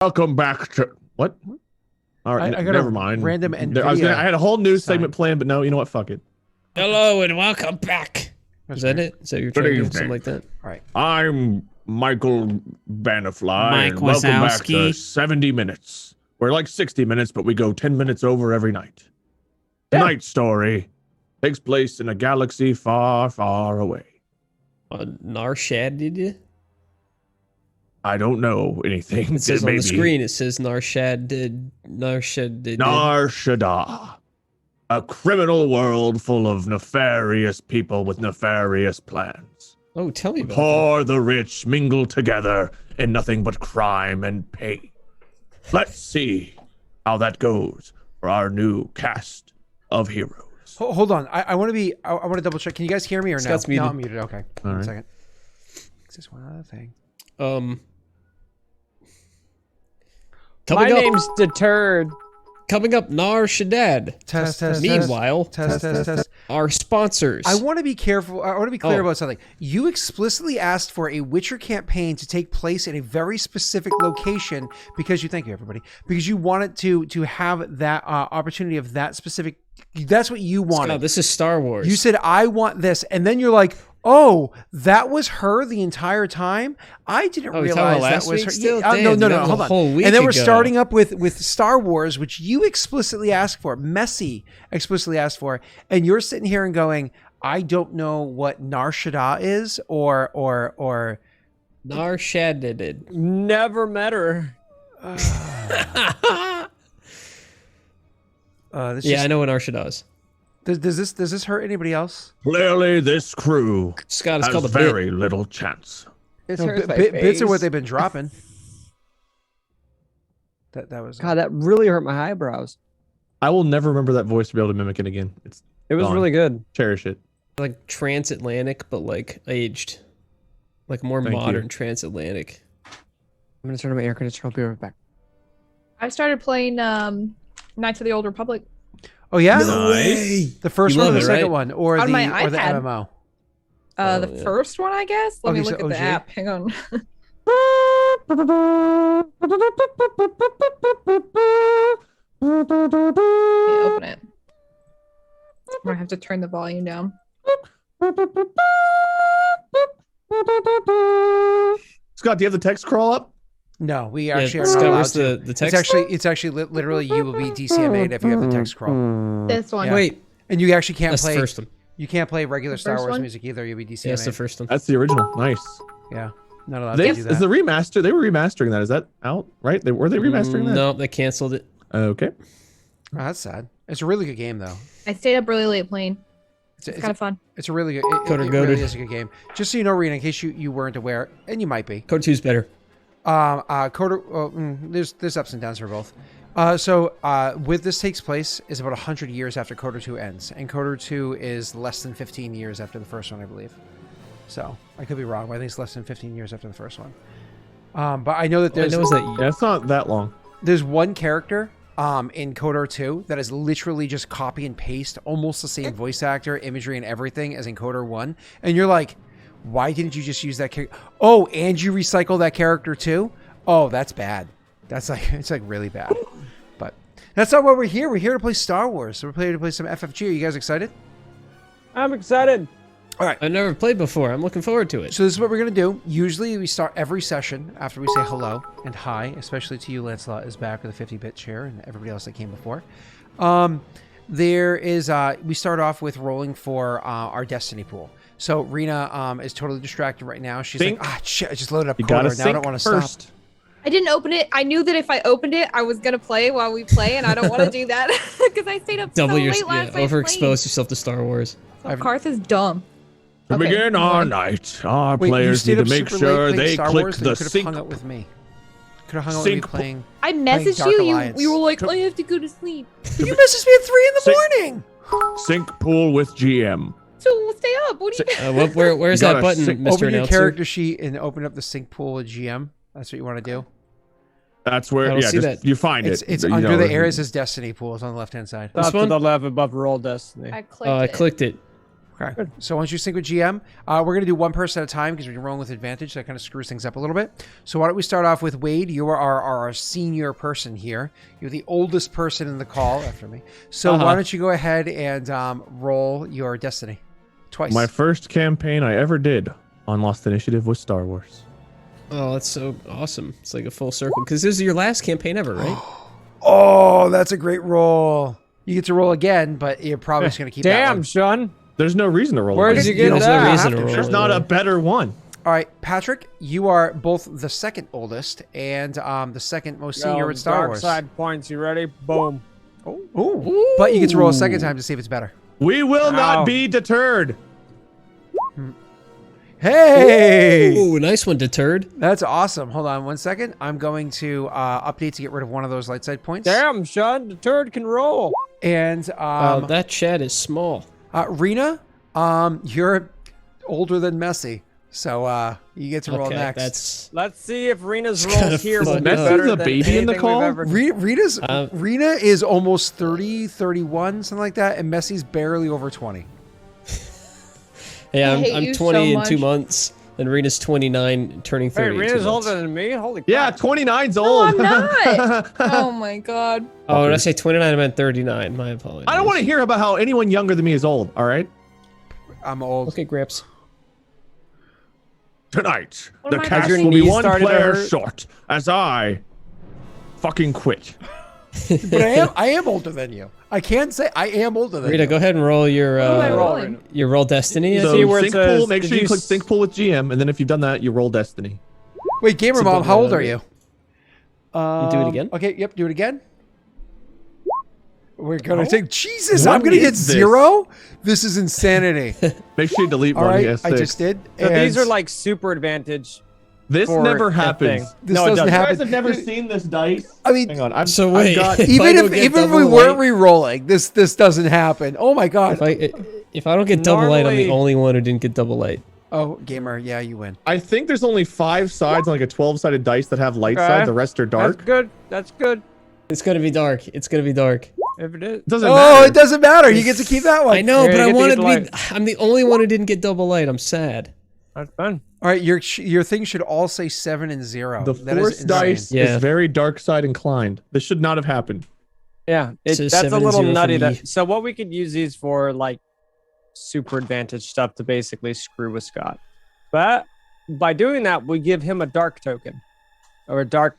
Welcome back to what? All right, I got never a mind. random I had a whole news segment planned, but no, you know what? Fuck it. Hello and welcome back. Is that it? Is that your Good trying to do evening. something like that? All right. I'm Michael Bannerfly, Mike and welcome back to Wazowski. 70 Minutes. We're like 60 minutes, but we go 10 minutes over every night. Tonight's story takes place in a galaxy far, far away. Narshad, did you? I don't know anything. It says on Maybe the screen, it says Narshad did. Narshad did. Nar Shaddaa. A criminal world full of nefarious people with nefarious plans. Oh, tell me about that. Poor the rich mingle together in nothing but crime and pain. Let's see how that goes for our new cast of heroes. Hold on. I want to double check. Can you guys hear me or Scott's no? muted. No, I'm muted. Okay. All One right. second. Just one other thing. Coming My up, name's Deterred. coming up, Narshadad. Test. Meanwhile, Test. our sponsors. I want to be careful. I want to be clear Oh. about something. You explicitly asked for a Witcher campaign to take place in a very specific location because you, thank you everybody, because you wanted to have that opportunity of that specific. That's what you wanted. Scott, this is Star Wars. You said, I want this. And then you're like, oh, that was her the entire time? I didn't Oh, you're realize talking about that last was week her. still? Yeah, Damn, no, that was hold a on. whole week And then we're ago. starting up with Star Wars, which you explicitly asked for. Messy explicitly asked for. And you're sitting here and going, I don't know what Nar Shaddaa is or Narshad. Never met her. this Yeah, just, I know what Narshad is. does this hurt anybody else? Clearly, this crew Scott, it's has called a very little chance. This No, hurts my bits are what face. they've been dropping. That was God, that really hurt my eyebrows. I will never remember that voice to be able to mimic it again. It's It was gone. really good. Cherish it. like transatlantic, but like aged, like more Thank you. modern transatlantic. I'm gonna turn on my air conditioner. I'll be right back. I started playing Knights of the Old Republic. Oh yeah? No way. The first You one or love the it, second right? one or On the my or the iPad. MMO. The yeah. first one, I guess. Let me Okay, look so at the OG. app. Hang on. Let me open it. I'm gonna have to turn the volume down. Scott, do you have the text crawl up? No, we Yeah, actually are Scott, not allowed where's to. the text? It's actually literally you will be DCMA'd if you have the text crawl, This one. Yeah. Wait, and you actually can't that's play. the first one. You can't play regular The Star first Wars one? music either. You'll be DCMA'd. Yeah, that's the first one. That's the original. Nice. Yeah, not allowed They, to do that. is the remaster? They were remastering that. Is that out? Right? Were they remastering that? No, they canceled it. Okay. Oh, that's sad. It's a really good game though. I stayed up really late playing. It's, It's kind of fun. it's a really good. Coder It goated. really is a good game. Just so you know, Rena, in case you weren't aware, and you might be. Code 2's better. Coder. There's ups and downs for both. With this takes place is about 100 years after Coder 2 ends, and Coder 2 is less than 15 years after the first one, I believe. So I could be wrong, but I think it's less than 15 years after the first one. But I know that All I there's know is that Yeah, it's not that long. there's one character in Coder 2 that is literally just copy and paste almost the same voice actor, imagery, and everything as in Coder 1, and you're like, why didn't you just use that character? Oh, and you recycle that character too? Oh, that's bad. That's like it's like really bad. But that's not why we're here. We're here to play Star Wars. So we're here to play some FFG. Are you guys excited? I'm excited. All right. I've never played before. I'm looking forward to it. So this is what we're gonna do. Usually we start every session after we say hello and hi, especially to you, Lancelot is back with a 50-bit chair, and everybody else that came before. There is we start off with rolling for our destiny pool. So Rena is totally distracted right now. She's Sync. like, shit, I just loaded up You gotta Coder. Now I don't sync want to first. stop. I didn't open it. I knew that if I opened it, I was gonna play while we play, and I don't want to do that because I stayed up Double so your late last night overexpose playing. yourself to Star Wars. So Karth is dumb. To Okay, begin anyway. our night, our Wait, you players stayed need up to make super late sure playing they Star click Wars, then the you could have sync. hung out with me. Could have hung out with me Sync- playing. I messaged Dark you. Alliance. You were like, Cool. I have to go to sleep. You messaged me at 3 in the Sync- morning. Sync pool with GM. So stay up. What do you do? Where's You that gotta button, sync- Mr. Open your Announcer? character sheet and open up the sync pool with GM. That's what you want to do. That's I where don't yeah, see just, that. you find It's it. You under know, the areas as Destiny pool. It's on the left hand side. This Top one? to the left above Roll Destiny. I clicked Oh, I it. clicked it. Okay. So once you sync with GM, we're going to do one person at a time because we're rolling with advantage. So that kind of screws things up a little bit. So why don't we start off with Wade? You are our senior person here. You're the oldest person in the call after me. So why don't you go ahead and roll your destiny twice? My first campaign I ever did on Lost Initiative was Star Wars. Oh, that's so awesome. It's like a full circle. Because this is your last campaign ever, right? Oh, that's a great roll. You get to roll again, but you're probably just going to keep that Damn, one. Sean. There's no reason to roll. Where again. did you get There's no that? reason to roll. There's not a better one. All right, Patrick, you are both the second oldest and the second most senior with Star Dark Wars. side points. You ready? Boom. Ooh. But you get to roll a second time to see if it's better. We will Ow. not be deterred. Hey! Ooh, nice one, deterred. That's awesome. Hold on one second. I'm going to update to get rid of one of those light side points. Damn, Sean. The turd can roll. And That chat is small. Rena, you're older than Messy. So you get to roll Okay, next. that's Let's see if Rena's kinda rolls here will fucked be up. better Messi's a than baby in the anything call? we've ever. Rena is almost 30, 31, something like that, and Messy's barely over 20. yeah. I hate I'm you 20 so in 2 much. months, and Rena's 29, turning 30. Hey, in 2 Rena's months. older than me. Holy Yeah, crap. 29's No, old. I'm not. Oh my god. Oh, when I say 29, I meant 39. My apologies. I don't want to hear about how anyone younger than me is old. All right. I'm old. Okay, Gramps. Tonight, What the am I cast doing? will be Knees one started to player hurt? short as I fucking quit. But I am older than you. I can say I am older than Rita, you. go ahead and roll your What am I uh, rolling? your roll destiny. So see where it sync says, pool. Make did sure you you click s- sync pool with GM, and then if you've done that, you roll Destiny. Wait, Gamer It's Mom, above how that, old are okay. you? You do it again? Okay, yep, do it again. We're gonna Oh. take Jesus. What I'm gonna get is this? 0. This is insanity. Make sure you delete All one. right, Yes, I just did. So these and are like super advantage. This for never a happens. thing. This No, it doesn't doesn't. happen. You guys have never seen this dice. I mean, Hang on. I've, So I've wait, got, if I even don't if get even if double we light- weren't re-rolling, this doesn't happen. Oh my god. If I don't get double light, I'm Normally- the only one who didn't get double light. Oh, Gamer, yeah, you win. I think there's only 5 sides on like a 12-sided dice that have light Okay. side. The rest are dark. That's good. That's good. It's gonna be dark. It's gonna be dark. If it is. It doesn't Oh, matter. it doesn't matter. You get to keep that one. I know, Yeah, but you I get to wanted get to the be. I'm the only one who didn't get double light. I'm sad. That's fun. All right, your thing should all say 7 and 0. The That is force insane. dice Yeah. is very dark side inclined. This should not have happened. Yeah, So that's 7 a and little 0 for nutty. me. That so what we could use these for, like super advantage stuff to basically screw with Scott. But by doing that, we give him a dark token or a dark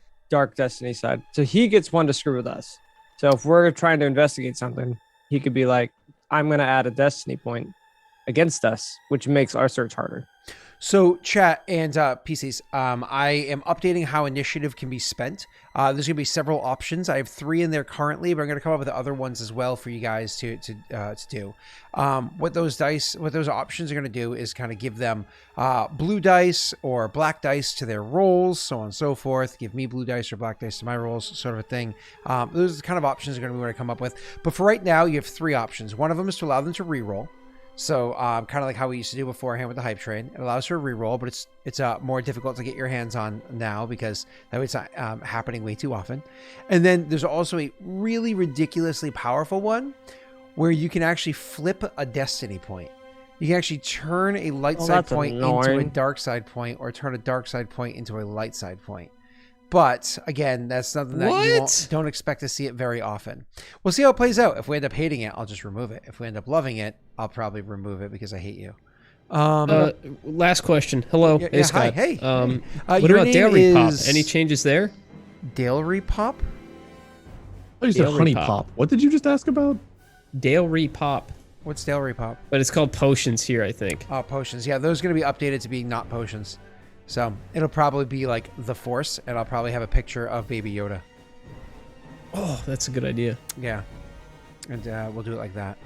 destiny side, so he gets one to screw with us. So if we're trying to investigate something, he could be like, "I'm gonna add a destiny point against us," which makes our search harder. So, chat and PCs, I am updating how initiative can be spent. There's going to be several options. I have 3 in there currently, but I'm going to come up with other ones as well for you guys to do. What those options are going to do is kind of give them blue dice or black dice to their rolls, so on and so forth. Give me blue dice or black dice to my rolls, sort of a thing. Those are the kind of options are going to be what I come up with. But for right now, you have 3 options. One of them is to allow them to re-roll. So kind of like how we used to do beforehand with the hype train. It allows for a reroll, but it's more difficult to get your hands on now because that way it's not happening way too often. And then there's also a really ridiculously powerful one where you can actually flip a destiny point. You can actually turn a light side that's point into a annoying. dark side point or turn a dark side point into a light side point. But again, that's something that you What? don't expect to see it very often. We'll see how it plays out. If we end up hating it, I'll just remove it. If we end up loving it, I'll probably remove it because I hate you. Last question. Hello, Yeah, hey yeah, Scott. hi, hey. What Your about Dale name Repop? is Any changes there? Dale Repop? Oh, you said Dale honey Repop. pop. What did you just ask about? Dale Repop, What's Dale Repop? but it's called potions here, I think. Potions. Yeah, those are going to be updated to being not potions. So it'll probably be like the Force, and I'll probably have a picture of Baby Yoda. Oh, that's a good idea. Yeah. And we'll do it like that.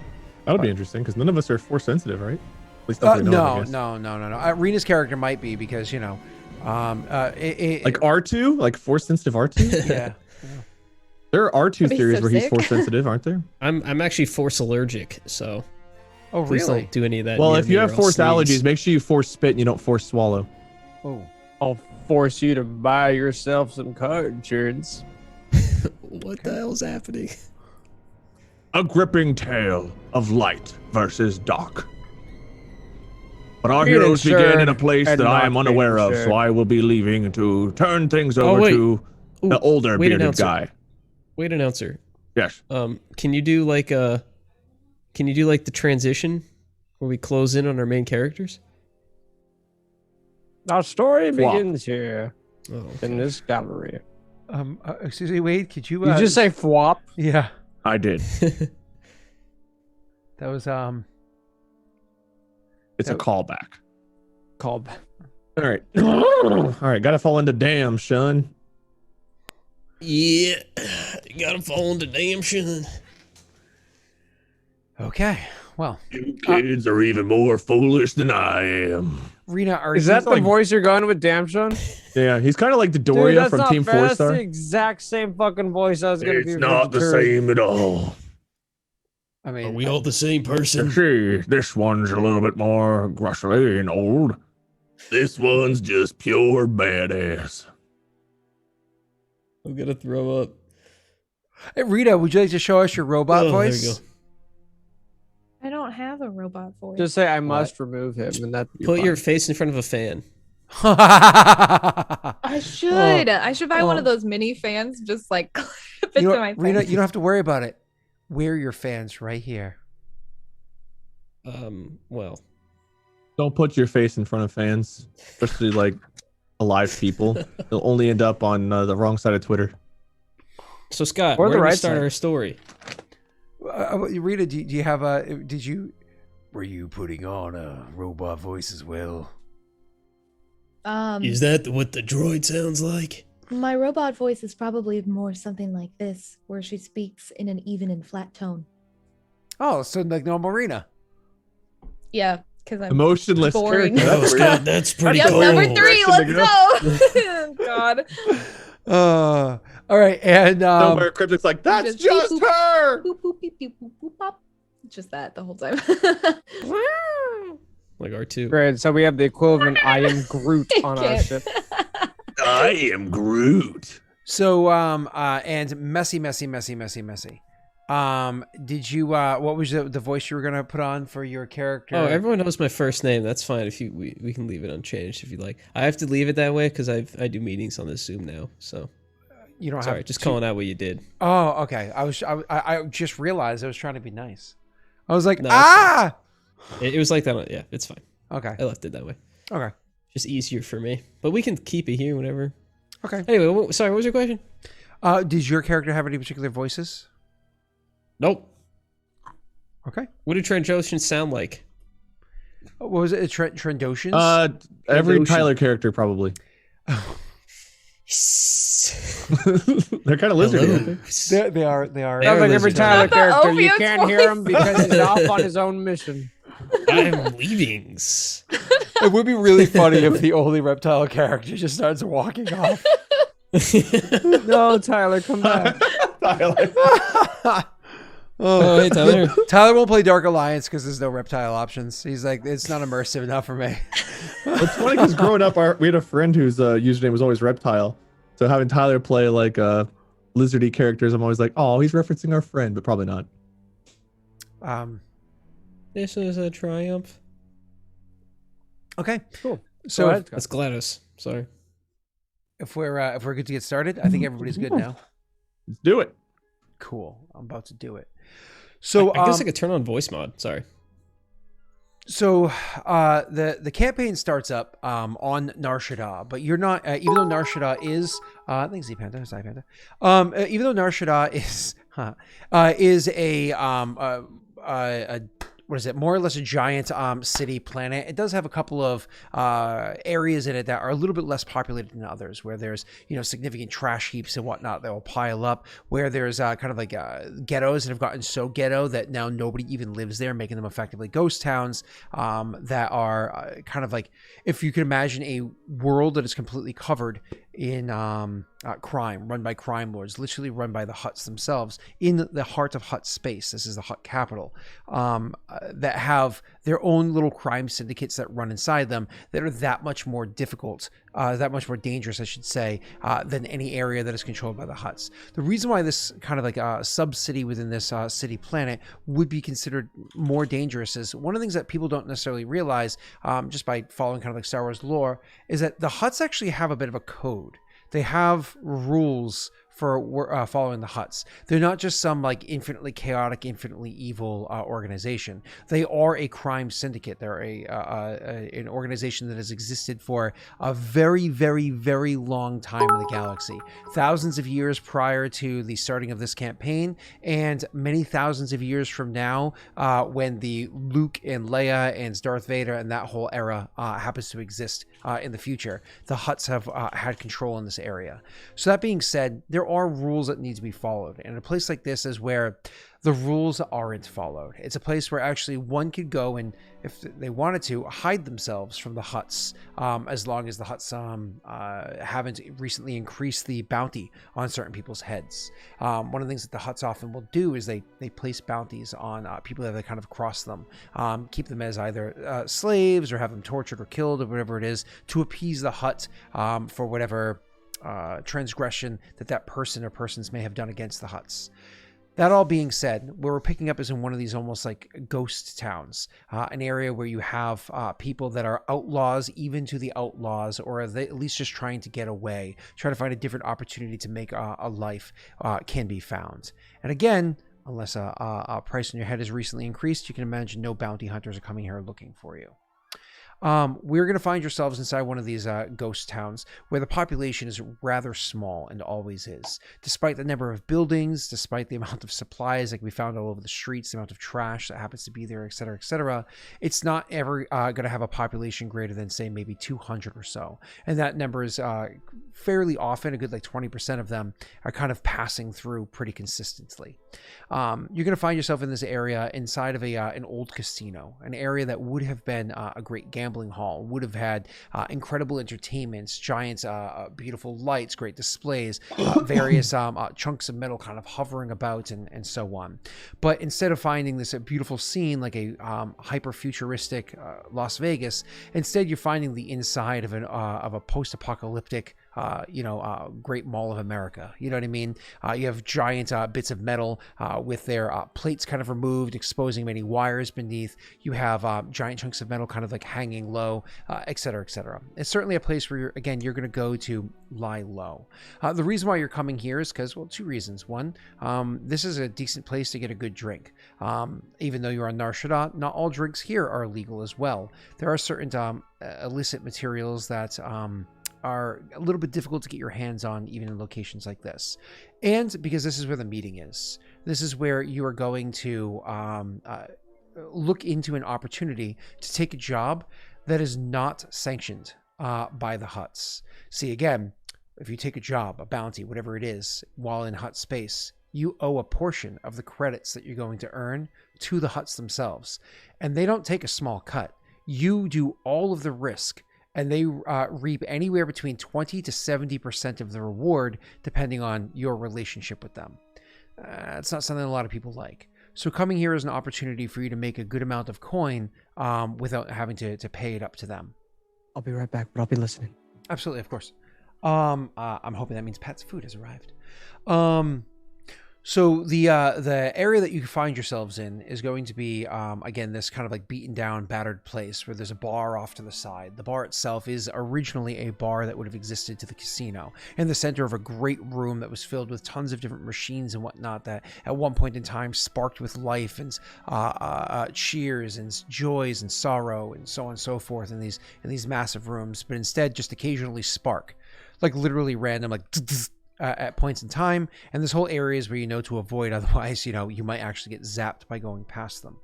That'll be interesting because none of us are force sensitive, right? At least that's what we know of, I No, guess. no. Rena's character might be because, you know, Like R2, like force sensitive R2. yeah. There are R2 That'd be theories so where he's sick. force sensitive, aren't there? I'm actually force allergic, so Oh, please really? don't do any of that. Well, near if you me or have I'll force sneeze. allergies, make sure you force spit and you don't force swallow. Oh. I'll force you to buy yourself some car insurance. What the hell's happening? A gripping tale of light versus dark. But our Being heroes begin in a insured place and that I not am being unaware of, so insured. I will be leaving to turn things Oh, over wait. to the Ooh, older wait, bearded announcer. guy. Wait, announcer. Yes. Can you do like the transition where we close in on our main characters? Our story Flop. begins here Oh, in okay. this gallery. Excuse me, Wade, could you? You just say "fwop." Yeah, I did. that was It's a callback. Called. All right. All right. Gotta fall into damn, son. Yeah, you gotta fall into damn shun. Okay. Well, You kids are even more foolish than I am. Rena, are Is you that the voice you're going with, Damson? Yeah, he's kind of like the Dude, Doria that's from not Team fair. 4 That's Star. the exact same fucking voice I was gonna be. It's not the same at all. I mean, Are we all the same person? See, this one's a little bit more grussy and old. This one's just pure badass. I'm gonna throw up. Hey, Rita, would you like to show us your robot Oh, voice? there you go. I don't have a robot voice. Just say I must remove him, and that. Put your face in front of a fan. I should. I should buy one of Oh. those mini fans. Just like clip it You know to what, my Rena, face. you don't have to worry about it. Wear your fans right here. Well, Don't put your face in front of fans, especially like alive people. They'll only end up on the wrong side of Twitter. so Scott, Or where the do we right start side. our story? Rita, do you have a? Did you? Were you putting on a robot voice as well? that what the droid sounds like? My robot voice is probably more something like this, where she speaks in an even and flat tone. Oh, so like normal Rena. Yeah, because I'm Emotionless boring. character. Oh, That's Scott, weird. that's pretty Yep, cool. number 3. That's Let's go. God. All right, and Somewhere Cryptic's like, that's Just just beep, boop. her. Boop, boop, beep, beep, boop, boop, pop. Just that the whole time. Like R2. Great. So we have the equivalent "I am Groot" on our Can't. ship. I am Groot. so and messy. Did you what was the voice you were gonna put on for your character? Oh, everyone knows my first name. That's fine. If you we can leave it unchanged if you like. I have to leave it that way because I do meetings on this Zoom now. So you don't sorry, have just to- calling out what you did. Oh, okay. I just realized I was trying to be nice. I was like, No, that's ah. It was like that. Yeah, it's fine. Okay. I left it that way. Okay. Just easier for me. But we can keep it here whenever. Okay. Anyway, sorry. What was your question? Did your character have any particular voices? Nope. Okay. What do Trandoshans sound like? What was it? Trendoshans? Every Trandoshan. Tyler character probably. They're kind of lizardy, aren't they? They are. They Sounds are like every lizards. Tyler Not the character. You Ophiuch's can't hear him voice. because he's off on his own mission. I'm leavings. It would be really funny if the only reptile character just starts walking off. No, Tyler, come back. Oh, hey Tyler. Tyler won't play Dark Alliance because there's no reptile options. He's like, it's not immersive enough for me. It's funny because growing up, we had a friend whose username was always Reptile. So having Tyler play like lizardy characters, I'm always like, oh, he's referencing our friend, but probably not. This is a triumph. Okay. Cool. So Go ahead. That's GLaDOS. Sorry. if we're good to get started, I think everybody's good now. Let's do it. Cool. I'm about to do it. So I guess I could turn on voice mod. Sorry. So the campaign starts up on Nar Shaddaa, but you're not even though Nar Shaddaa is I think Zpanda, even though Nar Shaddaa is a what is it, more or less a giant city planet. It does have a couple of areas in it that are a little bit less populated than others, where there's significant trash heaps and whatnot that will pile up, where there's kind of like ghettos that have gotten so ghetto that now nobody even lives there, making them effectively ghost towns that are kind of like, if you can imagine a world that is completely covered in crime, run by crime lords, literally run by the Hutts themselves, in the heart of Hutt space. This is the Hutt capital, that have their own little crime syndicates that run inside them that are that much more difficult that much more dangerous, I should say, than any area that is controlled by the Hutts. The reason why this kind of like sub-city within this city planet would be considered more dangerous is one of the things that people don't necessarily realize, just by following kind of like Star Wars lore, is that the Hutts actually have a bit of a code. They have rules for following the Hutts. They're not just some like infinitely chaotic, infinitely evil organization. They are a crime syndicate. They're an organization that has existed for a very, very, very long time in the galaxy. Thousands of years prior to the starting of this campaign, and many thousands of years from now, when the Luke and Leia and Darth Vader and that whole era happens to exist in the future. The Hutts have had control in this area. So that being said, there are rules that need to be followed, and a place like this is where the rules aren't followed. It's a place where actually one could go and, if they wanted to, hide themselves from the Hutts, as long as the Hutts haven't recently increased the bounty on certain people's heads. One of the things that the Hutts often will do is they place bounties on people that they kind of cross them, keep them as either slaves or have them tortured or killed or whatever it is, to appease the Hutt for whatever transgression that person or persons may have done against the Hutts. That all being said, where we're picking up is in one of these almost like ghost towns, an area where you have people that are outlaws, even to the outlaws, or they at least just trying to get away, trying to find a different opportunity to make a life can be found. And again, unless a price on your head has recently increased, you can imagine no bounty hunters are coming here looking for you. We're going to find yourselves inside one of these ghost towns where the population is rather small and always is. Despite the number of buildings, despite the amount of supplies that can be found all over the streets, the amount of trash that happens to be there, etc., it's not ever going to have a population greater than, say, maybe 200 or so. And that number is fairly often, a good like 20% of them are kind of passing through pretty consistently. You're going to find yourself in this area inside of an old casino, an area that would have been a great gambling hall, would have had incredible entertainments, giant beautiful lights, great displays, various chunks of metal kind of hovering about and so on. But instead of finding this a beautiful scene like a hyper futuristic Las Vegas, instead you're finding the inside of a post-apocalyptic Great Mall of America. You know what I mean? You have giant bits of metal with their plates kind of removed, exposing many wires beneath. You have giant chunks of metal kind of like hanging low, etc., etc. It's certainly a place where you're going to go to lie low. The reason why you're coming here is because, well, two reasons. One, this is a decent place to get a good drink. Even though you're on Nar Shaddaa, not all drinks here are illegal as well. There are certain illicit materials that are a little bit difficult to get your hands on even in locations like this. And because this is where the meeting is. This is where you are going to look into an opportunity to take a job that is not sanctioned by the Hutts. See, again, if you take a job, a bounty, whatever it is, while in Hutt space, you owe a portion of the credits that you're going to earn to the Hutts themselves. And they don't take a small cut. You do all of the risk, and they reap anywhere between 20 to 70% of the reward, depending on your relationship with them. It's not something a lot of people like. So coming here is an opportunity for you to make a good amount of coin without having to pay it up to them. I'll be right back, but I'll be listening. Absolutely, of course. I'm hoping that means Pat's food has arrived. So the area that you find yourselves in is going to be, again, this kind of like beaten down, battered place where there's a bar off to the side. The bar itself is originally a bar that would have existed to the casino in the center of a great room that was filled with tons of different machines and whatnot that at one point in time sparked with life and cheers and joys and sorrow and so on and so forth in these massive rooms, but instead just occasionally spark, like literally random, like at points in time. And this whole area is where you know to avoid, otherwise you might actually get zapped by going past them.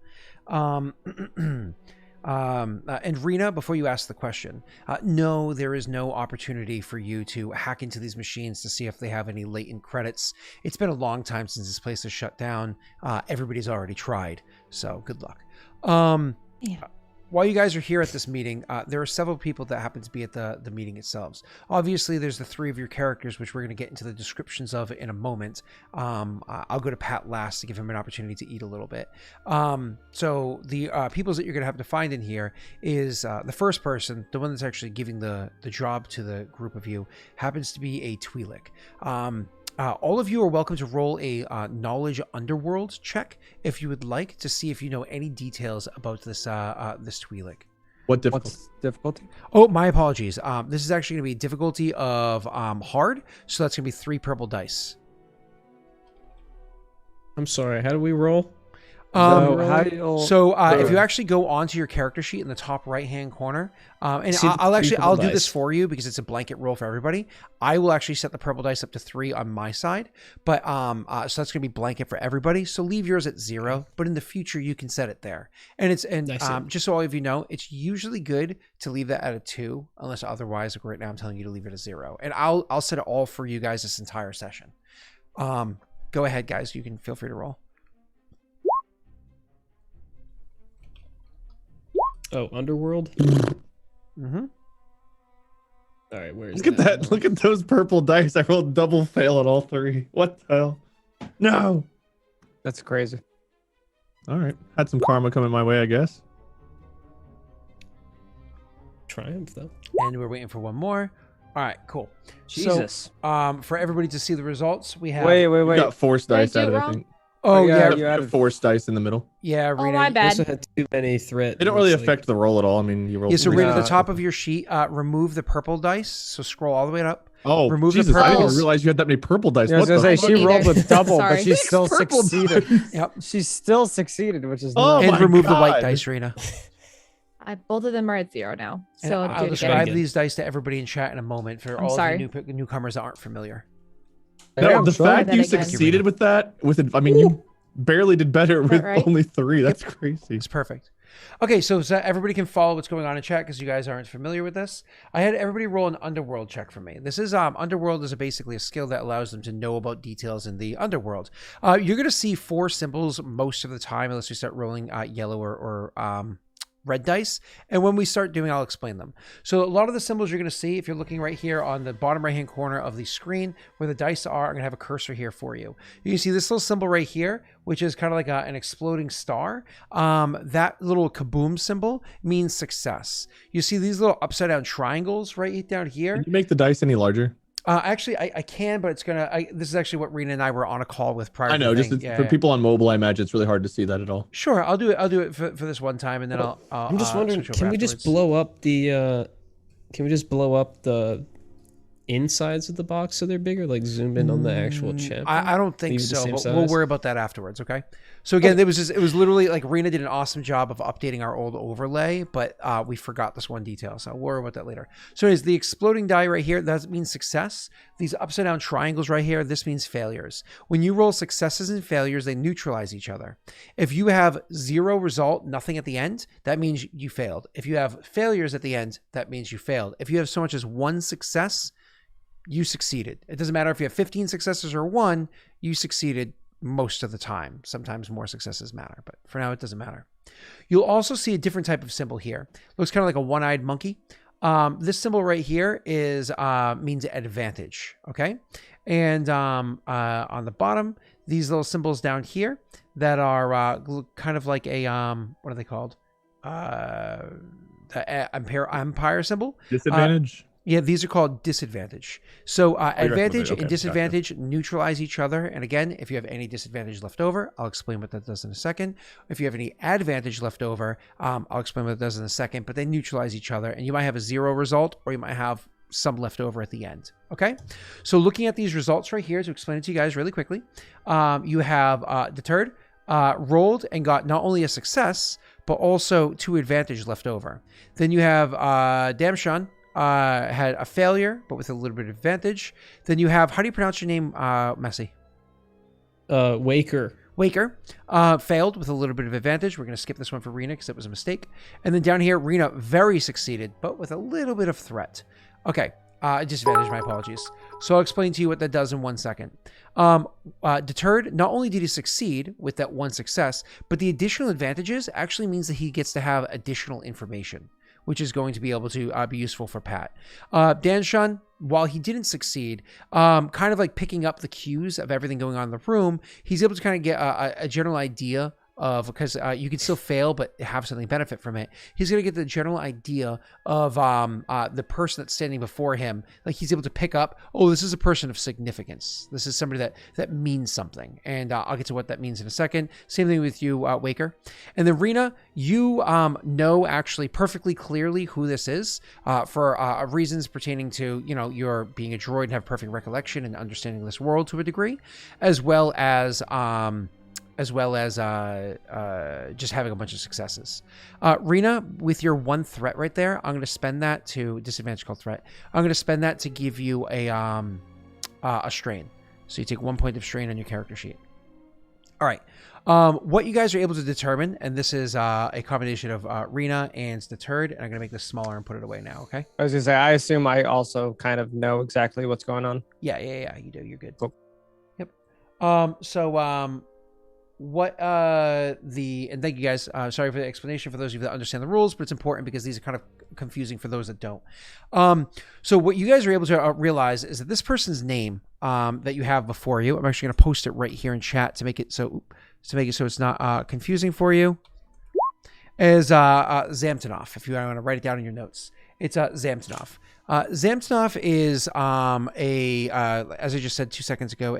And Rena, before you ask the question, no, there is no opportunity for you to hack into these machines to see if they have any latent credits. It's been a long time since this place is shut down. Everybody's already tried, so good luck. Yeah. while you guys are here at this meeting, there are several people that happen to be at the meeting itself. Obviously, there's the 3 of your characters, which we're going to get into the descriptions of in a moment. I'll go to Pat last to give him an opportunity to eat a little bit. So the peoples that you're going to have to find in here is the first person, the one that's actually giving the job to the group of you, happens to be a Twi'lek. All of you are welcome to roll a knowledge underworld check if you would like to see if you know any details about this this Twi'lek. What difficulty? What's difficulty? Oh, my apologies. This is actually going to be difficulty of hard, so that's going to be 3 purple dice. I'm sorry. How do we roll? So if you actually go onto your character sheet in the top right-hand corner, and See the I'll three purple do this dice. for you because it's a blanket roll for everybody. I will actually set the purple dice up to 3 on my side, but so that's gonna be blanket for everybody. So leave yours at 0, but in the future you can set it there. And it's I see. just so all of you know, it's usually good to leave that at a 2, unless otherwise, like right now I'm telling you to leave it at 0. And I'll set it all for you guys this entire session. Go ahead, guys. You can feel free to roll. Oh, Underworld? Mm-hmm. All right, where is Look at that. Look at those purple dice. I rolled double fail on all 3. What the hell? No. That's crazy. All right. Had some karma coming my way, I guess. Triumph, though. And we're waiting for one more. All right, cool. Jesus. So, for everybody to see the results, we have. Wait. We got force Did I dice do it added, I wrong? think. Oh Yeah, yeah, you You added- have force dice in the middle. yeah. Oh, Rena, my You bad. also had too many threat. They don't really looks like. affect the roll at all. I mean, you roll. Yeah, so three. Rena, at the Yeah. top of your sheet, remove the purple dice. So scroll all the way up. Oh, remove the Jesus! I didn't purples. even realize you had that many purple dice. Yeah, I was What gonna the say fuck? she rolled with double, but Sorry. she still Purple succeeded. dice. Yep. She still succeeded, which is Oh nice. And my remove the white God. dice, Rena. Both of them are at 0 now. And So I'll do it again. describe again. these dice to everybody in chat in a moment for I'm all sorry. of the newcomers that aren't familiar. No, Yeah, the sure. fact That you again. succeeded with that, I mean, you barely did better with right? only 3. That's crazy. It's perfect. Okay, so everybody can follow what's going on in chat because you guys aren't familiar with this. I had everybody roll an underworld check for me. This is underworld is basically a skill that allows them to know about details in the underworld. You're gonna see 4 symbols most of the time unless you start rolling yellow or red dice. And when we start doing, I'll explain them. So a lot of the symbols you're going to see, if you're looking right here on the bottom right-hand corner of the screen where the dice are, I'm going to have a cursor here for you. You can see this little symbol right here, which is kind of like an exploding star. That little kaboom symbol means success. You see these little upside down triangles right down here. Can you make the dice any larger? Actually, I can, but it's this is actually what Rena and I were on a call with prior. I know, to the just thing. for people on mobile, I imagine it's really hard to see that at all. Sure, I'll do it for this one time, and then I'll I'm just wondering, switch over can we just afterwards. blow up the insides of the box so they're bigger? Like zoom in on the actual chip? I don't think Leave it the so, same but we'll size? worry about that afterwards, okay? So again, it was literally like Rena did an awesome job of updating our old overlay, but we forgot this one detail, so I'll worry about that later. So is the exploding die right here, that means success. These upside down triangles right here, this means failures. When you roll successes and failures, they neutralize each other. If you have 0 result, nothing at the end, that means you failed. If you have failures at the end, that means you failed. If you have so much as 1 success, you succeeded. It doesn't matter if you have 15 successes or 1, you succeeded most of the time. Sometimes more successes matter, but for now it doesn't matter. You'll also see a different type of symbol here. Looks kind of like a one-eyed monkey. This symbol right here is means advantage, okay? And on the bottom, these little symbols down here that are kind of like a what are they called? The empire symbol. Disadvantage? Yeah, these are called disadvantage. So you're advantage okay, and disadvantage neutralize each other. And again, if you have any disadvantage left over, I'll explain what that does in a second. If you have any advantage left over, I'll explain what it does in a second. But they neutralize each other, and you might have a 0 result, or you might have some left over at the end. Okay, so looking at these results right here to explain it to you guys really quickly, you have deterred, rolled and got not only a success but also 2 advantage left over. Then you have Damshan. Had a failure, but with a little bit of advantage. Then you have, how do you pronounce your name, Messi? Waker. Waker failed with a little bit of advantage. We're going to skip this one for Rena because it was a mistake. And then down here, Rena very succeeded, but with a little bit of threat. Okay, Disadvantage, my apologies. So I'll explain to you what that does in 1 second. Deterred, not only did he succeed with that one success, but the additional advantages actually means that he gets to have additional information, which is going to be able to be useful for Pat. Danshan, while he didn't succeed, kind of like picking up the cues of everything going on in the room, he's able to kind of get a general idea of, because you can still fail but have something benefit from it. He's going to get the general idea of the person that's standing before him. Like he's able to pick up, oh, this is a person of significance. This is somebody that means something. And I'll get to what that means in a second. Same thing with you, Waker. And then Rena, you know actually perfectly clearly who this is for reasons pertaining to, you know, your being a droid and have perfect recollection and understanding this world to a degree, as well as just having a bunch of successes. Rena, with your one threat right there, I'm going to spend that to disadvantage called threat. I'm going to spend that to give you a strain. So you take 1 point of strain on your character sheet. All right. What you guys are able to determine, and this is a combination of Rena and Deterred, and I'm going to make this smaller and put it away now, okay? I was gonna say, I assume I also kind of know exactly what's going on. Yeah, you do. You're good. Cool. Yep. What and thank you guys. Sorry for the explanation for those of you that understand the rules, but it's important because these are kind of confusing for those that don't. So what you guys are able to realize is that this person's name that you have before you, I'm actually going to post it right here in chat to make it so it's not confusing for you, is Zamtanov. If you want to write it down in your notes, it's Zamtanov. Zamtanov is as I just said 2 seconds ago,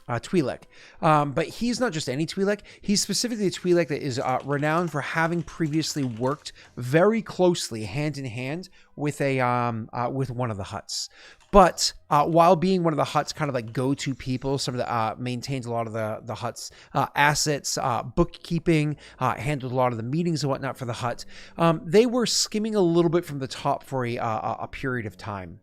a Twi'lek. But he's not just any Twi'lek. He's specifically a Twi'lek that is renowned for having previously worked very closely, hand in hand, with with one of the Hutts. But while being one of the Hutt's kind of like go-to people, some of the maintains a lot of the Hutt's assets, bookkeeping, handled a lot of the meetings and whatnot for the Hutt. They were skimming a little bit from the top for a period of time,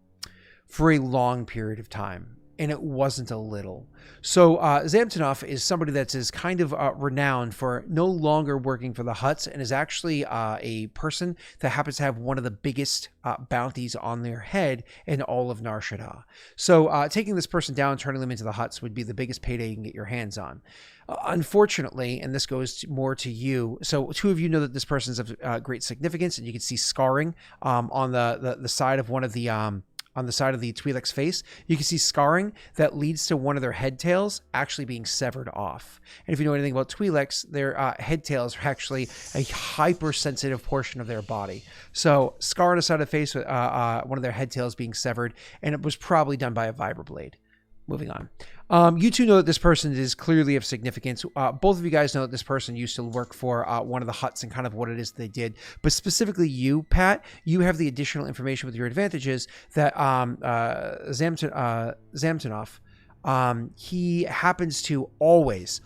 for a long period of time. And it wasn't a little. So Zamtanov is somebody that is kind of renowned for no longer working for the Hutts and is actually a person that happens to have one of the biggest bounties on their head in all of Nar Shaddaa. So taking this person down, turning them into the Hutts would be the biggest payday you can get your hands on. Unfortunately, and this goes more to you, so two of you know that this person's of great significance, and you can see scarring on the side of one of the on the side of the Twi'lek's face. You can see scarring that leads to one of their head tails actually being severed off. And if you know anything about Twi'leks, their head tails are actually a hypersensitive portion of their body. So scar on the side of the face with one of their head tails being severed, and it was probably done by a vibroblade. Moving on. You two know that this person is clearly of significance. Both of you guys know that this person used to work for one of the Hutts and kind of what it is they did. But specifically you, Pat, you have the additional information with your advantages that Zamtanov, he happens to always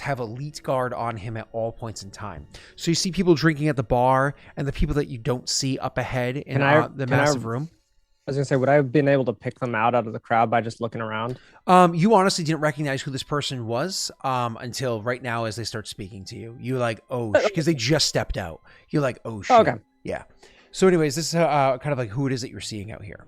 have elite guard on him at all points in time. So you see people drinking at the bar and the people that you don't see up ahead in the massive room. I was gonna say, would I have been able to pick them out of the crowd by just looking around? You honestly didn't recognize who this person was until right now as they start speaking to you. You're like, oh, because they just stepped out. You're like, oh, shit. Okay. Yeah. So anyways, this is kind of like who it is that you're seeing out here.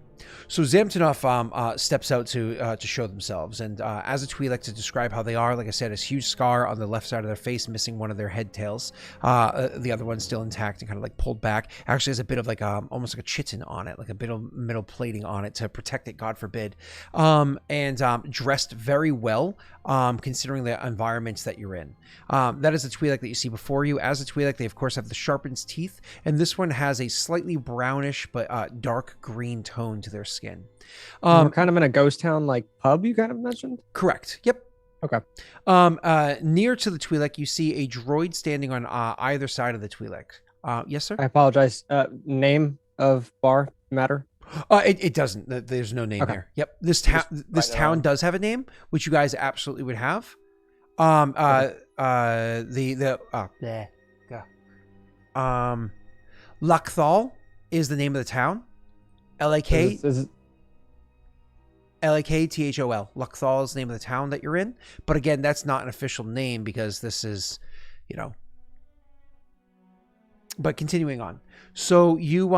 So Zamtanov steps out to show themselves, and as a Twi'lek, to describe how they are, like I said, a huge scar on the left side of their face, missing one of their head tails. The other one's still intact and kind of like pulled back. Actually has a bit of like almost like a chitin on it, like a bit of metal plating on it to protect it, God forbid. And dressed very well, considering the environments that you're in. That is the Twi'lek that you see before you. As a Twi'lek, they of course have the sharpened teeth, and this one has a slightly brownish but dark green tone to their skin. We're kind of in a ghost town like pub you kind of mentioned? Correct. Yep. Okay. Near to the Twi'lek, you see a droid standing on either side of the Twi'lek. Yes, sir? I apologize. Name of bar matter? It doesn't. There's no name there. Yep. This town does have a name, which you guys absolutely would have. Lakthal is the name of the town. Lakthol. Lakthal is the name of the town that you're in. But again, that's not an official name because this is, you know. But continuing on. So you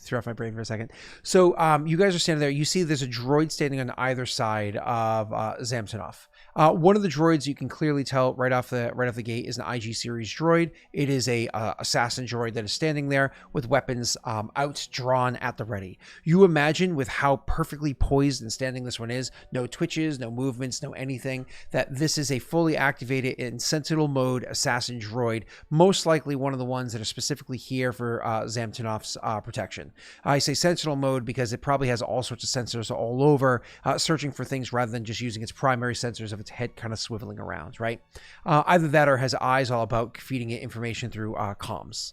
threw off my brain for a second. So you guys are standing there. You see there's a droid standing on either side of Zamtonov. One of the droids you can clearly tell right off the gate is an IG series droid. It is a assassin droid that is standing there with weapons out drawn at the ready. You imagine with how perfectly poised and standing this one is, no twitches, no movements, no anything, that this is a fully activated in sentinel mode assassin droid, most likely one of the ones that are specifically here for Zamtonov's protection. I say sentinel mode because it probably has all sorts of sensors all over, searching for things rather than just using its primary sensors of its head kind of swiveling around, right? Either that or has eyes all about feeding it information through comms.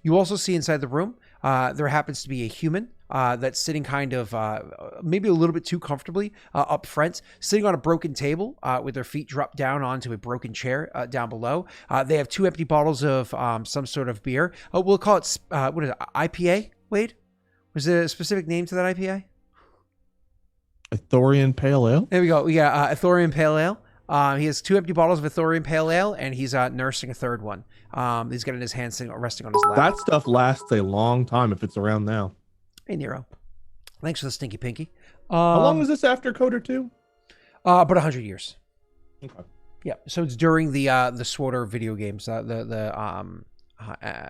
You also see inside the room, there happens to be a human that's sitting kind of maybe a little bit too comfortably up front, sitting on a broken table with their feet dropped down onto a broken chair down below. They have 2 empty bottles of some sort of beer. We'll call it, what is it, IPA, Wade? Was there a specific name to that IPA? Ithorian Pale Ale? There we go. Yeah, Ithorian Pale Ale. He has 2 empty bottles of Ithorian Pale Ale, and he's nursing a third one. He's got it in his hand, resting on his lap. That stuff lasts a long time if it's around now. Hey, Nero. Thanks for the stinky pinky. How long is this after Coder 2? About 100 years. Okay. Yeah, so it's during the SWTOR video games, the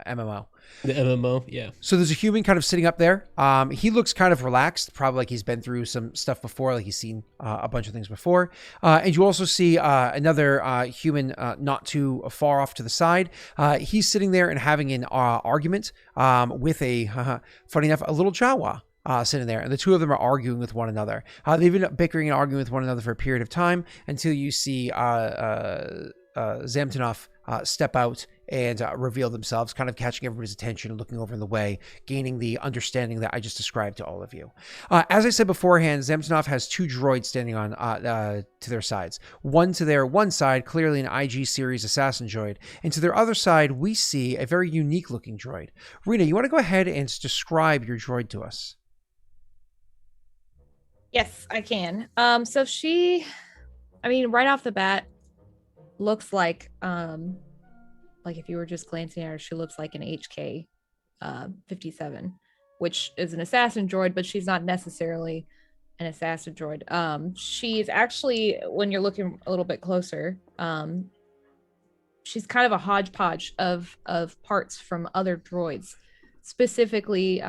MMO. The MMO, yeah. So there's a human kind of sitting up there. He looks kind of relaxed, probably like he's been through some stuff before, like he's seen a bunch of things before. And you also see another human not too far off to the side. He's sitting there and having an argument with a, funny enough, a little Jawa. Sitting there, and the 2 of them are arguing with one another. They've been bickering and arguing with one another for a period of time until you see Zamtonov step out and reveal themselves, kind of catching everybody's attention and looking over in the way, gaining the understanding that I just described to all of you. As I said beforehand, Zamtonov has 2 droids standing on to their sides. One to their one side, clearly an IG series assassin droid, and to their other side, we see a very unique looking droid. Rena, you want to go ahead and describe your droid to us? Yes, I can. So she, I mean, right off the bat, looks like if you were just glancing at her, she looks like an HK 57, which is an assassin droid, but she's not necessarily an assassin droid. She's actually, when you're looking a little bit closer, she's kind of a hodgepodge of parts from other droids, specifically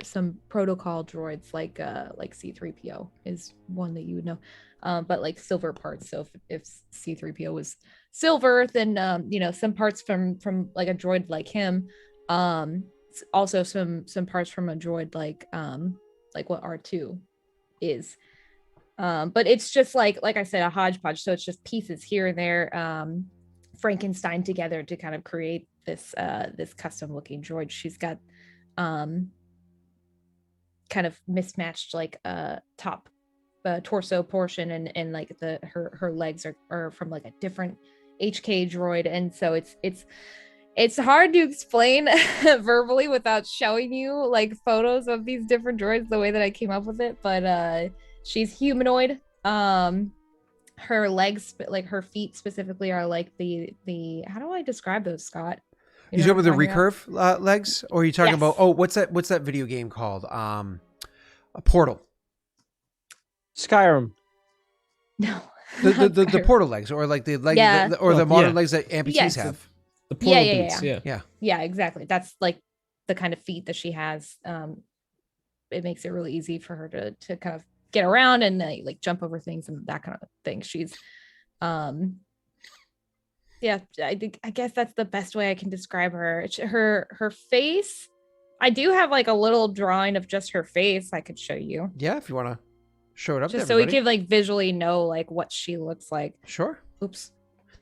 some protocol droids like C-3PO is one that you would know, but like silver parts. So if C-3PO was silver, then some parts from like a droid like him, also some parts from a droid like what R2 is, but it's just like I said, a hodgepodge. So it's just pieces here and there, Frankenstein together to kind of create this custom looking droid. She's got kind of mismatched like top torso portion, and like her legs are from like a different HK droid, and so it's hard to explain verbally without showing you like photos of these different droids the way that I came up with it. But she's humanoid. Her legs, like her feet specifically, are like the how do I describe those, Scott? You talking about the recurve legs, or are you talking about what's that video game called? A Portal. Skyrim. No. The Portal legs, or like the leg, the modern legs that amputees have. The portal boots, Yeah, exactly. That's like the kind of feet that she has. It makes it really easy for her to kind of get around and like jump over things and that kind of thing. She's I guess that's the best way I can describe her. Her face, I do have like a little drawing of just her face I could show you. Yeah, if you want to show it up just to so we everybody. could like visually know like what she looks like. Sure. Oops.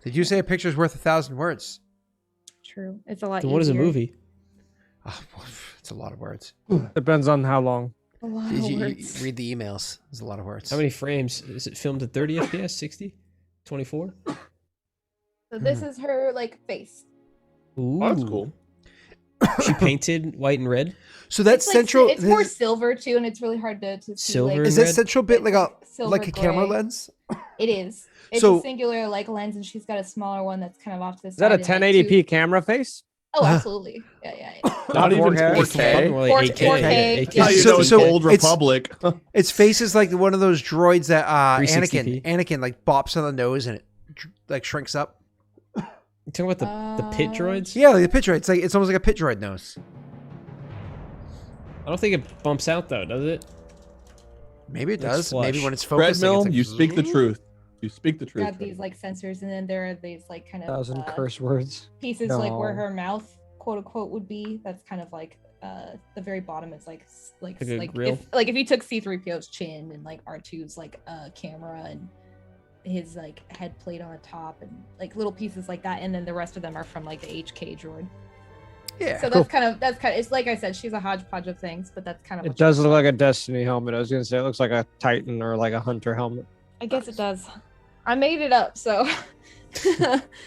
Did you say a picture's worth 1,000 words? True. It's a lot So easier. what is a movie? Oh, it's a lot of words. Depends on how long. A lot Did of you words. read the emails? There's a lot of words. How many frames? Is it filmed at 30 FPS, 60, 24? So this is her like face. Ooh. Oh, that's cool. she painted white and red. So that's It's like central. It's more silver too, and it's really hard to see. Silver Like, is that red? central bit like a Silver camera gray. lens? It is. It's So- a singular like lens, and she's got a smaller one that's kind of off to the Is that a side. and, like, 1080p camera face? Oh, absolutely. Yeah. Not even 4K. 4K. More like 4K. 8K. Yeah. How you So- know it's so Old it's- Republic? Its face is like one of those droids that 360p. Anakin like bops on the nose and it like shrinks up. You talking about the pit droids? Yeah, like the pit droid. It's almost like a pit droid nose. I don't think it bumps out though, does it? Maybe it Looks does. flush. Maybe when it's focusing. Treadmill, it's like, you speak the truth. You speak the truth. Got these like sensors, and then there are these like kind of 1,000 curse words. pieces like where No. her mouth, quote unquote, would be. That's kind of like the very bottom is like Like a grill? if you took C-3PO's chin and like R2's like camera and his like head plate on the top and like little pieces like that, and then the rest of them are from like the HK droid. Yeah. So that's kind of it's like I said, she's a hodgepodge of things, but that's kind of It what does look like a Destiny helmet. I was gonna say it looks like a Titan or like a Hunter helmet. I guess it does. I made it up, so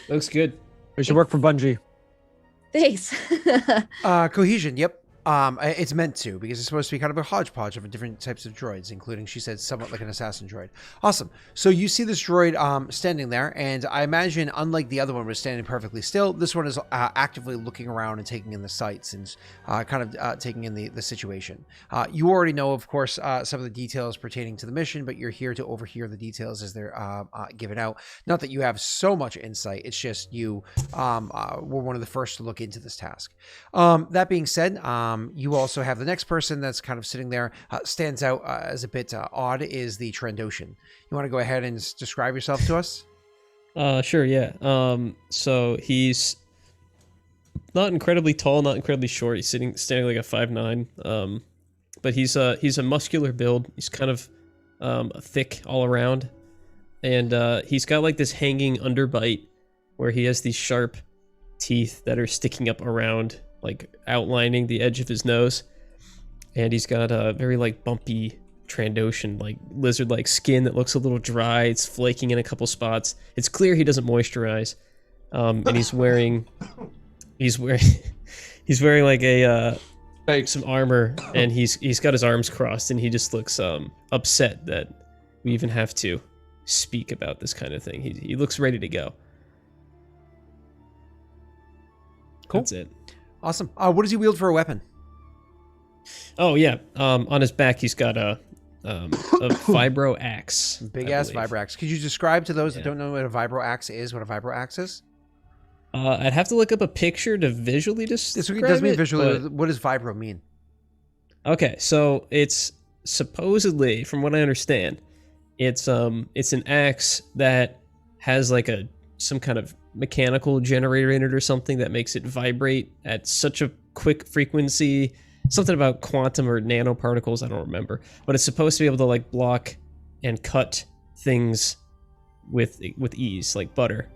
Looks good. We should work for Bungie. thanks. Cohesion. Yep. It's meant to because it's supposed to be kind of a hodgepodge of different types of droids, including, she said, somewhat like an assassin droid. Awesome. So you see this droid standing there, and I imagine, unlike the other one was standing perfectly still, this one is actively looking around and taking in the sights and kind of taking in the situation. You already know, of course, some of the details pertaining to the mission, but you're here to overhear the details as they're given out. Not that you have so much insight, it's just you were one of the first to look into this task. That being said, you also have the next person that's kind of sitting there, stands out as a bit odd, is the Trandoshan. You want to go ahead and describe yourself to us? Sure, yeah. So he's not incredibly tall, not incredibly short. He's standing like a 5'9". But he's a muscular build. He's kind of thick all around, and he's got like this hanging underbite where he has these sharp teeth that are sticking up around, like outlining the edge of his nose, and he's got a very like bumpy Trandoshan like lizard-like skin that looks a little dry. It's flaking in a couple spots. It's clear he doesn't moisturize, and he's wearing like a some armor, and he's got his arms crossed, and he just looks upset that we even have to speak about this kind of thing. He looks ready to go. Cool. That's it. Awesome. What does he wield for a weapon? Oh yeah, on his back he's got a vibro axe. Big I ass believe. vibro axe. Could you describe to those that Yeah. don't know what a vibro axe is, what a vibro axe is? I'd have to look up a picture to visually describe This does mean it, visually. but- What does vibro mean? Okay, so it's supposedly, from what I understand, it's an axe that has like some kind of mechanical generator in it or something that makes it vibrate at such a quick frequency. Something about quantum or nanoparticles, I don't remember. But it's supposed to be able to like block and cut things with ease, like butter.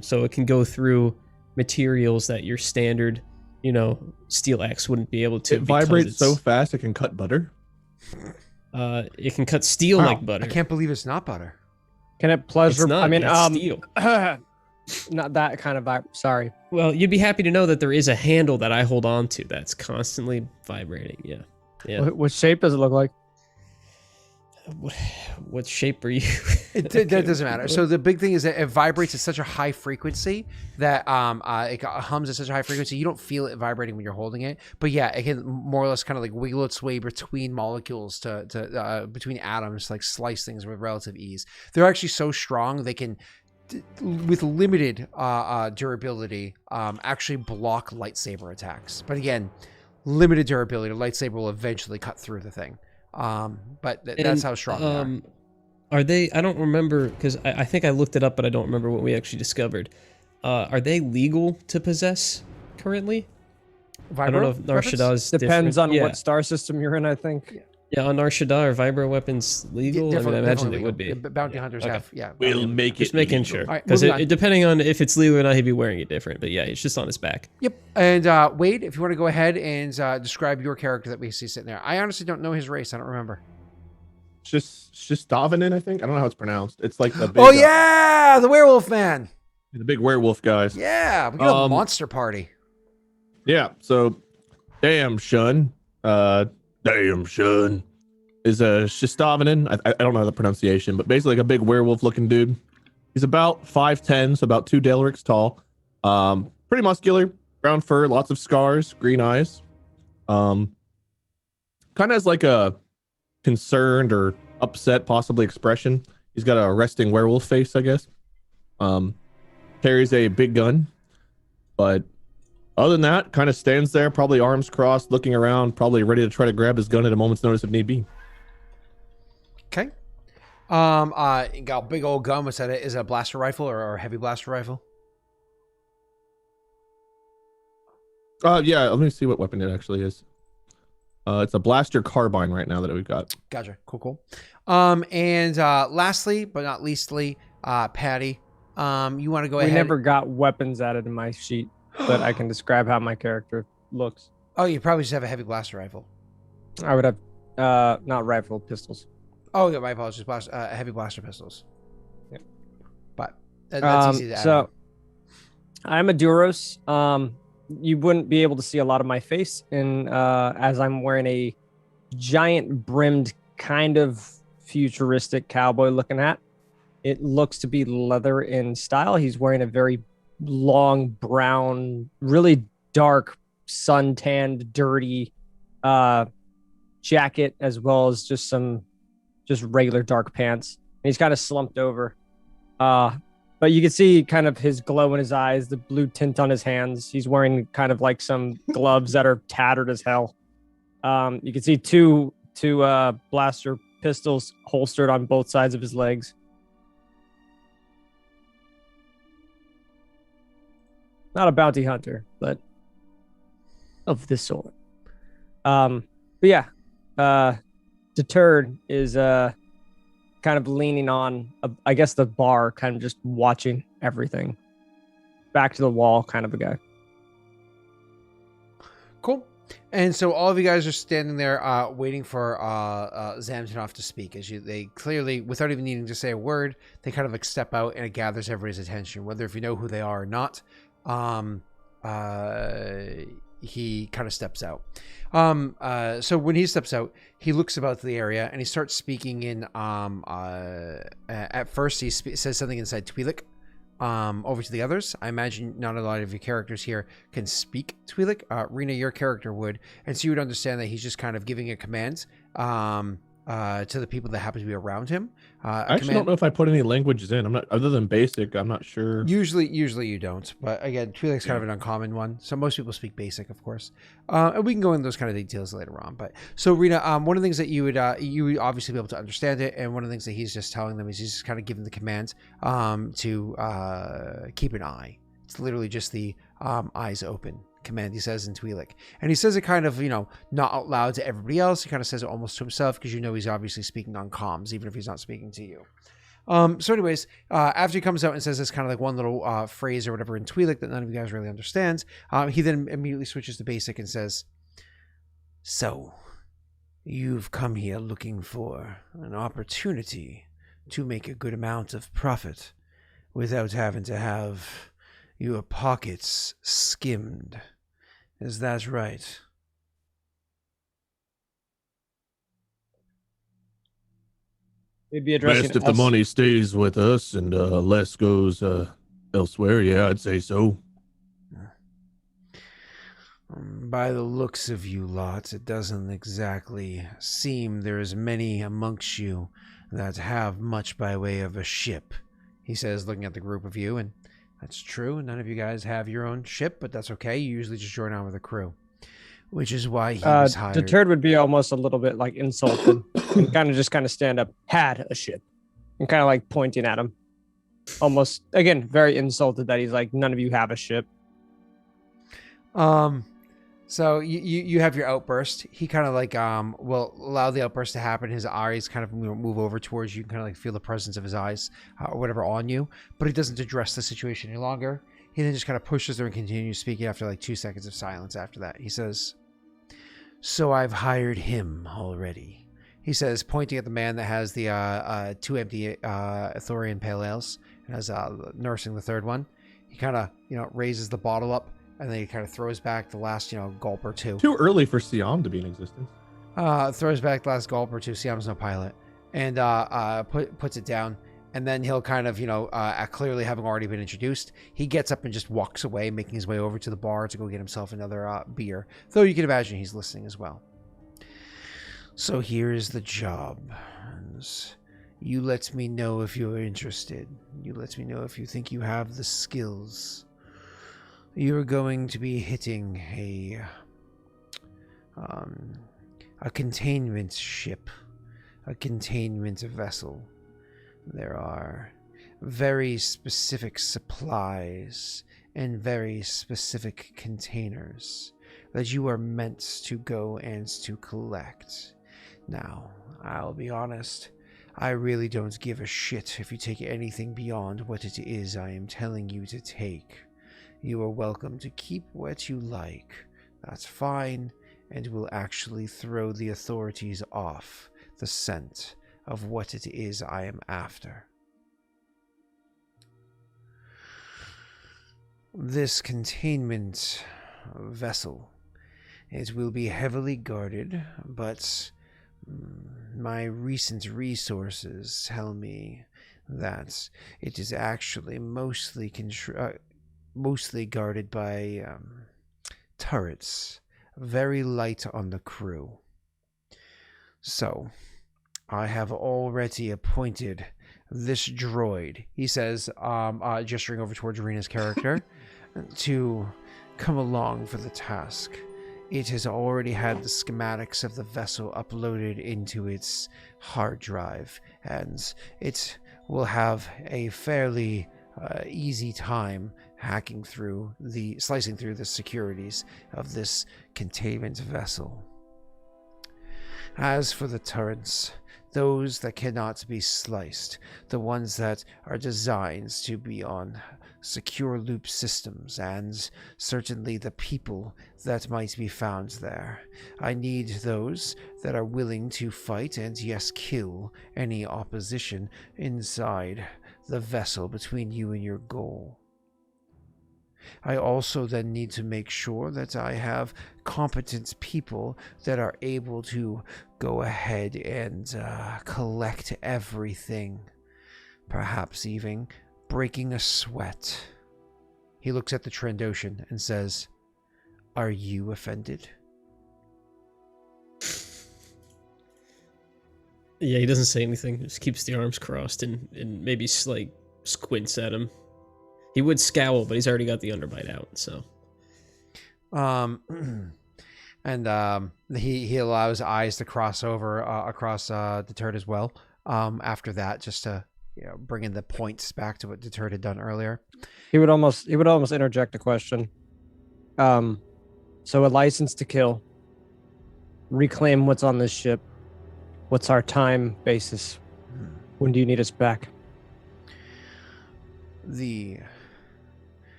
So it can go through materials that your standard, steel axe wouldn't be able to. It because vibrates so it's- fast it can cut butter. It can cut steel Wow, like butter. I can't believe it's not butter. Can it pleasure? It's not. I mean, It's steel. not that kind of vibe. Sorry. Well, you'd be happy to know that there is a handle that I hold on to that's constantly vibrating. Yeah. Yeah. What shape does it look like? What shape are you? That doesn't matter. So the big thing is that it vibrates at such a high frequency that it hums at such a high frequency you don't feel it vibrating when you're holding it. But yeah, it can more or less kind of like wiggle its way between molecules to between atoms, like slice things with relative ease. They're actually so strong they can, with limited durability, actually block lightsaber attacks. But again, limited durability. The lightsaber will eventually cut through the thing. But that's And, how strong they are. Are they? I don't remember because I think I looked it up, but I don't remember what we actually discovered. Are they legal to possess currently? I don't know if Nar weapons? Shaddah's Depends different. on what star system you're in, I think. Yeah, on Nar Shaddaa, are vibro weapons legal? I mean, I imagine they legal. would be. Yeah, bounty hunters Okay. have, yeah. We'll bounty- make Just it making legal. sure, All right, because moving on. depending on if it's legal or not, he'd be wearing it different. But yeah, it's just on his back. Yep. And Wade, if you want to go ahead and describe your character that we see sitting there. I honestly don't know his race. I don't remember. It's just Davinen, I think. I don't know how it's pronounced. It's like the big, Oh yeah, the werewolf man. the big werewolf guys. Yeah, we got a Um, monster party. Yeah. So, damn Shun, damn Shun is a Shistavanin. I don't know the pronunciation, but basically like a big werewolf-looking dude. He's about 5'10", so about 2 Dalrics tall. Pretty muscular, brown fur, lots of scars, green eyes. Kind of has like a concerned or upset, possibly expression. He's got a resting werewolf face, I guess. Carries a big gun, but other than that, kind of stands there, probably arms crossed, looking around, probably ready to try to grab his gun at a moment's notice if need be. Okay. Got a big old gun. What's that? Is it a blaster rifle or a heavy blaster rifle? Yeah, let me see what weapon it actually is. It's a blaster carbine right now that we've got. Gotcha. Cool. And lastly, but not leastly, Patty, you want to go We ahead? never got weapons added in my sheet, but I can describe how my character looks. Oh, you probably just have a heavy blaster rifle. I would have not rifle, pistols. Oh, yeah, my apologies. Heavy blaster pistols. Yep. But that's easy to add. So I'm a Duros. You wouldn't be able to see a lot of my face, and as I'm wearing a giant brimmed kind of futuristic cowboy looking hat. It looks to be leather in style. He's wearing a very long brown, really dark, sun-tanned, dirty jacket, as well as just regular dark pants. And he's kind of slumped over. But you can see kind of his glow in his eyes, the blue tint on his hands. He's wearing kind of like some gloves that are tattered as hell. You can see two blaster pistols holstered on both sides of his legs. Not a bounty hunter, but of this sort. But yeah, Deterred is kind of leaning on, I guess, the bar, kind of just watching everything. Back to the wall kind of a guy. Cool. And so all of you guys are standing there waiting for Zamjanov to speak. They clearly, without even needing to say a word, they kind of like step out and it gathers everybody's attention, whether if you know who they are or not. He kind of steps out. So when he steps out, he looks about the area and he starts speaking in, at first he says something inside Twi'lek, over to the others. I imagine not a lot of your characters here can speak Twi'lek. Rena, your character would, and so you would understand that he's just kind of giving a command, to the people that happen to be around him. I actually don't know if I put any languages in. I'm not, other than basic, I'm not sure. Usually you don't. But again, Twi'lek's kind of an uncommon one. So most people speak basic, of course. And we can go into those kind of details later on. But so Rena, one of the things that you would obviously be able to understand it, and one of the things that he's just telling them is he's just kind of giving the command to keep an eye. It's literally just the eyes open command, he says in Twi'lek. And he says it kind of, not out loud to everybody else. He kind of says it almost to himself because he's obviously speaking on comms, even if he's not speaking to you. So anyways, after he comes out and says this kind of like one little phrase or whatever in Twi'lek that none of you guys really understands, he then immediately switches to basic and says, "So, you've come here looking for an opportunity to make a good amount of profit without having to have your pockets skimmed. Is that right?" We'd be addressing Best if the money stays with us and less goes elsewhere. Yeah, I'd say so. By the looks of you lot, it doesn't exactly seem there's many amongst you that have much by way of a ship, he says, looking at the group of you, and that's true. None of you guys have your own ship, but that's okay. You usually just join on with a crew, which is why he was hired. Deterred would be almost a little bit like insulted and kind of stand up, had a ship, and kind of like pointing at him. Almost, again, very insulted that he's like, none of you have a ship. So you have your outburst. He kind of like will allow the outburst to happen. His eyes kind of move over towards you. You can kind of like feel the presence of his eyes or whatever on you, but he doesn't address the situation any longer. He then just kind of pushes through and continues speaking after like 2 seconds of silence. After that, he says, "So I've hired him already," he says, pointing at the man that has the 2 empty Thorian pale ales and has nursing the third one. He kind of raises the bottle up and then he kind of throws back the last, gulp or two. Too early for Siam to be in existence. Throws back the last gulp or two. Siam's no pilot, and puts it down. And then he'll kind of, clearly having already been introduced, he gets up and just walks away, making his way over to the bar to go get himself another beer. Though you can imagine he's listening as well. So here's the job. You let me know if you're interested. You let me know if you think you have the skills. You're going to be hitting a containment ship, a containment vessel. There are very specific supplies and very specific containers that you are meant to go and to collect. Now, I'll be honest, I really don't give a shit if you take anything beyond what it is I am telling you to take. You are welcome to keep what you like. That's fine, and will actually throw the authorities off the scent of what it is I am after. This containment vessel, it will be heavily guarded, but my recent resources tell me that it is actually mostly guarded by turrets, very light on the crew. So, I have already appointed this droid, he says, gesturing over towards Rena's character, to come along for the task. It has already had the schematics of the vessel uploaded into its hard drive, and it will have a fairly easy time slicing through the securities of this containment vessel. As for the turrets, those that cannot be sliced, the ones that are designed to be on secure loop systems, and certainly the people that might be found there. I need those that are willing to fight and, yes, kill any opposition inside the vessel between you and your goal. I also then need to make sure that I have competent people that are able to go ahead and collect everything, perhaps even breaking a sweat. He looks at the Trandoshan and says, "Are you offended?" Yeah, he doesn't say anything. Just keeps the arms crossed and maybe like squints at him. He would scowl, but he's already got the underbite out, so. He allows eyes to cross over across Deterred as well. After that, just to bring in the points back to what Deterred had done earlier. He would almost interject a question. So a license to kill. Reclaim what's on this ship. What's our time basis? When do you need us back?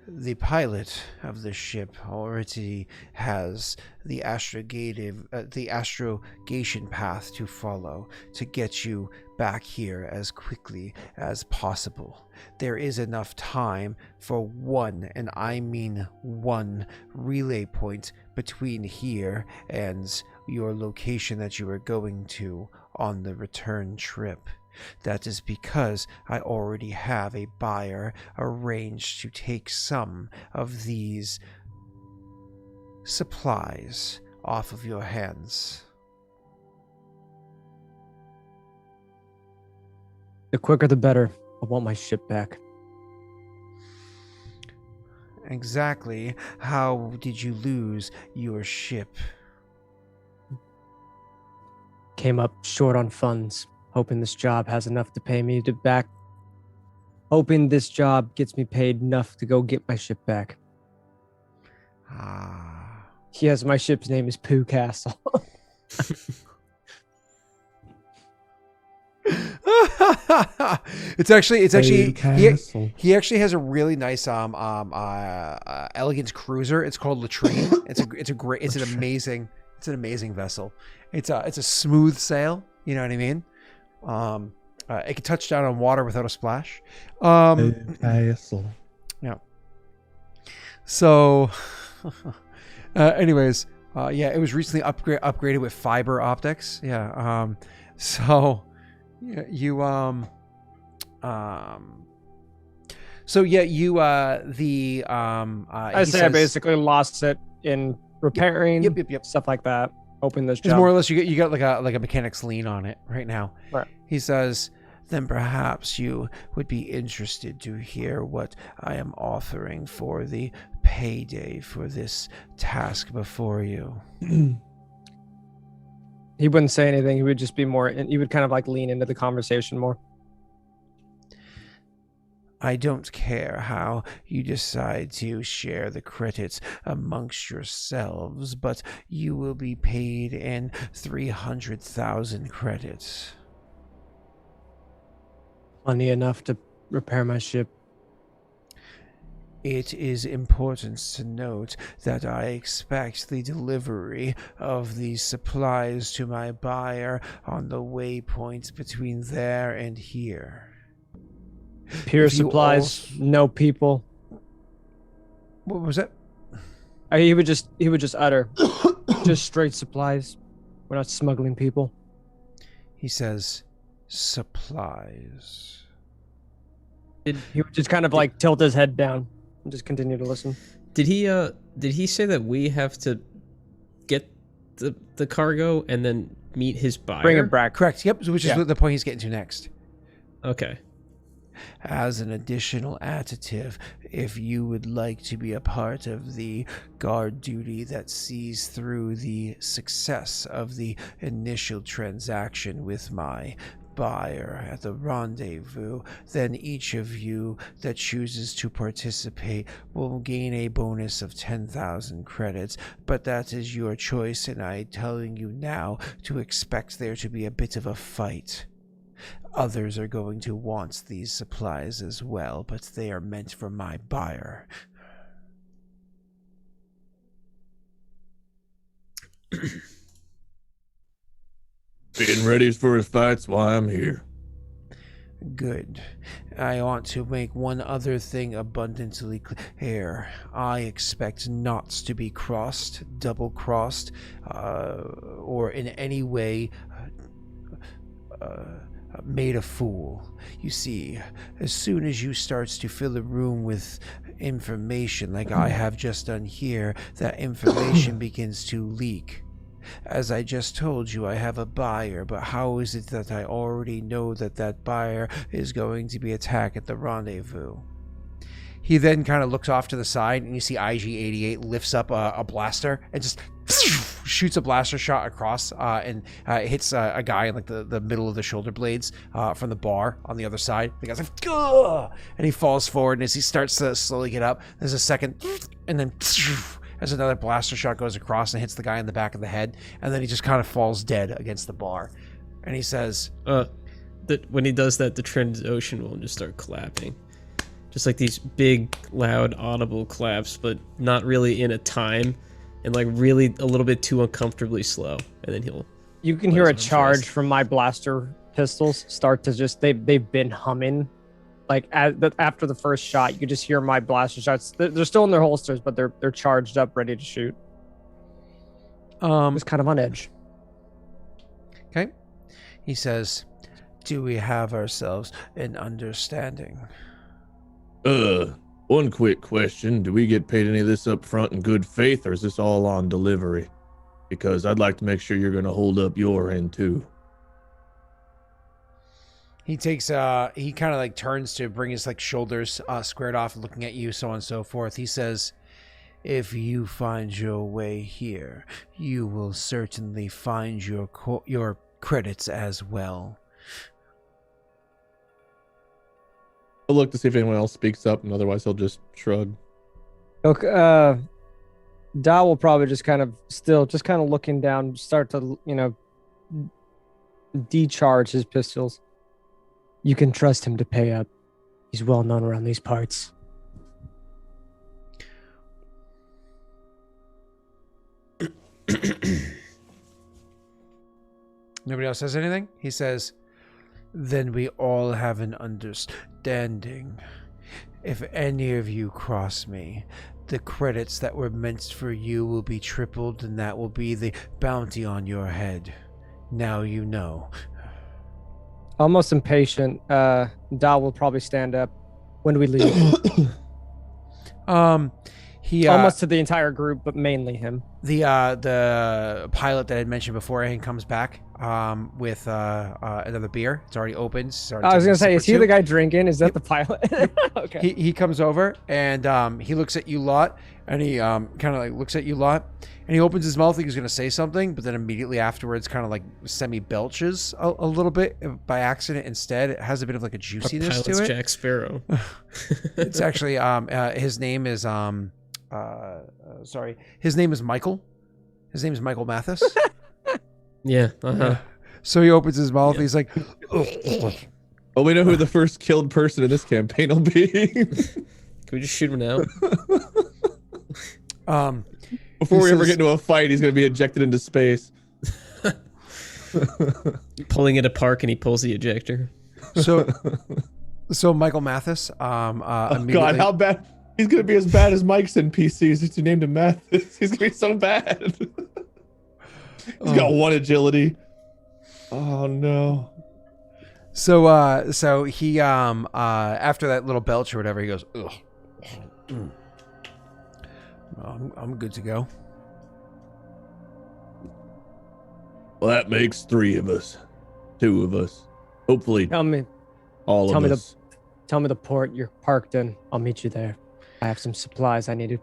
The pilot of the ship already has the astrogation path to follow to get you back here as quickly as possible. There is enough time for one, and I mean one, relay point between here and your location that you are going to on the return trip. That is because I already have a buyer arranged to take some of these supplies off of your hands. The quicker the better. I want my ship back. Exactly. How did you lose your ship? Came up short on funds. Hoping this job has enough to pay me back. Hoping this job gets me paid enough to go get my ship back. Yes, my ship's name is Pooh Castle. It's actually he actually has a really nice elegance cruiser. It's called Latrine. It's an amazing vessel. It's a smooth sail, you know what I mean? It can touch down on water without a splash. Yeah. So, anyways, yeah, it was recently upgraded with fiber optics. Yeah. So, yeah, you So yeah, you the I he say I says- basically lost it in repairing, Yep. stuff like that. Hoping this It's job. more or less you got like a mechanic's lien on it right now. Right. He says, then perhaps you would be interested to hear what I am offering for the payday for this task before you. He wouldn't say anything. He would just be more. He would kind of like lean into the conversation more. I don't care how you decide to share the credits amongst yourselves, but you will be paid in 300,000 credits. Money enough to repair my ship. It is important to note that I expect the delivery of these supplies to my buyer on the waypoint between there and here. Pure If you supplies, no people. What was that? He would just utter, just straight supplies. We're not smuggling people. He says, supplies. He would just kind of like tilt his head down and just continue to listen. Did he say that we have to get the cargo and then meet his buyer? Bring it back. Correct. Yep. Which is Yeah. the point he's getting to next. Okay. As an additional additive, if you would like to be a part of the guard duty that sees through the success of the initial transaction with my buyer at the rendezvous, then each of you that chooses to participate will gain a bonus of 10,000 credits, but that is your choice, and I'm telling you now to expect there to be a bit of a fight. Others are going to want these supplies as well, but they are meant for my buyer. Being ready for a fight's why I'm here. Good. I want to make one other thing abundantly clear. I expect not to be crossed, double-crossed, or in any way made a fool. You see, as soon as you start to fill a room with information like I have just done here, that information begins to leak. As I just told you, I have a buyer, but how is it that I already know that that buyer is going to be attacked at the rendezvous? He then kind of looks off to the side, and you see IG-88 lifts up a blaster and just shoots a blaster shot across and hits a guy in like the middle of the shoulder blades from the bar on the other side. The guy's like, "Gah!" And he falls forward, and as he starts to slowly get up, there's a second, and then as another blaster shot goes across and hits the guy in the back of the head, and then he just kind of falls dead against the bar. And he says, That when he does that, the Transocean will just start clapping. Just like these big, loud, audible claps, but not really in a time, and like really a little bit too uncomfortably slow. And then he'll. You can Let hear a us know charge first. from my blaster pistols start to just they've been humming. Like after the first shot, you could just hear my blaster shots. They're still in their holsters, but they're charged up, ready to shoot. It's kind of on edge. okay. He says, do we have ourselves an understanding? One quick question. Do we get paid any of this up front in good faith, or is this all on delivery? Because I'd like to make sure you're going to hold up your end too. He takes he kind of like turns to bring his like shoulders squared off, looking at you, so on and so forth. He says, if you find your way here, you will certainly find your credits as well. I'll look to see if anyone else speaks up, and otherwise he'll just shrug. Okay, Dow will probably just kind of looking down, start to decharge his pistols. You can trust him to pay up. He's well known around these parts. Nobody else says anything? He says, then we all have an understanding. If any of you cross me, the credits that were meant for you will be tripled, and that will be the bounty on your head. Now you know. Almost impatient. Dal will probably stand up. When do we leave? He Almost to the entire group, but mainly him. the pilot that I had mentioned beforehand comes back with another beer. It's already opened. It's already I was taken gonna a say, sip or is he two. the guy drinking? Is that the pilot? Okay. He comes over and he looks at you lot, and he kind of like looks at you lot, and he opens his mouth like he's gonna say something, but then immediately afterwards kind of like semi belches a little bit by accident. Instead, it has a bit of like a Our juiciness pilot's to it. Jack Sparrow. It's actually his name is sorry, his name is Michael. His name is Michael Mathis. Yeah. Uh-huh. So he opens his mouth. He's like, Well, we know who the first killed person in this campaign will be. Can we just shoot him now? Before He we ever says- get into a fight, he's going to be ejected into space. Pulling at a park and he pulls the ejector. so Michael Mathis. Oh Immediately, God, how bad? He's going to be as bad as Mike's NPCs. If you named him Mathis, he's going to be so bad. He's got one agility. Oh no. So he after that little belch or whatever, he goes, ugh. I'm good to go. Well, that makes 3 of us. 2 of us. Hopefully, Tell me all tell of me us. Tell me the port you're parked in. I'll meet you there. I have some supplies I need to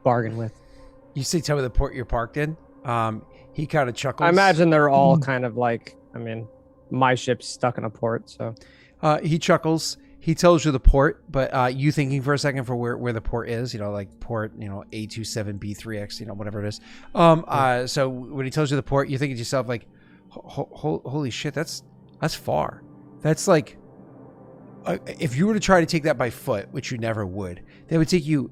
bargain with. You say, tell me the port you're parked in. He kind of chuckles. I imagine they're all kind of like, I mean, my ship's stuck in a port, so. He chuckles. He tells you the port, but you thinking for a second for where the port is, like port, A27B3X, whatever it is. So when he tells you the port, you think to yourself like, holy shit, that's far. That's like, if you were to try to take that by foot, which you never would, that would take you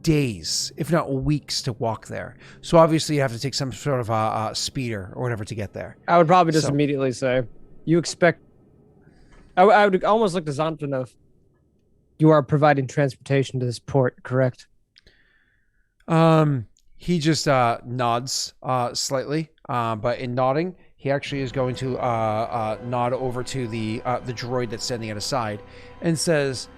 days, if not weeks, to walk there. So obviously you have to take some sort of a speeder or whatever to get there. I would probably just So- immediately say, you expect. I would almost look to Zontanov. You are providing transportation to this port, correct? He just nods slightly, but in nodding, he actually is going to nod over to the droid that's standing at his side and says,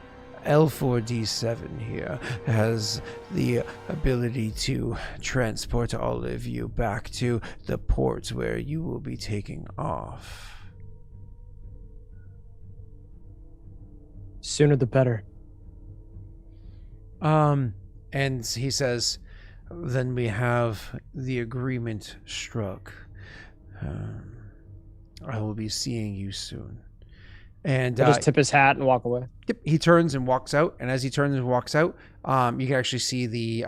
L4D7 here has the ability to transport all of you back to the port where you will be taking off. Sooner the better. And he says, then we have the agreement struck. I will be seeing you soon. And He'll just tip his hat and walk away. yep, he turns and walks out. And as he turns and walks out, you can actually see the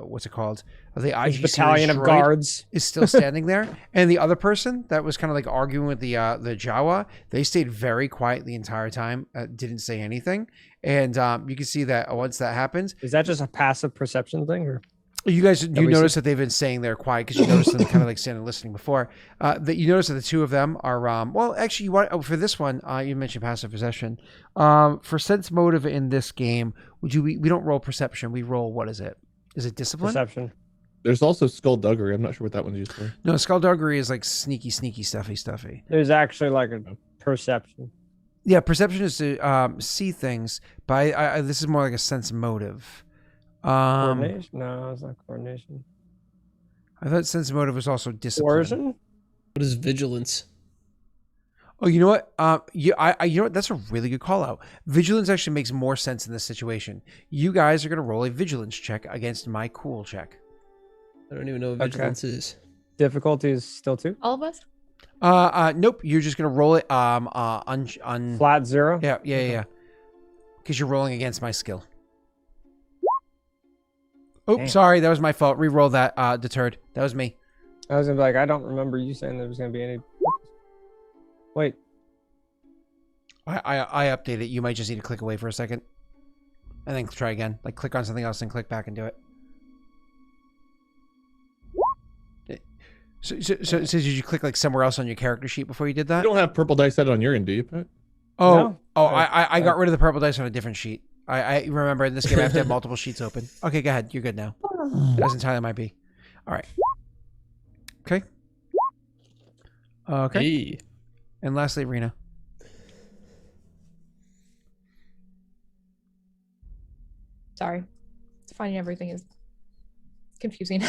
what's it called? The IG His battalion of droid guards. is still standing there, and the other person that was kind of like arguing with the Jawa, they stayed very quiet the entire time, didn't say anything, and you can see that once that happens, Is that just a passive perception thing, or you guys we notice that they've been staying there quiet because you noticed them kind of like standing listening before. That you notice that the two of them are well, actually, you want for this one, you mentioned passive perception. For sense motive in this game, we don't roll perception, we roll what is it? Is it discipline? perception? There's also skullduggery. I'm not sure what that one's used for. No, skullduggery is like sneaky, stuffy. There's actually like a perception. Yeah, perception is to see things, but this is more like a sense motive. Coordination? No, it's not coordination. I thought sense motive was also discipline. Coercion? What is vigilance? Oh, you know what? You know what? That's a really good call out. Vigilance actually makes more sense in this situation. You guys are gonna roll a vigilance check against my cool check. I don't even know what vigilance is. Difficulty is still 2? All of us? Nope. You're just gonna roll it. On Flat 0? Yeah. Because you're rolling against my skill. Oh, Damn. sorry, that was my fault. Reroll that. Deterred. That was me. I was gonna be like, I don't remember you saying there was gonna be any. Wait, I updated it. You might just need to click away for a second, and then try again. Like click on something else and click back and do it. So did you click like somewhere else on your character sheet before you did that? You don't have purple dice set on your end, do you, Pat? Oh, No. I got rid of the purple dice on a different sheet. I remember in this game I have to have multiple sheets open. Okay, go ahead. You're good now. As entirely might be. All right. Okay. Okay. Hey. And lastly, Rena. Sorry. Finding everything is confusing.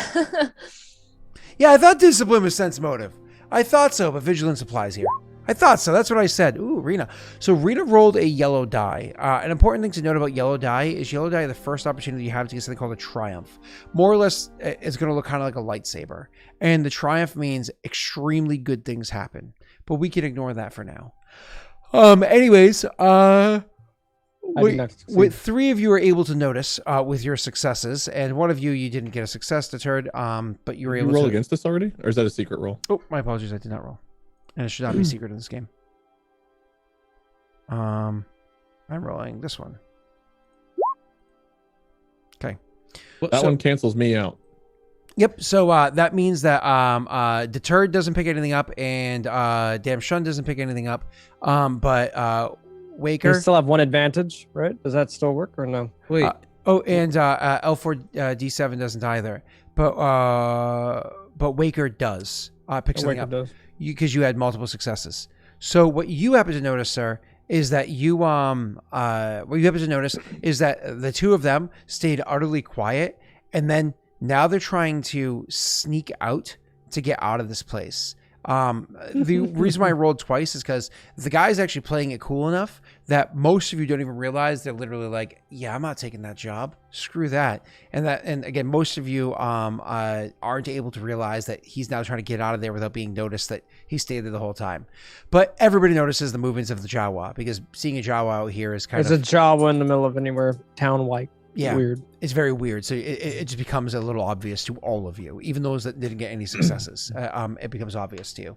Yeah, I thought discipline was sense motive. I thought so, but vigilance applies here. I thought so. That's what I said. Ooh, Rena. So Rena rolled a yellow die. An important thing to note about yellow die is yellow die, the first opportunity you have to get something called a triumph. More or less, it's going to look kind of like a lightsaber. And the triumph means extremely good things happen. But we can ignore that for now. Anyways, with 3 of you are able to notice with your successes, and 1 of you didn't get a success deterred, but you were able You roll to against us already, or is that a secret roll? Oh, my apologies. I did not roll. And it should not be secret in this game. I'm rolling this one. Okay. That one cancels me out. Yep. So that means that Deterred doesn't pick anything up, and Damn Shun doesn't pick anything up. But Waker. You still have 1 advantage, right? Does that still work or no? Wait. And L4 D7 doesn't either. But Waker does pick something up. Does. Because you had multiple successes. So what you happen to notice, sir, is that what you happen to notice is that the 2 of them stayed utterly quiet, and then now they're trying to sneak out to get out of this place. The reason why I rolled twice is because the guy's actually playing it cool enough that most of you don't even realize they're literally like, yeah, I'm not taking that job. Screw that. And again, most of you aren't able to realize that he's now trying to get out of there without being noticed that he stayed there the whole time. But everybody notices the movements of the Jawa, because seeing a Jawa out here is kind There's a Jawa in the middle of anywhere town-like. Yeah, weird. It's very weird. So it just becomes a little obvious to all of you, even those that didn't get any successes. It becomes obvious to you.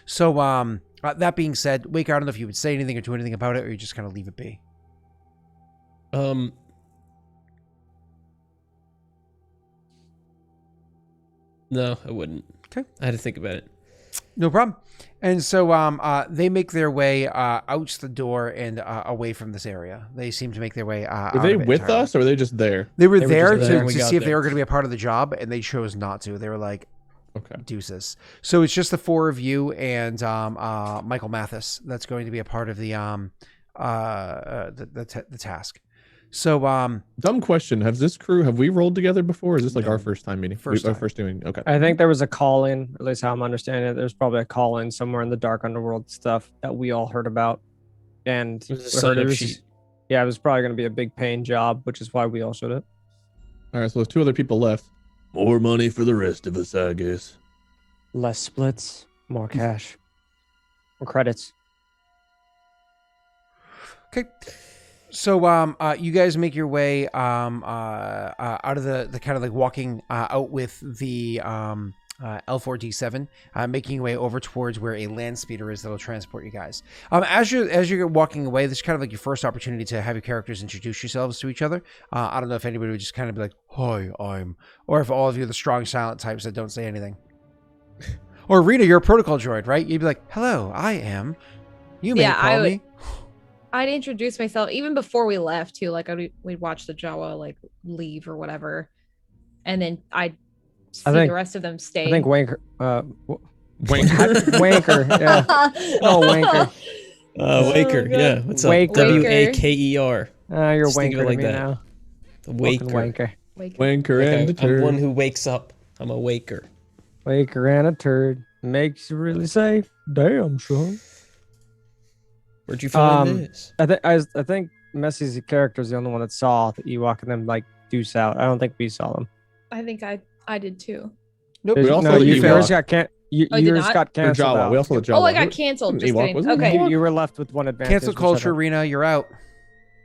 So that being said, Waker, I don't know if you would say anything or do anything about it, or you just kind of leave it be. No, I wouldn't. Okay. I had to think about it. No problem. And so they make their way out the door and away from this area. They seem to make their way out. Were they of it with entirely. us, or were they just there? They were They were there just there to when we see got if they there. were going to be a part of the job, and they chose not to. They were like, Okay. deuces. So it's just the 4 of you and Michael Mathis that's going to be a part of the task. So Dumb question. Have we rolled together before? Or is this like No. our first time meeting? First Our time. first doing. Okay. I think there was a call-in, at least how I'm understanding it. There's probably a call-in somewhere in the Dark Underworld stuff that we all heard about. And It was a we heard sign-up was- sheet. Yeah, it was probably going to be a big paying job, which is why we all showed up. All right. So there's 2 other people left. More money for the rest of us, I guess. Less splits, more cash, more credits. okay. So you guys make your way out of the kind of like walking out with the L4D7, making your way over towards where a land speeder is that'll transport you guys. As you're walking away, this is kind of like your first opportunity to have your characters introduce yourselves to each other. I don't know if anybody would just kind of be like, "Hi, I'm," or if all of you are the strong silent types that don't say anything. Or Rita, you're a protocol droid, right? You'd be like, "Hello, I am." You may Yeah, call I would- me. I'd introduce myself even before we left too. Like we'd watch the Jawa like leave or whatever, and then I'd see think- the rest of them stay. I think Wanker. Wanker. Wanker. Yeah. Oh, Wanker. Waker. God. Yeah. What's up? Waker. Waker. You're Just think of Wanker it to like me that. now. The Fucking waker. Wanker. Wanker Like and I'm deterred. one who wakes up. I'm a waker. Waker and a turd makes you really say, "Damn, son." Where'd you find this? I think Messi's character is the only one that saw the Ewok and them like deuce out. I don't think we saw them. I think I did too. Nope. We also no, the you, Ewok. yours got Oh, did yours not? got Or canceled Jawa. out. We also the Jawa. Oh, I got canceled. Just Ewok, kidding. wasn't it? Okay. You were left with 1 advantage. Cancel which I culture, don't- Rena. You're out.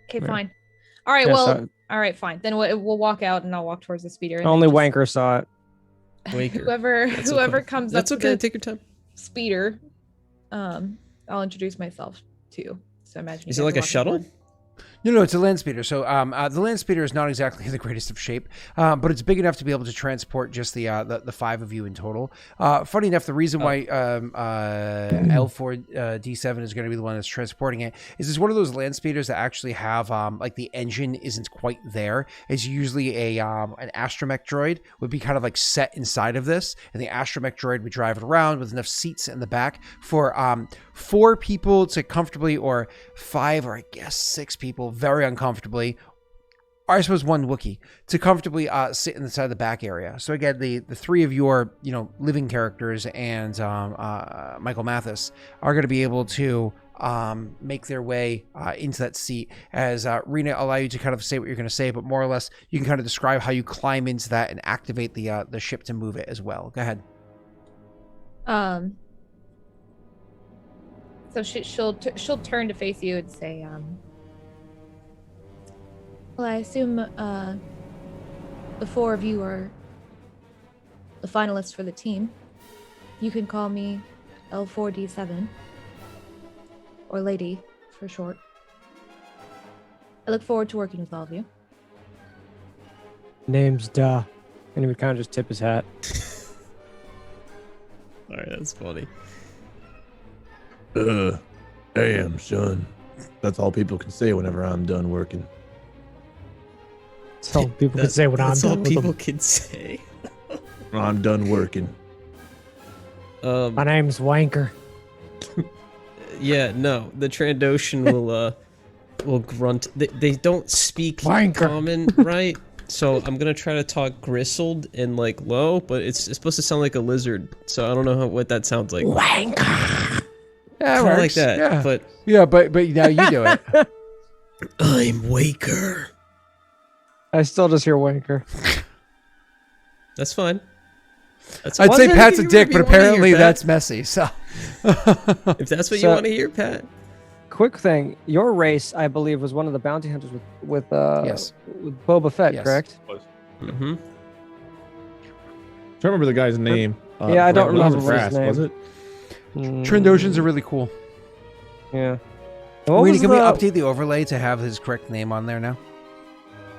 Okay, Yeah. fine. All right. Yeah, Well, so- all right, fine. Then we'll walk out and I'll walk towards the speeder. and Only then just- Wanker saw it. Waker. Whoever That's whoever okay. comes That's up okay. to the Take your time. speeder, I'll introduce myself to. So imagine. you Is it guys like are a walking shuttle? forward. No, it's a land speeder. So the land speeder is not exactly in the greatest of shape, but it's big enough to be able to transport just the 5 of you in total. Funny enough, the reason why L4D7 is going to be the one that's transporting it is it's one of those land speeders that actually have like the engine isn't quite there. It's usually an astromech droid would be kind of like set inside of this, and the astromech droid would drive it around with enough seats in the back for 4 people to comfortably, or 5, or I guess 6 people very uncomfortably, or I suppose 1 Wookiee to comfortably sit inside the back area. So again, the 3 of your living characters and Michael Mathis are going to be able to make their way into that seat. As Rena, I'll allow you to kind of say what you're going to say, but more or less you can kind of describe how you climb into that and activate the ship to move it as well. Go ahead. So she'll turn to face you and say, well, I assume the 4 of you are the finalists for the team. You can call me L4D7, or Lady for short. I look forward to working with all of you. Name's Duh. And he would kind of just tip his hat. All right, that's funny. Damn, son. That's all people can say whenever I'm done working. So people can say what I'm That's all done with people them. can say. I'm done working. My name's Wanker. Yeah, no, the Trandoshan will grunt. They don't speak Wanker. common, right? So I'm gonna try to talk gristled and like low, but it's supposed to sound like a lizard. So I don't know what that sounds like. Yeah, Kinda like works. that, Yeah, but but now you do it. I'm Waker. I still just hear Wanker. That's fine. That's I'd fine. say Whatever Pat's a you dick, but wanna hear, apparently Pat. that's messy. So If that's what you So- want to hear, Pat. Quick thing, your race, I believe, was one of the bounty hunters with Yes. with Boba Fett, Yes. correct? Mm-hmm. I remember the guy's name. Yeah, I don't it wasn't remember his Frask, was name. it? Trandoshans are really cool. Yeah. And what Wait, was can we the- update the overlay to have his correct name on there now?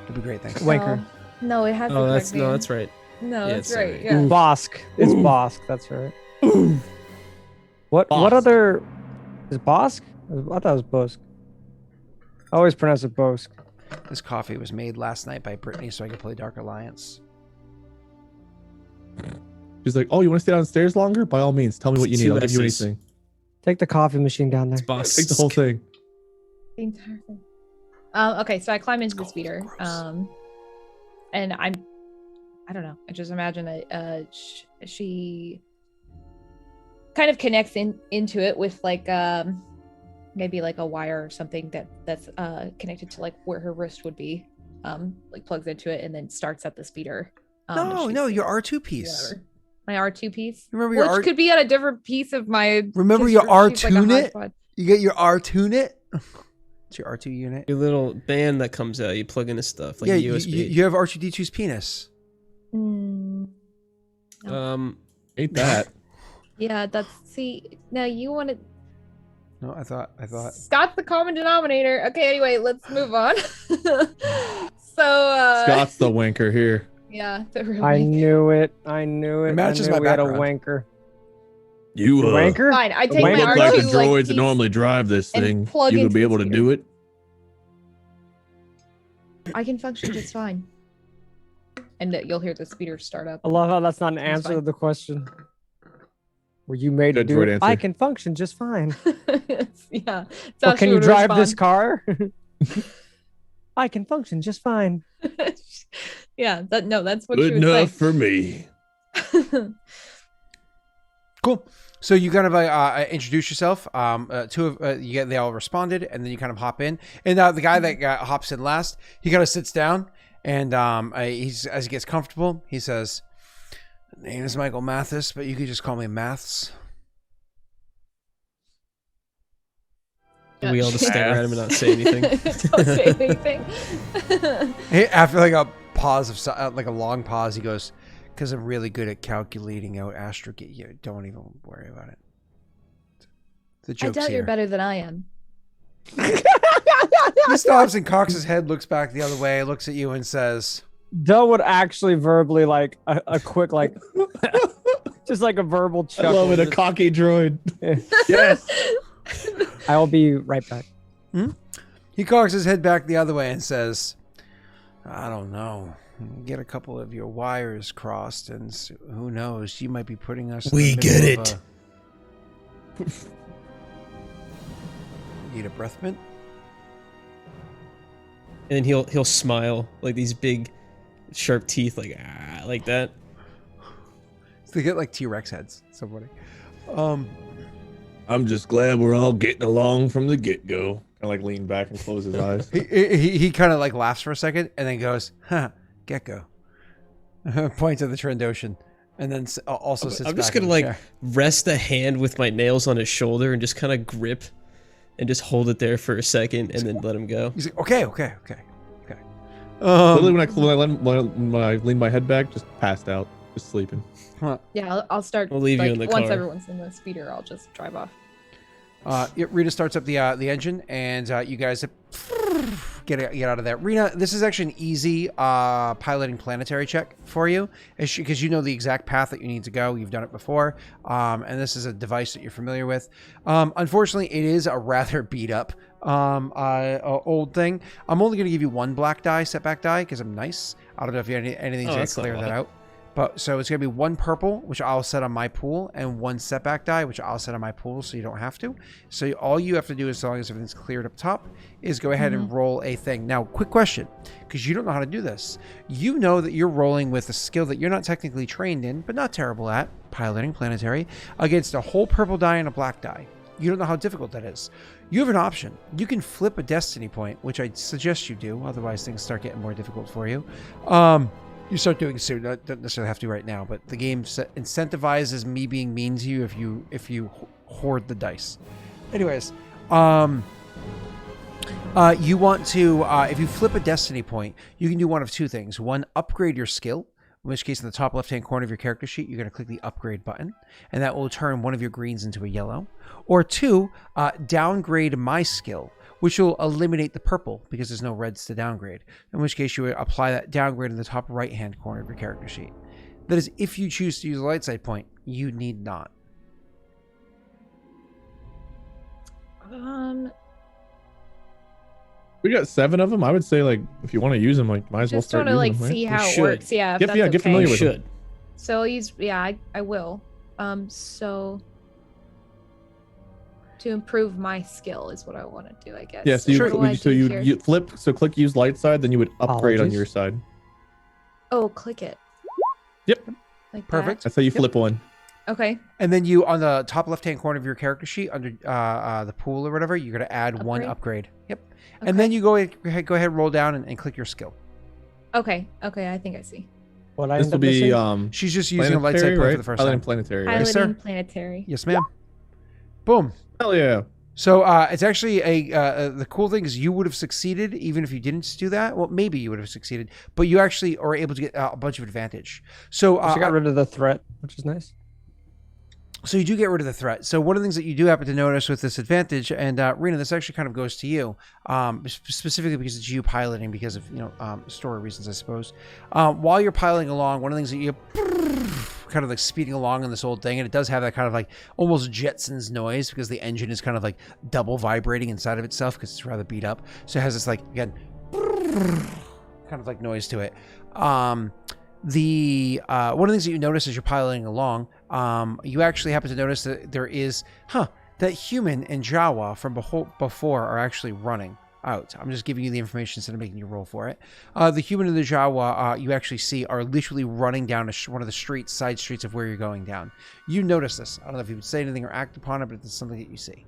That'd be great, thanks. Wanker. No, it has Oh, the that's correct name. that's right. No, Yeah, that's it's right. right. Yeah. Bosk. It's Bosk. That's right. What Bosk. other is Bosk? I thought it was Bosk. I always pronounce it Bosk. This coffee was made last night by Brittany so I could play Dark Alliance. He's like, oh, you want to stay downstairs longer? By all means, tell me what you need. Two I'll give you S's. anything. Take the coffee machine down there. It's boss. Take the whole thing. The entire thing. Okay, so I climb into the speeder. And I don't know. I just imagine that she kind of connects into it with like maybe like a wire or something that's connected to like where her wrist would be. Like plugs into it and then starts at the speeder. No, your R2 piece. Whatever. My R2 piece. Remember your Which could be on a different piece of my. Remember 'cause your she's R2 like a unit? hodgepodge. You get your R2 unit? It's your R2 unit. Your little band that comes out, you plug into stuff like yeah, a you, USB. you have R2D2's penis. Mm, Ain't that? yeah, that's see. Now you want to. No, I thought. Scott's the common denominator. Okay, anyway, let's move on. So, Scott's the wanker here. yeah, the real I wank. knew it. I knew it. It matches I knew my we had a background. wanker. You Wanker? Fine, I take You my look R2 like the like droids that piece- normally drive this and thing. plug You would into be the able to speeder. do it. I can function just fine. And you'll hear the speeder start up. I love how that's not an That's answer fine. to the question. Were you made to Good do droid it? answer. I can function just fine. Yeah. Well, can you drive this car? I can function just fine. Yeah, that's what Good she would enough for me. say. Cool. So you kind of introduce yourself. They all responded, and then you kind of hop in. And the guy that hops in last, he kind of sits down, and as he gets comfortable, he says, "Name is Michael Mathis, but you could just call me Maths." We all just stare at him and not say anything. Don't say anything. After like a pause of like a long pause, he goes, "Because I'm really good at calculating out astro. You don't even worry about it." The I joke's doubt here. you're better than I am. He stops and cocks his head, looks back the other way, looks at you, and says, Dell would actually verbally like a quick like, just like a verbal I chuckle. love it, a just, cocky droid. Yes. I will be right back. he cocks his head back the other way and says, I don't know. Get a couple of your wires crossed, and who knows? She might be putting us. In We the get middle it. of Need a breath mint? And then he'll smile like these big, sharp teeth, like that. They get like T-Rex heads. So funny. I'm just glad we're all getting along from the get-go. I like lean back and close his eyes. He kind of like laughs for a second and then goes, "Huh, gecko." Points at the Trandoshan, and then also sits. I'm just back in gonna the like chair. rest a hand with my nails on his shoulder and just kind of grip, and just hold it there for a second and then let him go. He's like, okay. Literally, when I lean my head back, just passed out, just sleeping. Yeah, I'll start. We'll leave you like, in the once car. everyone's in the speeder, I'll just drive off. Rita starts up the engine, and you guys get out of there. Rita, this is actually an easy piloting planetary check for you, because you know the exact path that you need to go. You've done it before, and this is a device that you're familiar with. Unfortunately, it is a rather beat up old thing. I'm only going to give you one black die, setback die, because I'm nice. I don't know if you have anything to that's not clear a that lot. out. But so it's going to be one purple, which I'll set on my pool, and one setback die, which I'll set on my pool, so you don't have to. So all you have to do, as long as everything's cleared up top, is go ahead and roll a thing. Now, quick question, because you don't know how to do this. You know that you're rolling with a skill that you're not technically trained in, but not terrible at, piloting planetary, against a whole purple die and a black die. You don't know how difficult that is. You have an option. You can flip a destiny point, which I suggest you do, otherwise things start getting more difficult for you. You start doing it soon. Don't necessarily have to right now, but the game incentivizes me being mean to you if you hoard the dice. Anyways, you want to if you flip a destiny point, you can do one of two things. One, upgrade your skill. In which case, in the top left-hand corner of your character sheet, you're going to click the upgrade button, and that will turn one of your greens into a yellow. Or two, downgrade my skill, which will eliminate the purple because there's no reds to downgrade. In which case, you would apply that downgrade in the top right-hand corner of your character sheet. That is, if you choose to use a light side point, you need not. We got 7 of them. I would say, like, if you want to use them, like, might as well Just start want to using like them, right? see how it should. works. Yeah, if Get- that's yeah, get okay. familiar You with them. should. So I'll use. Yeah, I will. So to improve my skill is what I want to do, I guess. Yeah, so you, What do I do here? you flip, so click use light side, then you would upgrade on Apologies. your side. Oh, click it. Yep. Like Perfect. That's how you Yep. flip one. That? Okay. And then you, on the top left-hand corner of your character sheet, under the pool or whatever, you're going to add one upgrade. Yep. And then you go ahead, roll down and click your skill. Okay. Okay. I think I see. What I This end will up be missing? She's just using a light side planetary, point right? for the first Piloting time. planetary, right? Yes, sir. Piloting planetary. Yes, ma'am. Boom. Hell yeah. So it's actually the cool thing is you would have succeeded even if you didn't do that. Well, maybe you would have succeeded, but you actually are able to get a bunch of advantage. So She got rid of the threat, which is nice. So you do get rid of the threat. So one of the things that you do happen to notice with this advantage, and Rena, this actually kind of goes to you, specifically because it's you piloting because of story reasons, I suppose. While you're piloting along, one of the things that you kind of like speeding along in this old thing, and it does have that kind of like almost Jetsons noise because the engine is kind of like double vibrating inside of itself because it's rather beat up. So it has this like again kind of like noise to it. One of the things that you notice as you're piloting along, you actually happen to notice that there is, that human and Jawa from before are actually running out. I'm just giving you the information instead of making you roll for it. The human and the Jawa you actually see are literally running down one of the side streets of where you're going down. You notice this. I don't know if you would say anything or act upon it, but it's something that you see.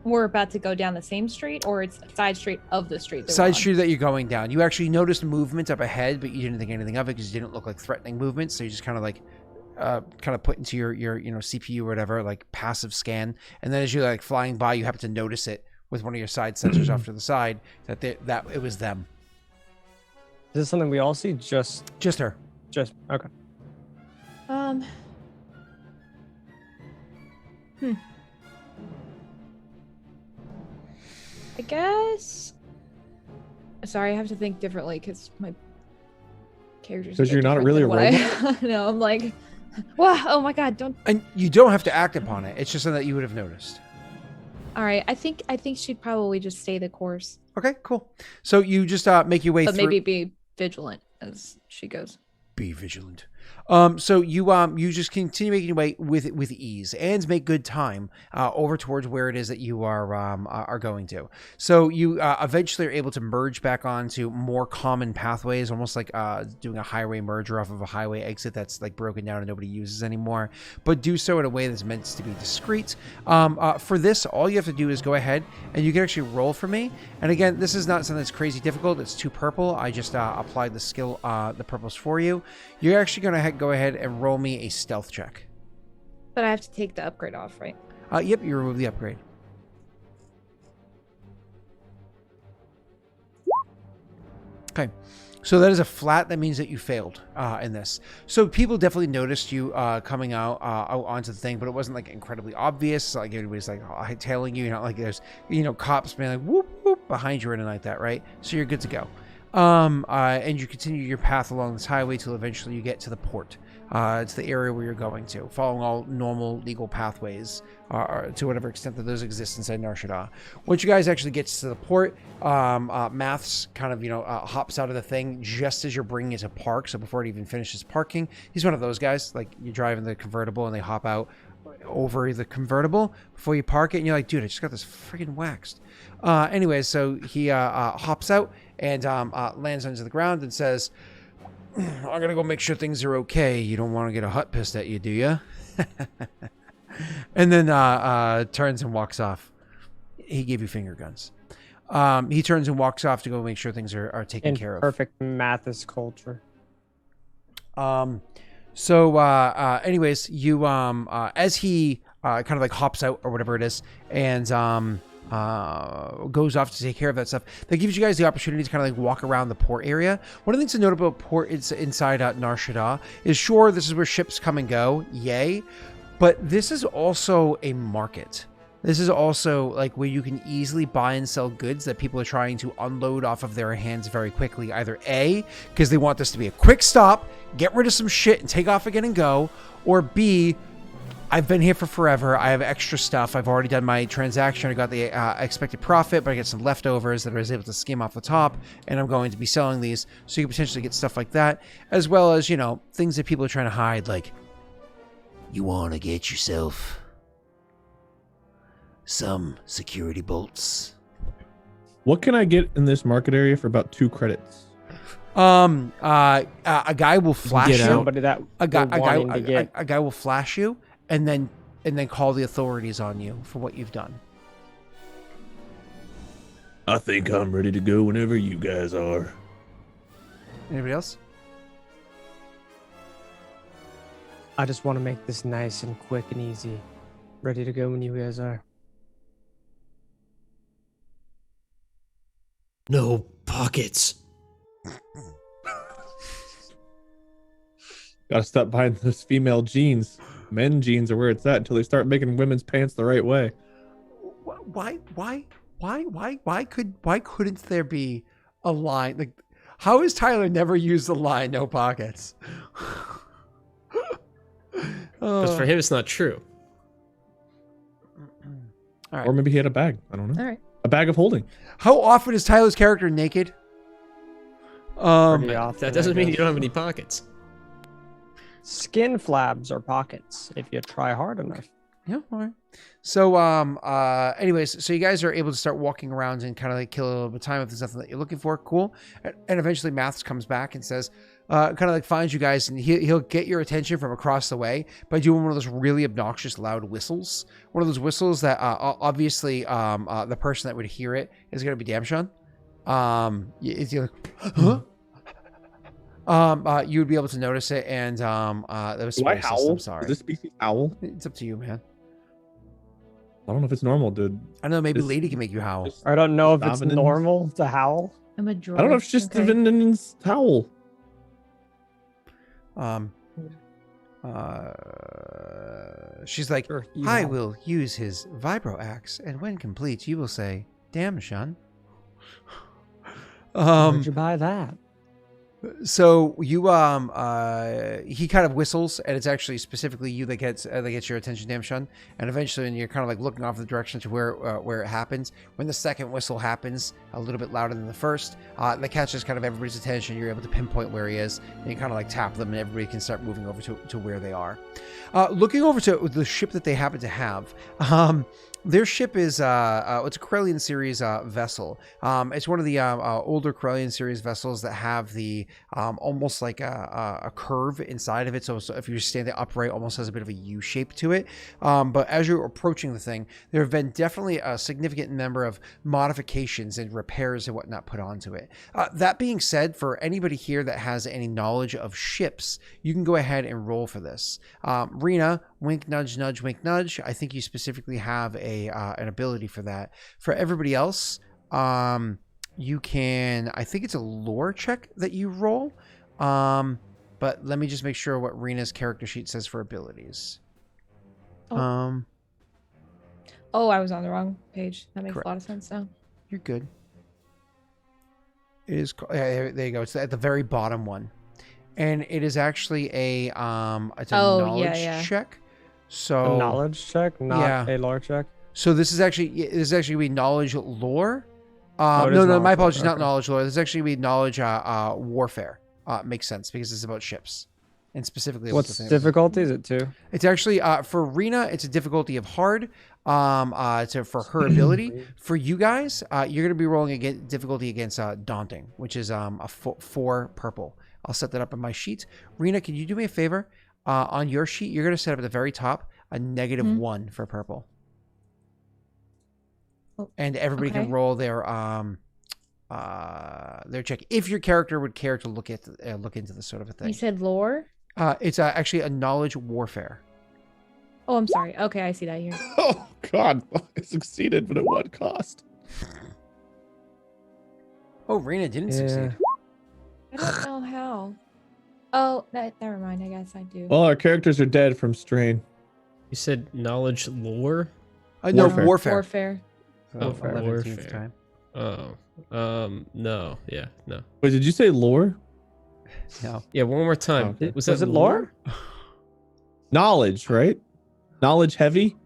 We're about to go down the same street, or it's a side street of the street. Side street that you're going down. You actually noticed movement up ahead, but you didn't think anything of it because it didn't look like threatening movements. So you just kind of like, put into your CPU or whatever, like passive scan. And then as you're like flying by, you happen to notice it with one of your side sensors off to the side that it was them. Is this something we all see? Just her. Okay. I guess. Sorry, I have to think differently because my character's. 'Cause you're not really a robot. No, I'm like, wow. Oh my god! Don't. And you don't have to act upon it. It's just something that you would have noticed. All right. I think she'd probably just stay the course, Okay, cool. So you just make your way but through. maybe be vigilant as she goes. Be vigilant. So you just continue making your way with ease and make good time over towards where it is that you are going to. So you eventually are able to merge back onto more common pathways, almost like doing a highway merger off of a highway exit that's like broken down and nobody uses anymore, but do so in a way that's meant to be discreet. For this, all you have to do is go ahead and you can actually roll for me. And again, this is not something that's crazy difficult. It's 2 purple. I just applied the skill, the purples for you. You're actually going to go ahead and roll me a stealth check. But I have to take the upgrade off, right? Yep, you remove the upgrade. Okay, so that is a flat. That means that you failed in this. So people definitely noticed you coming out onto the thing, but it wasn't like incredibly obvious. Like everybody's like hightailing you. Not like there's cops being like whoop whoop behind you or anything like that, right? So you're good to go. And you continue your path along this highway till eventually you get to the port. It's the area where you're going to, following all normal legal pathways to whatever extent that those exist inside Nar Shaddaa. Once you guys actually get to the port, Maths kind of, hops out of the thing just as you're bringing it to park. So before it even finishes parking, he's one of those guys, like you drive in the convertible and they hop out over the convertible before you park it. And you're like, dude, I just got this freaking waxed. Anyways, so he hops out and lands onto the ground and says, I'm going to go make sure things are okay. You don't want to get a hut pissed at you, do you? And then turns and walks off. He gave you finger guns. He turns and walks off to go make sure things are taken care of. Perfect Mathis culture. Anyways, you as he kind of like hops out or whatever it is and goes off to take care of that stuff, that gives you guys the opportunity to kind of like walk around the port area. One of the things to note about port is inside Nar Shaddaa is, sure, this is where ships come and go, yay, but this is also a market. This is also like where you can easily buy and sell goods that people are trying to unload off of their hands very quickly. Either A, because they want this to be a quick stop, get rid of some shit and take off again and go, or B, I've been here for forever. I have extra stuff. I've already done my transaction. I got the expected profit, but I get some leftovers that I was able to skim off the top, and I'm going to be selling these. So you can potentially get stuff like that, as well as, things that people are trying to hide, like, you want to get yourself some security bolts. What can I get in this market area for about 2 credits? A guy will flash Get you. out. Somebody that A get. guy will flash you and then call the authorities on you for what you've done. I think I'm ready to go whenever you guys are. Anybody else? I just want to make this nice and quick and easy. Ready to go when you guys are. No pockets. Gotta stop buying those female jeans. Men jeans are where it's at until they start making women's pants the right way. Why couldn't there be a line? Like, how has Tyler never used the line "no pockets"? Because for him, it's not true. All right. Or maybe he had a bag. I don't know. All right. A bag of holding. How often is Tyler's character naked? Pretty often, That doesn't I mean you guess. don't have any pockets. Skin flabs are pockets if you try hard enough. Yeah, all right. So, anyways, so you guys are able to start walking around and kind of like kill a little bit of time if there's nothing that you're looking for. Cool. And eventually Maths comes back and says, kind of like finds you guys, and he'll get your attention from across the way by doing one of those really obnoxious loud whistles. One of those whistles that obviously the person that would hear it is going to be Damshon. You're like, huh? You would be able to notice it, and that was Do I spacist. howl? I'm sorry. Is this species owl? It's up to you, man. I don't know if it's normal, dude. I know maybe This- Lady can make you howl. Just- I don't know if it's Dominance. normal to howl. I'm a droid. I don't know if it's just okay. the Vinden's towel. She's like, Sure, you I howl. will use his vibro axe, and when complete, you will say, Damn, Sean. Where'd you buy that? So you he kind of whistles, and it's actually specifically you that gets your attention, damn Shun. And eventually, when you're kind of like looking off the direction to where it happens, when the second whistle happens, a little bit louder than the first, that catches kind of everybody's attention. You're able to pinpoint where he is, and you kind of like tap them, and everybody can start moving over to where they are. Looking over to the ship that they happen to have. Their ship is it's a Corellian series vessel. It's one of the older Corellian series vessels that have the almost like a curve inside of it. So if you're standing upright, almost has a bit of a U shape to it. But as you're approaching the thing, there have been definitely a significant number of modifications and repairs and whatnot put onto it. That being said, for anybody here that has any knowledge of ships, you can go ahead and roll for this. Rena, wink, nudge, nudge, wink, nudge. I think you specifically have an ability for that. For everybody else, you can, I think it's a lore check that you roll. But let me just make sure what Rena's character sheet says for abilities. Oh. Oh, I was on the wrong page. That makes Correct. a lot of sense now. You're good. It is, there you go. It's at the very bottom one. And it is actually it's a knowledge check. So A knowledge check, not a lore check. So this is actually we knowledge lore. Oh, it is No, knowledge my lore, apologies, not okay. knowledge lore. This is actually we knowledge warfare. Makes sense because it's about ships, and specifically about What's the thing. difficulty? Is it 2? It's actually for Rena, it's a difficulty of hard. For her ability. For you guys, you're gonna be rolling difficulty against daunting, which is a 4 purple. I'll set that up on my sheet. Rena, can you do me a favor? On your sheet, you're gonna set up at the very top a -1 for purple. Oh, And everybody can okay. roll their check if your character would care to look into this sort of a thing. You said lore? It's actually a knowledge warfare. Oh, I'm sorry. Okay, I see that here. Oh God, I succeeded, but at what cost? Oh, Rena didn't succeed. I don't know how. Oh, never mind. I guess I do. Well, our characters are dead from strain. You said knowledge lore? No, Warfare. warfare. Warfare. Oh, 11th warfare. time. Oh, no, yeah, no. Wait, did you say lore? No. Yeah, one more time. Okay. Was it that lore? Knowledge, right? Knowledge heavy.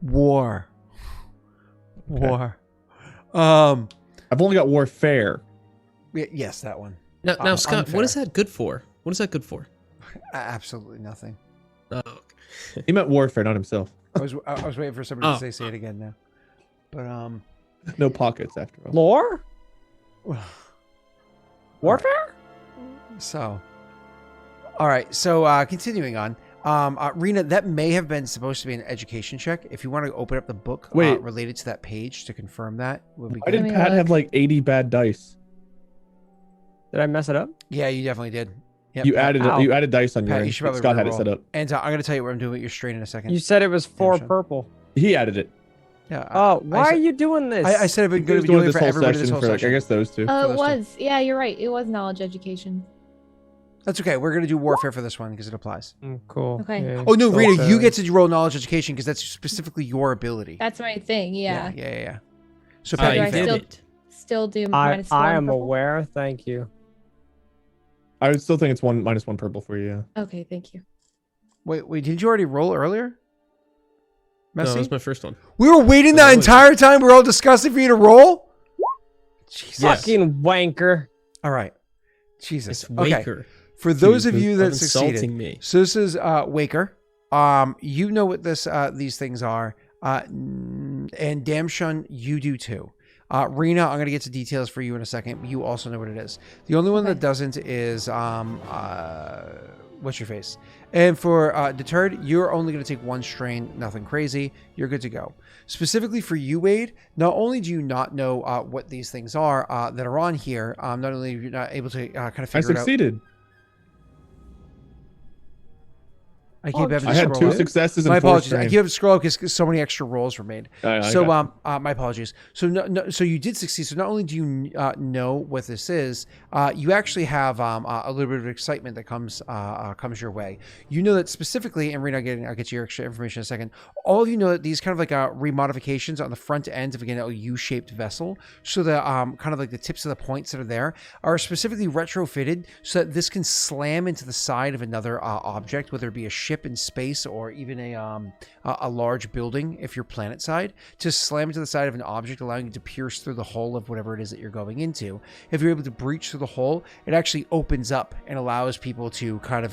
War. Okay. War. I've only got warfare. Yes, that one. Now, Scott, Unfair. what is that good for? What is that good for? Absolutely nothing. Oh, okay. He meant warfare, not himself. I was waiting for somebody Oh. to say it again now. But No pockets after all. Lore? Warfare? so all right. So continuing on. Rena, that may have been supposed to be an education check. If you want to open up the book Wait. related to that page to confirm that, would be Why good. did me Pat have look. like 80 bad dice? Did I mess it up? Yeah, you definitely did. Yep, You Pat. added Ow. you added dice on your Pat, end. you should probably Scott had it reroll. set up. And I'm going to tell you what I'm doing with your strain in a second. You said it was 4 sure. purple. He added it. Yeah. Oh, why said- are you doing this? I said I've been He going was to be doing doing it this for whole everybody this session whole for like, session. I guess those two. Oh, those it two. was. Yeah, you're right. It was knowledge education. That's okay. We're going to do warfare for this one because it applies. Cool. Okay. Yeah. Oh, no, Rena, you Warfare. get to roll knowledge education because that's specifically your ability. That's my thing. Yeah. Yeah. So, So Pat, do you I failed. still- it. Still do I -1 am purple? aware. Thank you. I would still think it's -1 purple for you. Yeah. Okay, thank you. Wait, did you already roll earlier? No, Messi? that was my first one. We were waiting No, that it was- entire time. We were all discussing for you to roll? Jesus. Yes. Fucking wanker. All right. Jesus. It's Okay. Waker. For those of Jesus. you Stop that succeeded. insulting me. So this is Waker. You know what these things are. And Damshun, you do too. Rena, I'm gonna get to details for you in a second. You also know what it is. The only one that Okay. doesn't is what's your face? And for Deterred, you're only gonna take 1 strain, nothing crazy. You're good to go. Specifically for you, Wade, not only do you not know what these things are that are on here, not only are you not able to kind of I figure it out. succeeded. I keep having to I had scroll 2 up. successes My and 4 apologies. I streams. keep having to scroll because so many extra rolls were made. I So got my apologies. So so you did succeed. So not only do you know what this is, you actually have a little bit of excitement that comes your way. You know that specifically, and Rena, I'll get to your extra information in a second. All of you know that these kind of like remodifications on the front end of again a U-shaped vessel. So the kind of like the tips of the points that are there are specifically retrofitted so that this can slam into the side of another object, whether it be a ship in space or even a large building if you're planet side, to slam into the side of an object, allowing you to pierce through the hull of whatever it is that you're going into. If you're able to breach through the hole, it actually opens up and allows people to kind of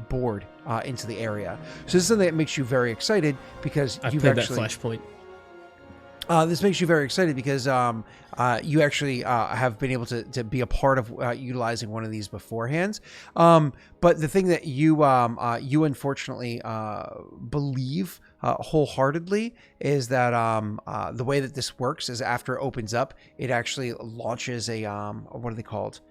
board into the area. So this is something that makes you very excited because I've you've played actually that Flashpoint. this makes you very excited because you actually have been able to be a part of utilizing one of these beforehand. But the thing that you unfortunately believe wholeheartedly is that the way that this works is after it opens up, it actually launches a what are they called?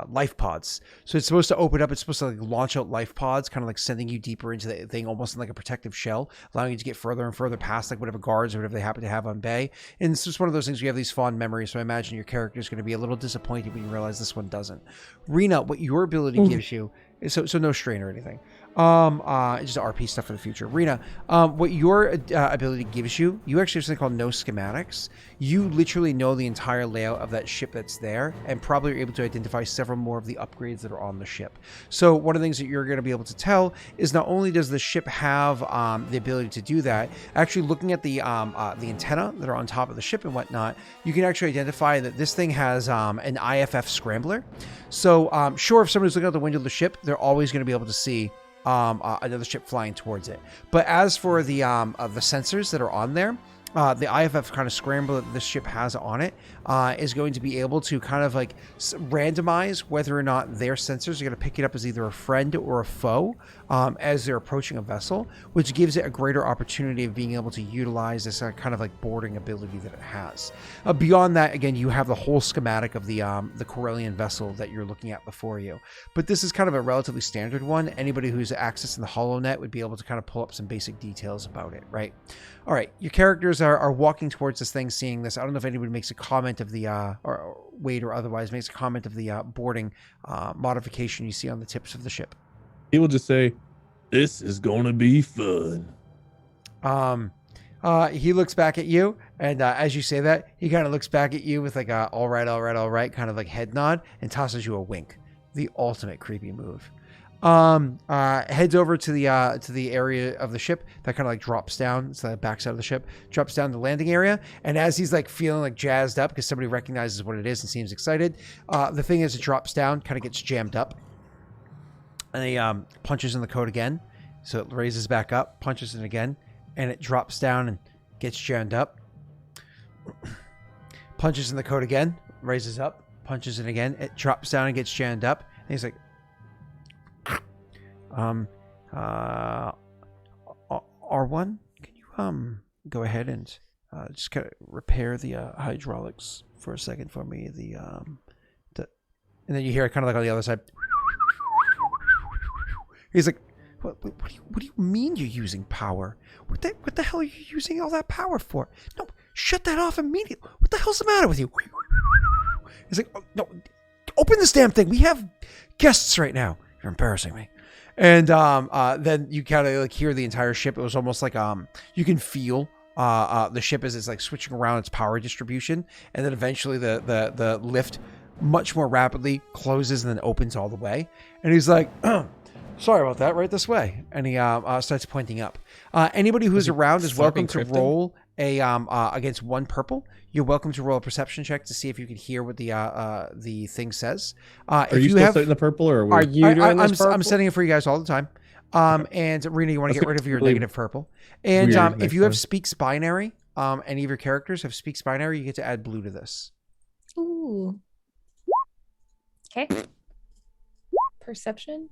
Life pods. So it's supposed to open up. It's supposed to like launch out life pods, kind of like sending you deeper into the thing, almost in like a protective shell, allowing you to get further and further past like whatever guards or whatever they happen to have on bay. And it's just one of those things. You have these fond memories. So I imagine your character is going to be a little disappointed when you realize this one doesn't. Rena, what your ability gives you is so no strain or anything. Just RP stuff for the future. Rena, what your ability gives you, you actually have something called no schematics. You literally know the entire layout of that ship that's there, and probably are able to identify several more of the upgrades that are on the ship. So one of the things that you're going to be able to tell is not only does the ship have the ability to do that, actually looking at the antenna that are on top of the ship and whatnot, you can actually identify that this thing has an IFF scrambler. So sure, if somebody's looking out the window of the ship, they're always going to be able to see another ship flying towards it. But as for the sensors that are on there, the IFF kind of scramble that this ship has on it is going to be able to kind of like randomize whether or not their sensors are going to pick it up as either a friend or a foe as they're approaching a vessel, which gives it a greater opportunity of being able to utilize this kind of like boarding ability that it has. Beyond that, again, you have the whole schematic of the Corellian vessel that you're looking at before you. But this is kind of a relatively standard one. Anybody who's accessing the HoloNet would be able to kind of pull up some basic details about it, right? All right, your characters are walking towards this thing, seeing this. I don't know if anybody makes a comment of the, or Wade or otherwise makes a comment of the boarding modification you see on the tips of the ship. He will just say, "This is gonna be fun." He looks back at you, and as you say that, he kind of looks back at you with like a all right, kind of like head nod, and tosses you a wink. The ultimate creepy move. Heads over to the area of the ship that kind of like drops down. It's the backside of the ship, drops down the landing area. And as he's like feeling like jazzed up because somebody recognizes what it is and seems excited, the thing as it drops down kind of gets jammed up. And he punches in the code again. So it raises back up, punches it again, and it drops down and gets jammed up. Punches in the code again, raises up, punches it again. It drops down and gets jammed up. And he's like, R1, can you go ahead and just kind of repair the hydraulics for a second for me? And then you hear it kind of like on the other side. He's like, what do you mean you're using power? What the hell are you using all that power for? No, shut that off immediately. What the hell's the matter with you? He's like, oh, no, open this damn thing. We have guests right now. You're embarrassing me. And then you kind of like hear the entire ship. It was almost like you can feel the ship as it's like switching around its power distribution, and then eventually the lift much more rapidly closes and then opens all the way. And he's like, sorry about that, right this way. And he starts pointing up. Anybody who's around is welcome to roll a against one purple. You're welcome to roll a perception check to see if you can hear what the thing says. Are you still setting the purple, or are you doing this purple? I'm setting it for you guys all the time. And Rena, you want to get rid of your negative purple. And if you have Speaks Binary, any of your characters have Speaks Binary, you get to add blue to this. Ooh. Okay. Perception.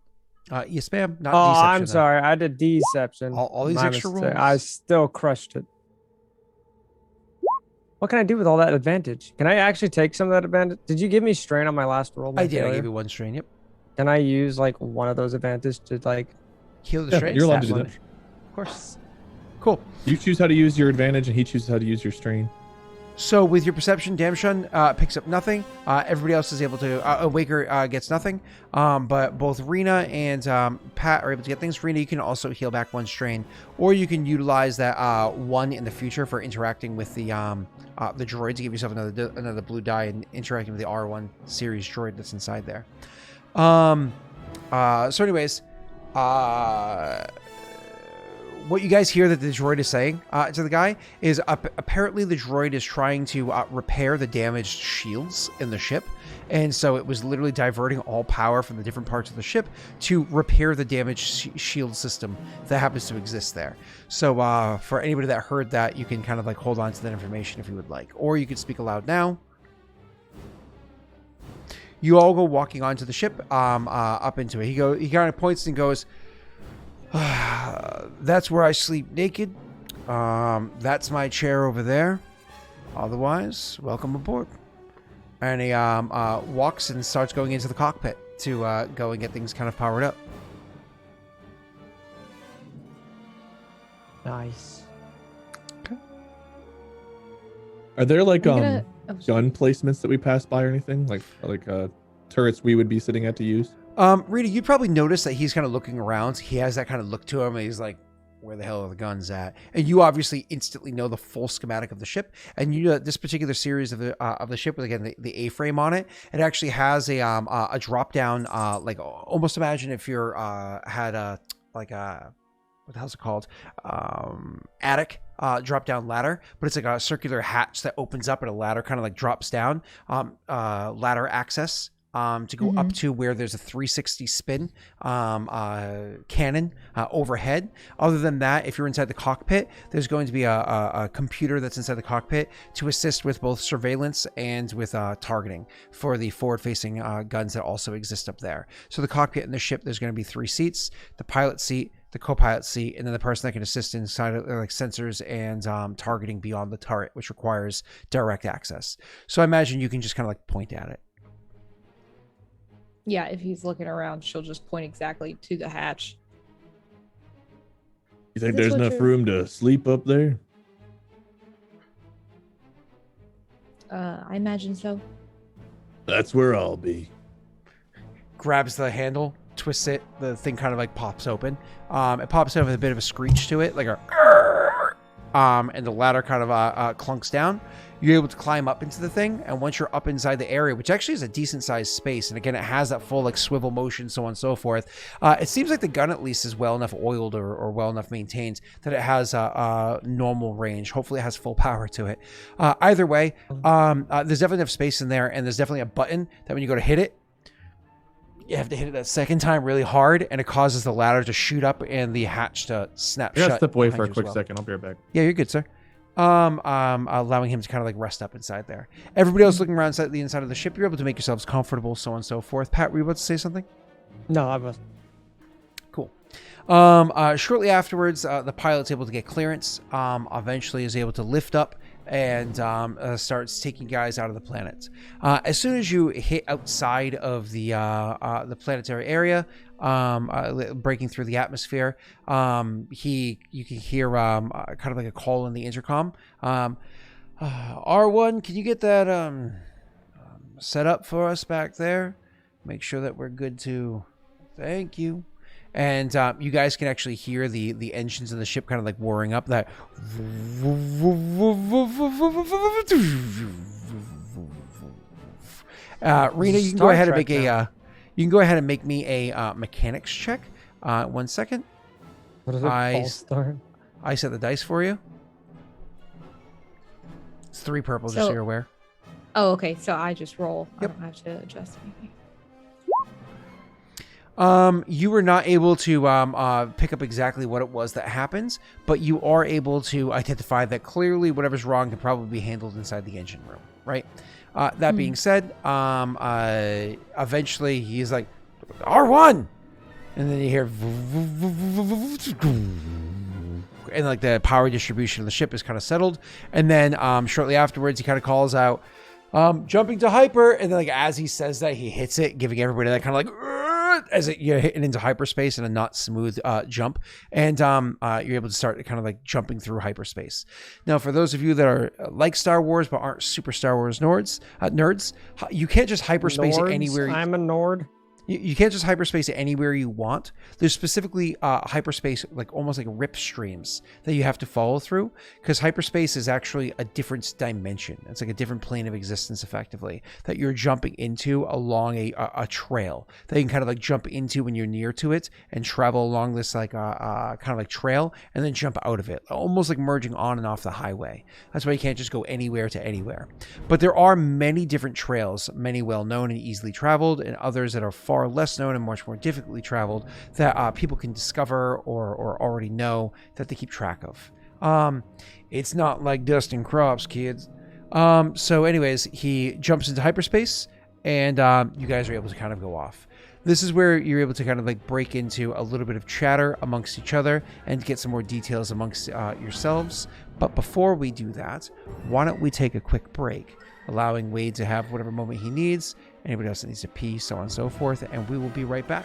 Yes, ma'am. Not Oh, deception. I'm sorry. I did deception. All these My extra mistake. rolls. I still crushed it. What can I do with all that advantage? Can I actually take some of that advantage? Did you give me strain on my last roll? I did. I gave you one strain. Yep. Can I use like one of those advantages to like? Heal the Yeah, strain. you're allowed to do one. that. Of course. Cool. You choose how to use your advantage, and he chooses how to use your strain. So with your perception, Damshun picks up nothing. Everybody else is able to. Waker gets nothing. But both Rena and Pat are able to get things. Rena, you can also heal back 1 strain, or you can utilize that 1 in the future for interacting with the droid to give yourself another blue die and interacting with the R1 series droid that's inside there. So anyways, what you guys hear that the droid is saying to the guy is apparently the droid is trying to repair the damaged shields in the ship. And so it was literally diverting all power from the different parts of the ship to repair the damaged shield system that happens to exist there. So for anybody that heard that, you can kind of like hold on to that information if you would like. Or you could speak aloud now. You all go walking onto the ship up into it. He kind of points and goes, that's where I sleep naked. That's my chair over there. Otherwise, welcome aboard. And he walks and starts going into the cockpit to go and get things kind of powered up. Nice. Are there like I'm gonna- oh, sorry. gun placements that we pass by or anything like turrets we would be sitting at to use? Rita, you probably noticed that he's kind of looking around. He has that kind of look to him, and he's like, where the hell are the guns at? And you obviously instantly know the full schematic of the ship, and you know that this particular series of the ship with, again, the A-frame on it, it actually has a drop down, like almost imagine if you're had a like a, what the hell's it called, attic drop down ladder, but it's like a circular hatch that opens up and a ladder kind of like drops down, ladder access to go up to where there's a 360 spin cannon overhead. Other than that, if you're inside the cockpit, there's going to be a computer that's inside the cockpit to assist with both surveillance and with targeting for the forward-facing guns that also exist up there. So the cockpit in the ship, there's going to be 3 seats: the pilot seat, the co-pilot seat, and then the person that can assist inside of like sensors and targeting beyond the turret, which requires direct access. So I imagine you can just kind of like point at it. Yeah, if he's looking around, she'll just point exactly to the hatch. You think Is this there's what enough you're- room to sleep up there? I imagine so. That's where I'll be. Grabs the handle, twists it, the thing kind of like pops open. It pops open with a bit of a screech to it, like a and the ladder kind of clunks down. You're able to climb up into the thing, and once you're up inside the area, which actually is a decent sized space, and again, it has that full like swivel motion, so on and so forth. It seems like the gun at least is well enough oiled or well enough maintained that it has a normal range. Hopefully, it has full power to it. Either way, there's definitely enough space in there, and there's definitely a button that when you go to hit it, you have to hit it that second time really hard, and it causes the ladder to shoot up and the hatch to snap I gotta shut. step away behind for a you as quick well. second. I'll be right back. Yeah, you're good, sir. Allowing him to kind of like rest up inside there. Everybody else looking around the inside of the ship, you're able to make yourselves comfortable, so on and so forth. Pat, were you about to say something? No, I was. Cool. Shortly afterwards, the pilot's able to get clearance. Eventually is able to lift up and starts taking guys out of the planet. As soon as you hit outside of the planetary area, breaking through the atmosphere, you can hear kind of like a call in the intercom. R1, can you get that set up for us back there? Make sure that we're good to. Thank you. And you guys can actually hear the engines of the ship kind of like whirring up. That Rena, you can go ahead and make me a mechanics check. 1 second. What is it? False start. I set the dice for you. It's 3 purple, just so So- you're aware. Oh, okay. So I just roll. Yep. I don't have to adjust anything. You were not able to pick up exactly what it was that happens, but you are able to identify that clearly whatever's wrong can probably be handled inside the engine room, right? That being said, eventually he's like, R1! And then you hear, and like the power distribution of the ship is kind of settled. And then shortly afterwards, he kind of calls out, jumping to hyper. And then like as he says that, he hits it, giving everybody that kind of like, as you're hitting into hyperspace in a not smooth jump, and you're able to start kind of like jumping through hyperspace. Now, for those of you that are like Star Wars but aren't super Star Wars nerds, you can't just hyperspace Nords, anywhere. I'm a Nord. You can't just hyperspace it anywhere you want. There's specifically hyperspace, like almost like rip streams that you have to follow through, because hyperspace is actually a different dimension. It's like a different plane of existence, effectively, that you're jumping into along a trail that you can kind of like jump into when you're near to it and travel along this like kind of like trail and then jump out of it, almost like merging on and off the highway. That's why you can't just go anywhere to anywhere. But there are many different trails, many well known and easily traveled, and others that are far less known and much more difficultly traveled that people can discover or already know that they keep track of. It's not like dusting crops, kids. So anyways, he jumps into hyperspace and you guys are able to kind of go off. This is where you're able to kind of like break into a little bit of chatter amongst each other and get some more details amongst yourselves. But before we do that, why don't we take a quick break, allowing Wade to have whatever moment he needs, anybody else that needs to pee, so on and so forth, and we will be right back.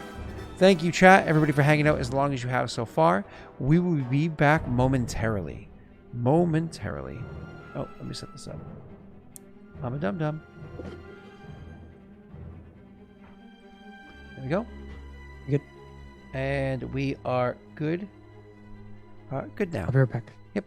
Thank you, chat, everybody, for hanging out as long as you have so far. We will be back momentarily. Momentarily. Oh, let me set this up. I'm a dum-dum. There we go. Good. And we are good. Good now. I'll be right back. Yep.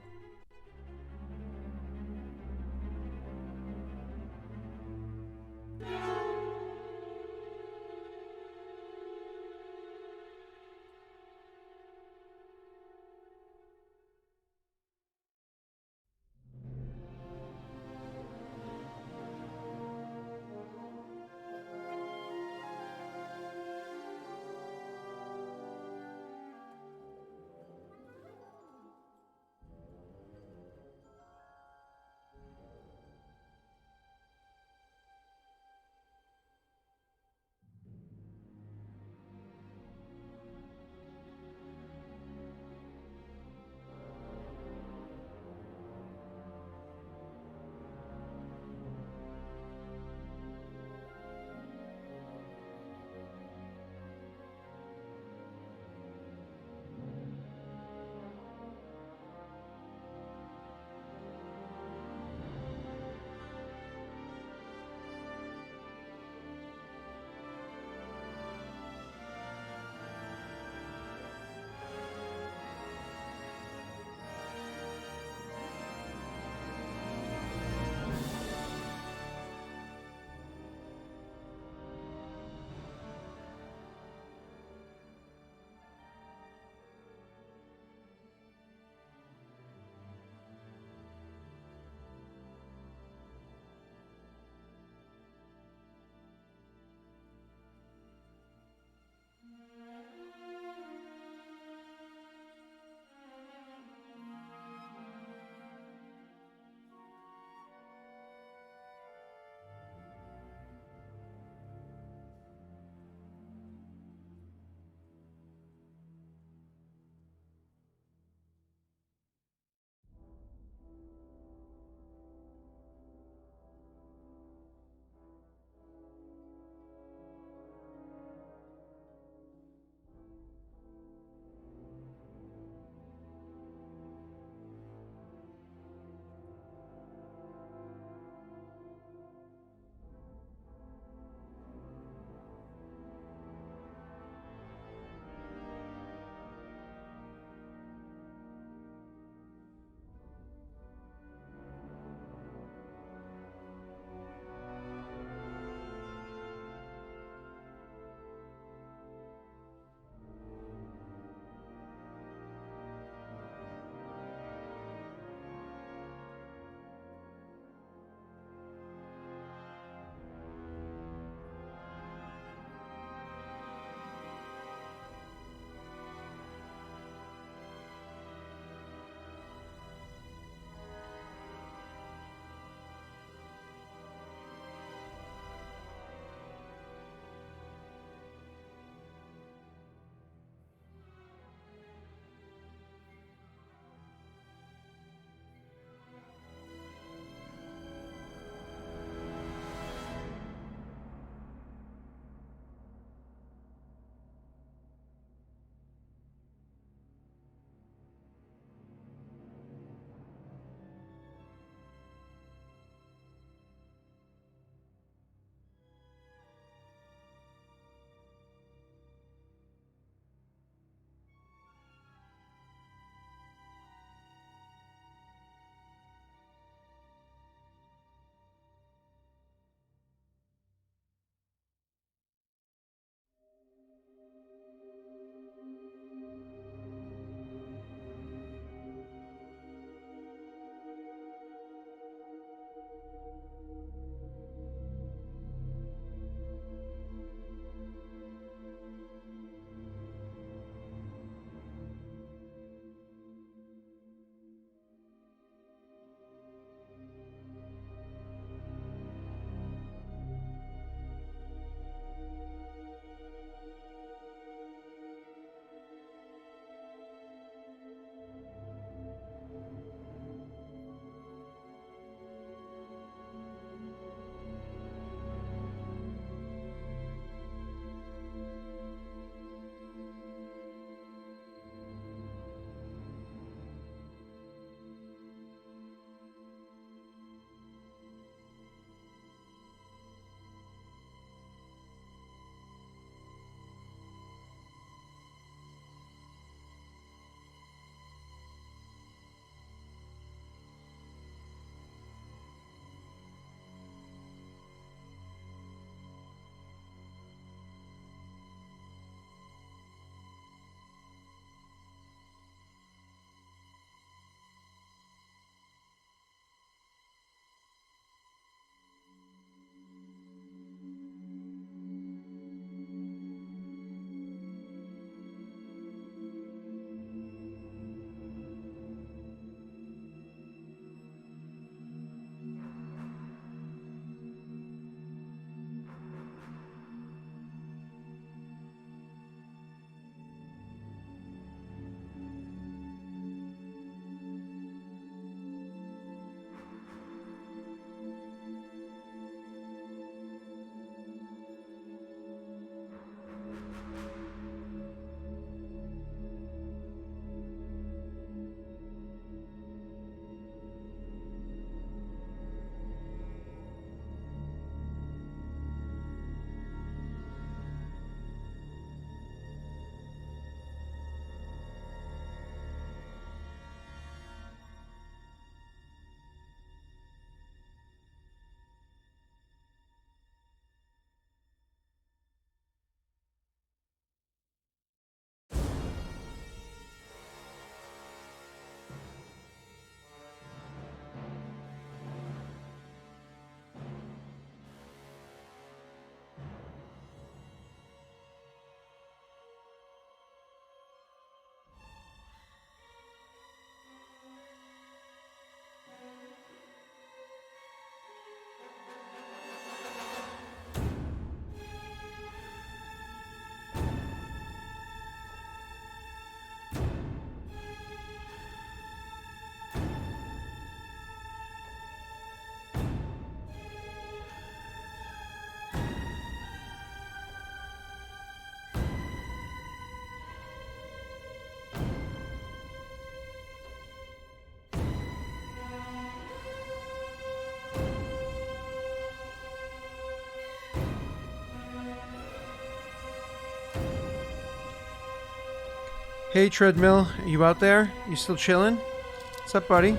Hey, Treadmill, you out there? You still chilling? What's up, buddy?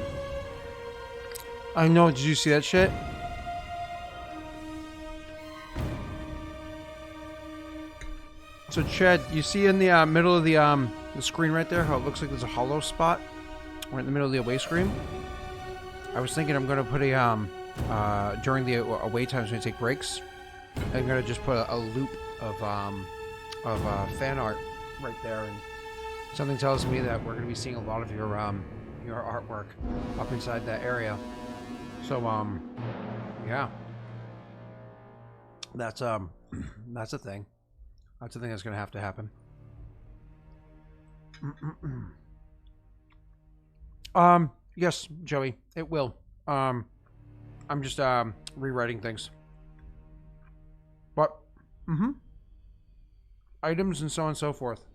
I know, did you see that shit? So, Chad, you see in the middle of the screen right there how it looks like there's a hollow spot? Right in the middle of the away screen? I was thinking I'm going to put a, during the away times when I take breaks, I'm going to just put a loop of fan art right there, and something tells me that we're going to be seeing a lot of your artwork up inside that area. So yeah, that's a thing. That's a thing that's going to have to happen. Yes, Joey, it will. I'm just rewriting things. But items and so on and so forth.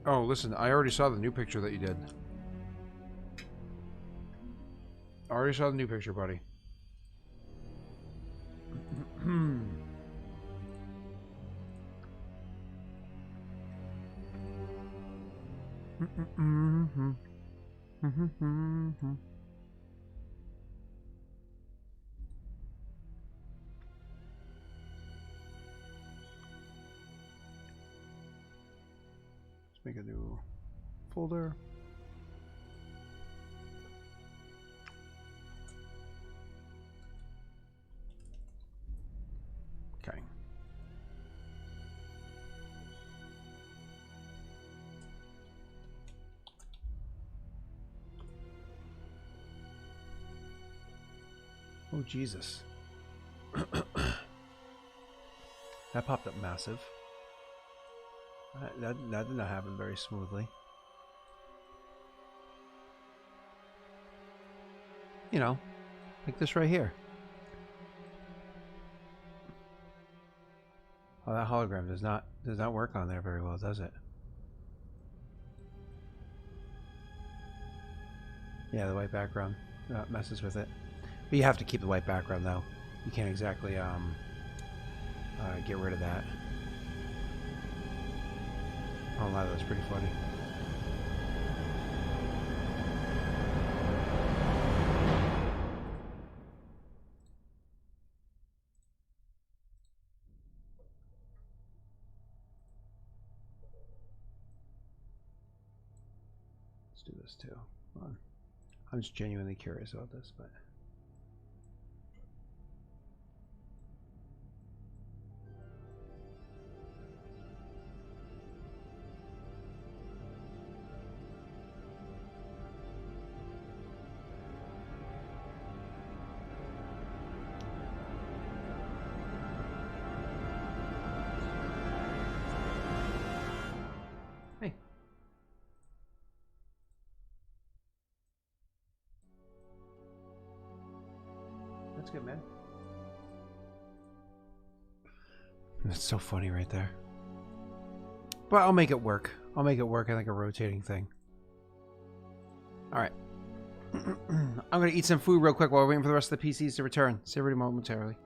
Oh, listen, I already saw the new picture that you did. I already saw the new picture, buddy. Let's make a new folder. Okay. Oh, Jesus. That popped up massive. That did not happen very smoothly. You know, like this right here. Oh, that hologram does not work on there very well, does it? Yeah, the white background messes with it. But you have to keep the white background though. You can't exactly get rid of that. Oh, wow, that's pretty funny. Let's do this too. Hold on. I'm just genuinely curious about this, but. Hey. That's good, man. That's so funny right there. But I'll make it work. I'll make it work. I think a rotating thing. All right. I'm going to eat some food real quick while we're waiting for the rest of the PCs to return. See everybody momentarily.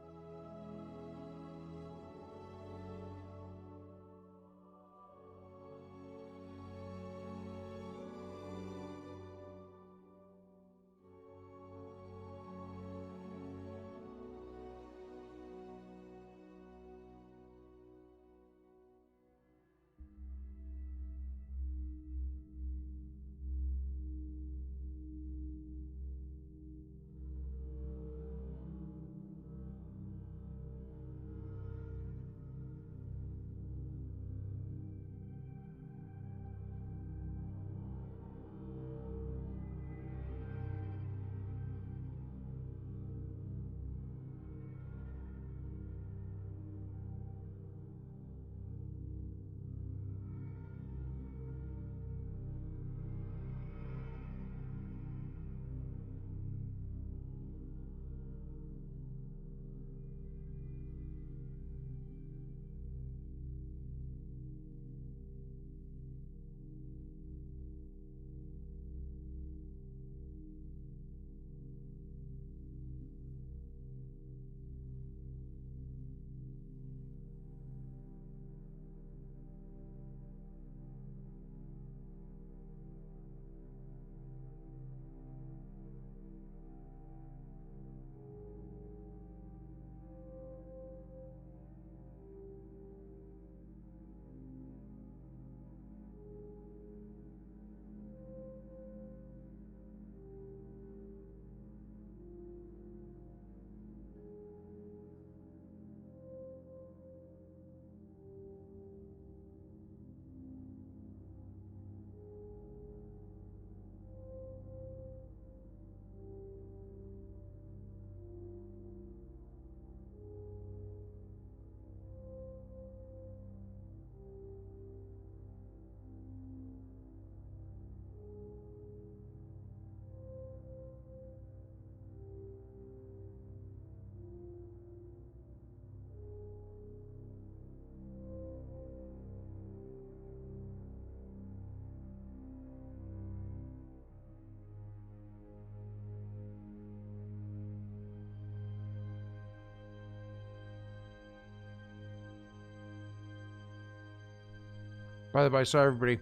By the way, sorry everybody.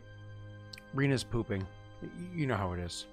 Rena's pooping. You know how it is.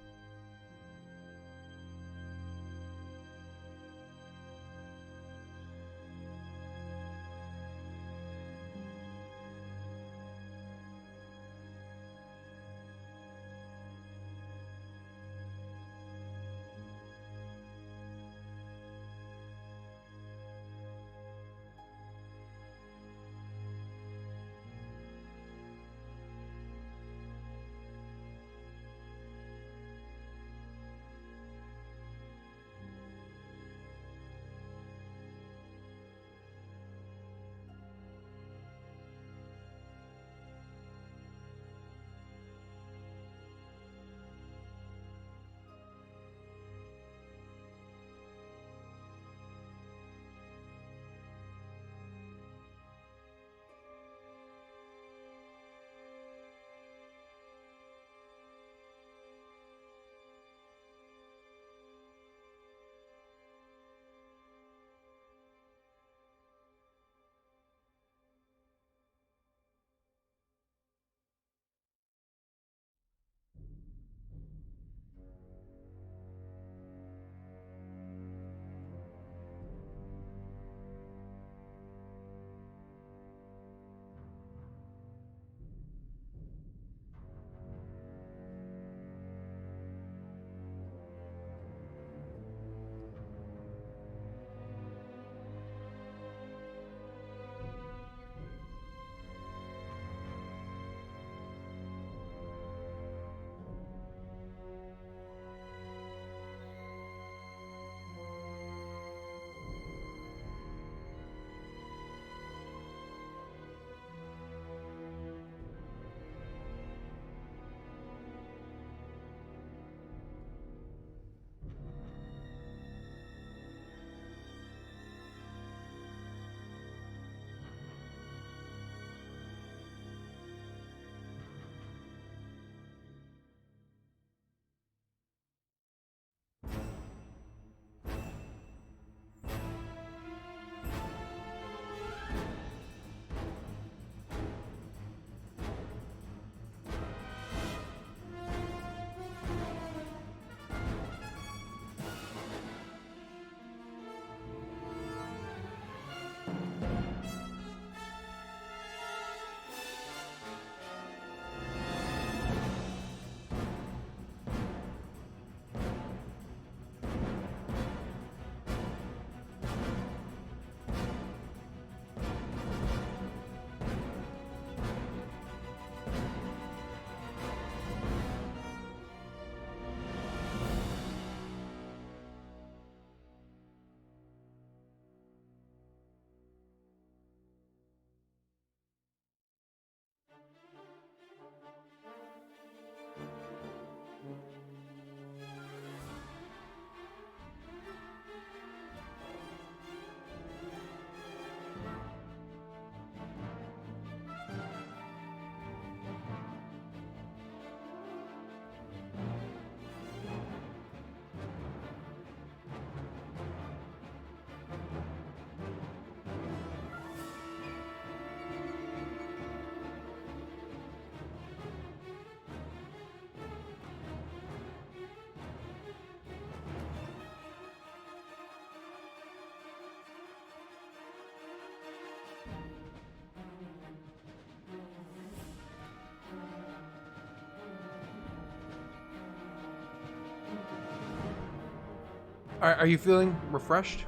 Are you feeling refreshed?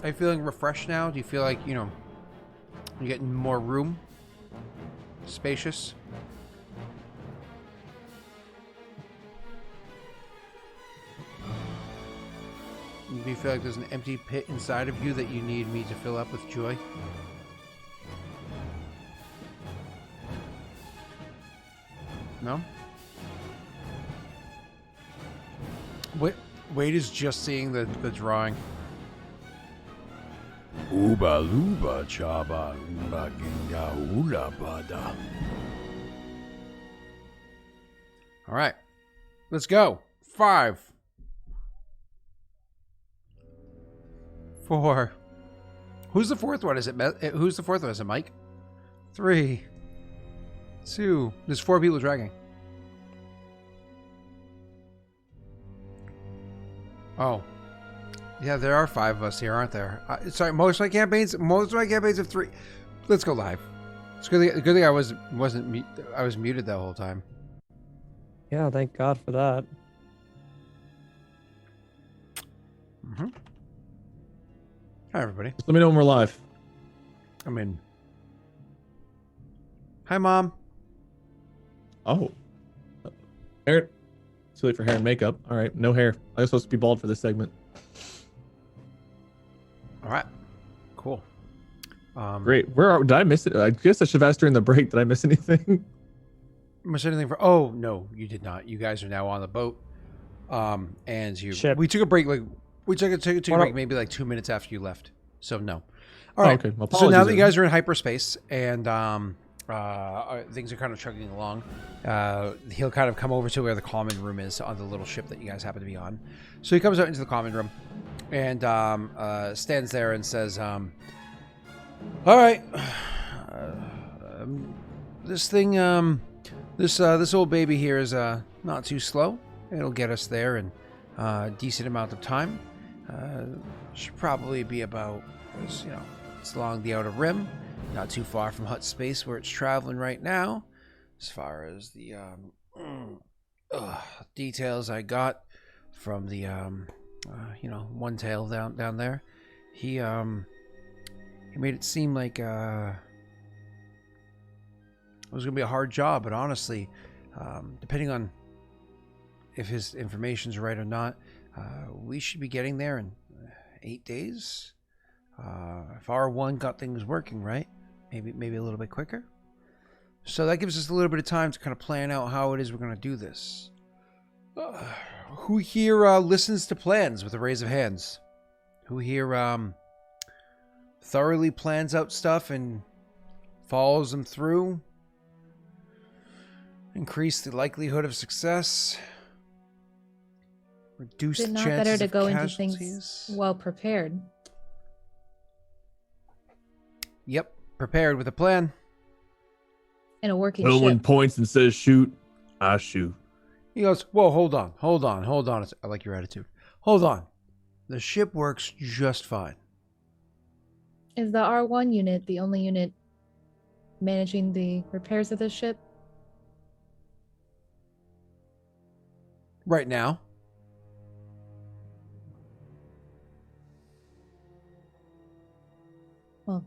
Are you feeling refreshed now? Do you feel like, you know, you're getting more room? Spacious? Do you feel like there's an empty pit inside of you that you need me to fill up with joy? No? Wade is just seeing the drawing. Uba luba chaba ula ginga ula bada. All right. Let's go. 5, 4. Who's the fourth one? Is it who's the fourth one? Is it Mike? 3, 2. There's 4 people dragging. Oh. Yeah, there are 5 of us here, aren't there? Sorry, most of my campaigns have 3. Let's go live. It's good thing I wasn't I was muted that whole time. Yeah, thank God for that. Mm-hmm. Hi, everybody. Just let me know when we're live. I'm in. Hi, Mom. Oh. Hair. Too late for hair and makeup. All right, no hair. I was supposed to be bald for this segment. All right. Cool. Great. Did I miss it? I guess I should have asked during the break. Did I miss anything? Miss anything for? Oh no, you did not. You guys are now on the boat. And Ship. we took a break. Like we took a break maybe like 2 minutes after you left. So no. All right. Okay. Well, So now that apologies you guys are in hyperspace and things are kind of chugging along, he'll kind of come over to where the common room is on the little ship that you guys happen to be on. So he comes out into the common room and stands there and says, "All right, this thing, this old baby here is not too slow. It'll get us there in a decent amount of time. Should probably be about, it's along the outer rim, not too far from Hut Space where it's traveling right now. As far as the details I got from the one tail down there, he made it seem like it was gonna be a hard job, but honestly, depending on if his information's right or not, we should be getting there in 8 days. If R1 got things working right, maybe a little bit quicker. So that gives us a little bit of time to kind of plan out how it is we're going to do this. Who here listens to plans with a raise of hands? Who here thoroughly plans out stuff and follows them through? Increase the likelihood of success. Reduce Is it the not chances better to of go into casualties. things well prepared? Yep, prepared with a plan. In a working No one ship. points and says shoot. I shoot. He goes, whoa, hold on. I like your attitude. Hold on. The ship works just fine. Is the R1 unit the only unit managing the repairs of this ship? Right now. Well,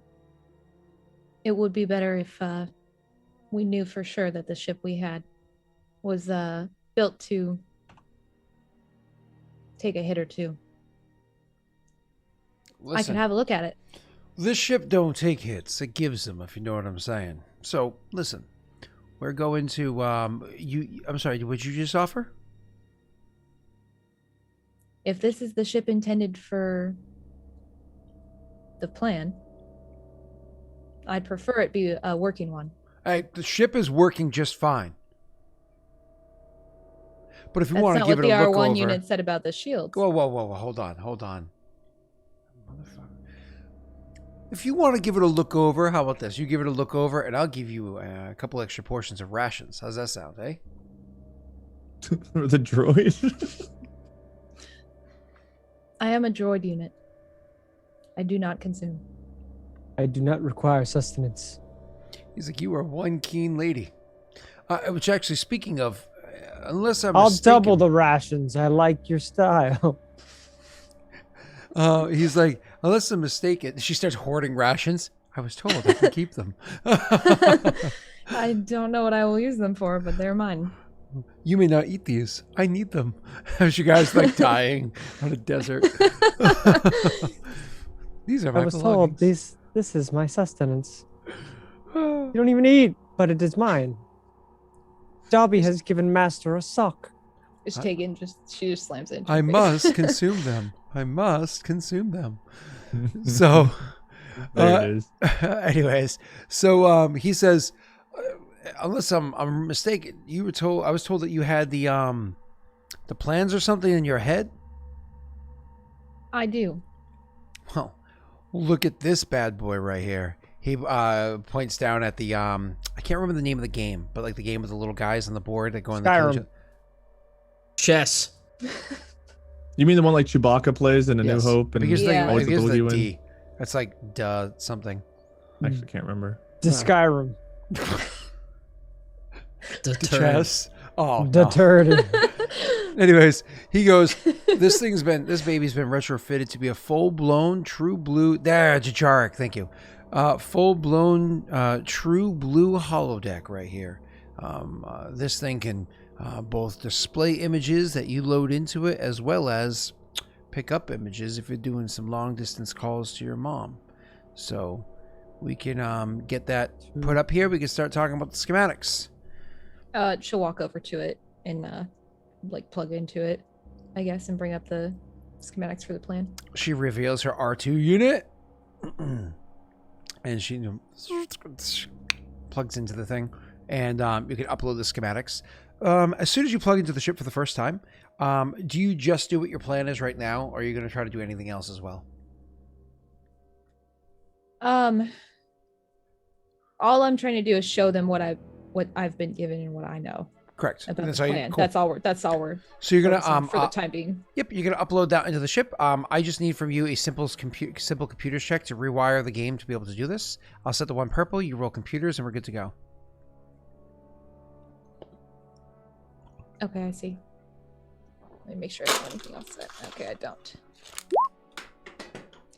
it would be better if we knew for sure that the ship we had was built to take a hit or two. Listen, I could have a look at it. this ship don't take hits. It gives them, if you know what I'm saying. So, listen. We're going to, I'm sorry, what'd you just offer? If this is the ship intended for the plan, I'd prefer it be a working one. Hey, the ship is working just fine. But if you That's want to not give what it the a look R1 over... unit said about the shields. Whoa, hold on. Motherfucker. If you want to give it a look over, how about this? You give it a look over, and I'll give you a couple extra portions of rations. How's that sound, eh? The droid. I am a droid unit. I do not consume. I do not require sustenance. He's like, you are one keen lady. Which actually, speaking of, unless I'm I'll mistaken, double the rations. I like your style. he's like, unless I'm mistaken, she starts hoarding rations. I was told I could keep them. I don't know what I will use them for, but they're mine. You may not eat these. I need them. As you guys like dying on a desert. These are my I was belongings. told this is my sustenance. You don't even eat, but it is mine. Dobby has given Master a sock. Just take in, she just slams it. into I your face. must consume them. I must consume them. So, There it is. anyways, so he says, unless I'm mistaken, I was told that you had the plans or something in your head. I do. Well, look at this bad boy right here. He points down at the I can't remember the name of the game, but like the game with the little guys on the board that go on the Skyrim. Chess. You mean the one like Chewbacca plays in A New Hope? And because Yeah. Always the, with because the the Wooly D. That's like duh something. I actually can't remember. The Skyrim. Deterrent. Oh, no. Deterred. Anyways, he goes, this baby's been retrofitted to be a full-blown true blue, Jajarek, thank you. Full-blown true blue holodeck right here. This thing can both display images that you load into it as well as pick up images if you're doing some long-distance calls to your mom. So we can get that put up here. We can start talking about the schematics. She'll walk over to it and like plug into it, I guess, and bring up the schematics for the plan. She reveals her R2 unit, and she plugs into the thing, and you can upload the schematics. As soon as you plug into the ship for the first time, do you just do what your plan is right now, or are you going to try to do anything else as well? All I'm trying to do is show them what I've been given and what I know Correct. about the That's how you- plan. cool. That's all we're So you're gonna focusing for the time being. Yep, you're gonna upload that into the ship. I just need from you a simple computers check to rewire the game to be able to do this. I'll set the one purple. You roll computers, and we're good to go. Okay, I see. Let me make sure I don't have anything else set. Okay, I don't.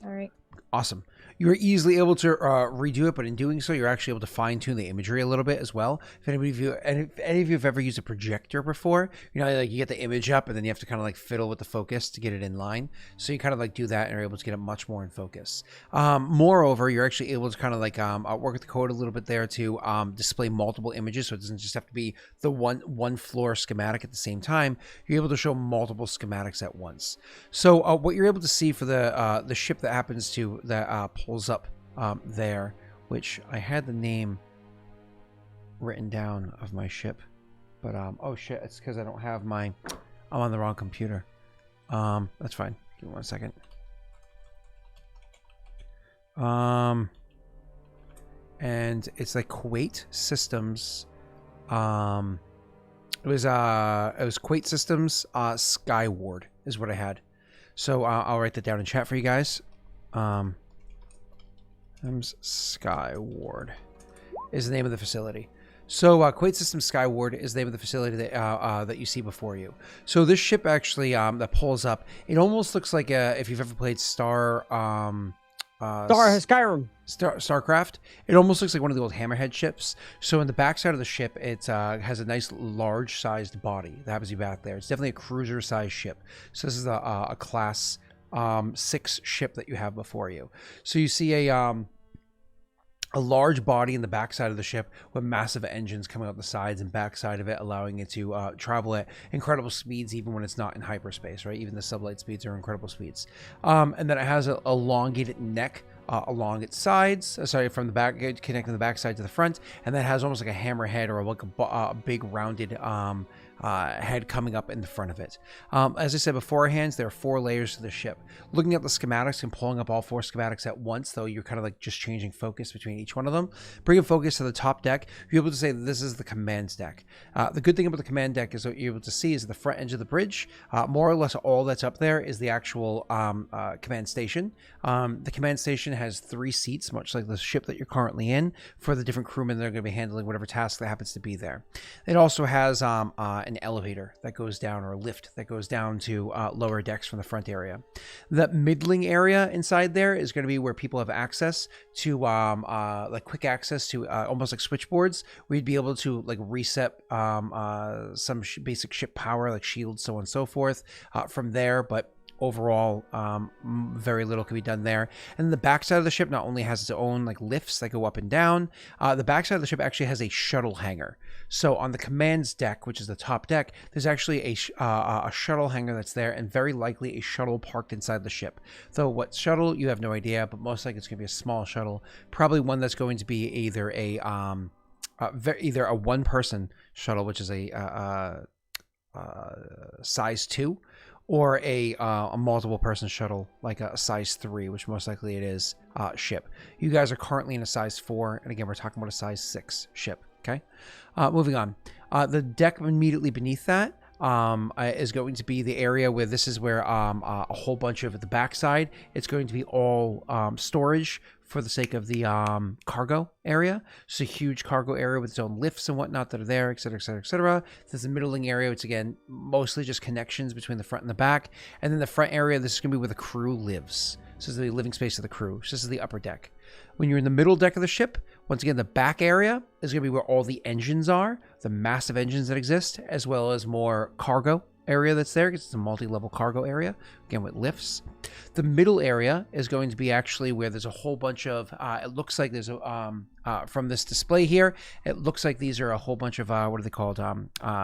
All right. Awesome. You were easily able to redo it, but in doing so, you're actually able to fine-tune the imagery a little bit as well. If any of you have ever used a projector before, you know, like you get the image up and then you have to kind of like fiddle with the focus to get it in line. So you kind of like do that and are able to get it much more in focus. Moreover, you're actually able to kind of like work with the code a little bit there to display multiple images, so it doesn't just have to be the one floor schematic at the same time. You're able to show multiple schematics at once. So what you're able to see for the ship that happens to that pulls up there, which I had the name written down of my ship, but oh shit, it's because I don't have I'm on the wrong computer. That's fine. Give me 1 second. And it's like Kuwait Systems. It was Kuwait Systems Skyward is what I had. So I'll write that down in chat for you guys. Skyward is the name of the facility. So Kuwait Systems Skyward is the name of the facility that that you see before you. So this ship actually that pulls up, it almost looks like if you've ever played StarCraft. It almost looks like one of the old Hammerhead ships. So in the backside of the ship, it has a nice large-sized body that happens to be back there. It's definitely a cruiser-sized ship. So this is a class 6 ship that you have before you. So you see a large body in the backside of the ship with massive engines coming out the sides and backside of it, allowing it to travel at incredible speeds even when it's not in hyperspace, right? Even the sublight speeds are incredible speeds. And then it has an elongated neck along its sides, from the back, connecting the backside to the front, and that has almost like a hammerhead or like a big rounded head coming up in the front of it. As I said beforehand, there are 4 layers to the ship. Looking at the schematics and pulling up all 4 schematics at once, though you're kind of like just changing focus between each one of them. Bringing focus to the top deck, you're able to say that this is the command deck. The good thing about the command deck is what you're able to see is the front edge of the bridge. More or less all that's up there is the actual command station. The command station has 3 seats, much like the ship that you're currently in, for the different crewmen that are going to be handling whatever task that happens to be there. It also has an elevator that goes down, or a lift that goes down to lower decks from the front area. The middling area inside there is going to be where people have access to like quick access to almost like switchboards. We'd be able to like reset some basic ship power, like shields, so on and so forth, from there, but overall very little can be done there. And the backside of the ship not only has its own like lifts that go up and down, the backside of the ship actually has a shuttle hangar. So on the commands deck, which is the top deck, there's actually a shuttle hangar that's there, and very likely a shuttle parked inside the ship. Though what shuttle, you have no idea, but most likely it's going to be a small shuttle, probably one that's going to be either a one-person shuttle, which is a size 2, or a multiple person shuttle like a size 3, which most likely it is, ship. You guys are currently in a size 4, and again we're talking about a size 6 ship. Okay, moving on. The deck immediately beneath that is going to be the area where this is where a whole bunch of the backside, it's going to be all storage for the sake of the cargo area. So a huge cargo area with its own lifts and whatnot that are there, et cetera, et cetera, et cetera. There's a middling area, which again, mostly just connections between the front and the back. And then the front area, this is going to be where the crew lives. So this is the living space of the crew. So this is the upper deck. When you're in the middle deck of the ship, once again, the back area is going to be where all the engines are, the massive engines that exist, as well as more cargo area that's there, because it's a multi-level cargo area, again with lifts. The middle area is going to be actually where there's a whole bunch of, it looks like there's a, from this display here, it looks like these are a whole bunch of, what are they called,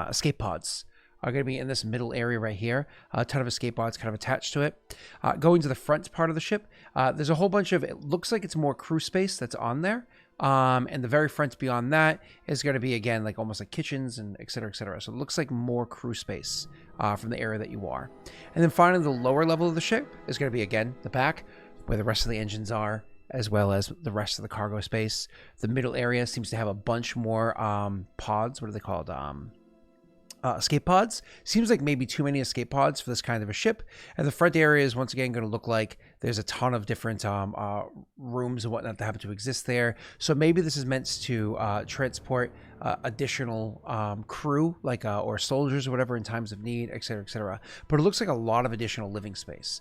escape pods. Are going to be in this middle area right here. A ton of escape pods kind of attached to it. Going to the front part of the ship, there's a whole bunch of, it looks like it's more crew space that's on there. And the very front beyond that is going to be, again, like almost like kitchens and et cetera, et cetera. So it looks like more crew space from the area that you are. And then finally, the lower level of the ship is going to be, again, the back where the rest of the engines are, as well as the rest of the cargo space. The middle area seems to have a bunch more pods. What are they called? Escape pods. Seems like maybe too many escape pods for this kind of a ship. And the front area is once again going to look like there's a ton of different rooms and whatnot that happen to exist there. So maybe this is meant to transport additional crew, like or soldiers or whatever in times of need, et cetera, et cetera. But it looks like a lot of additional living space.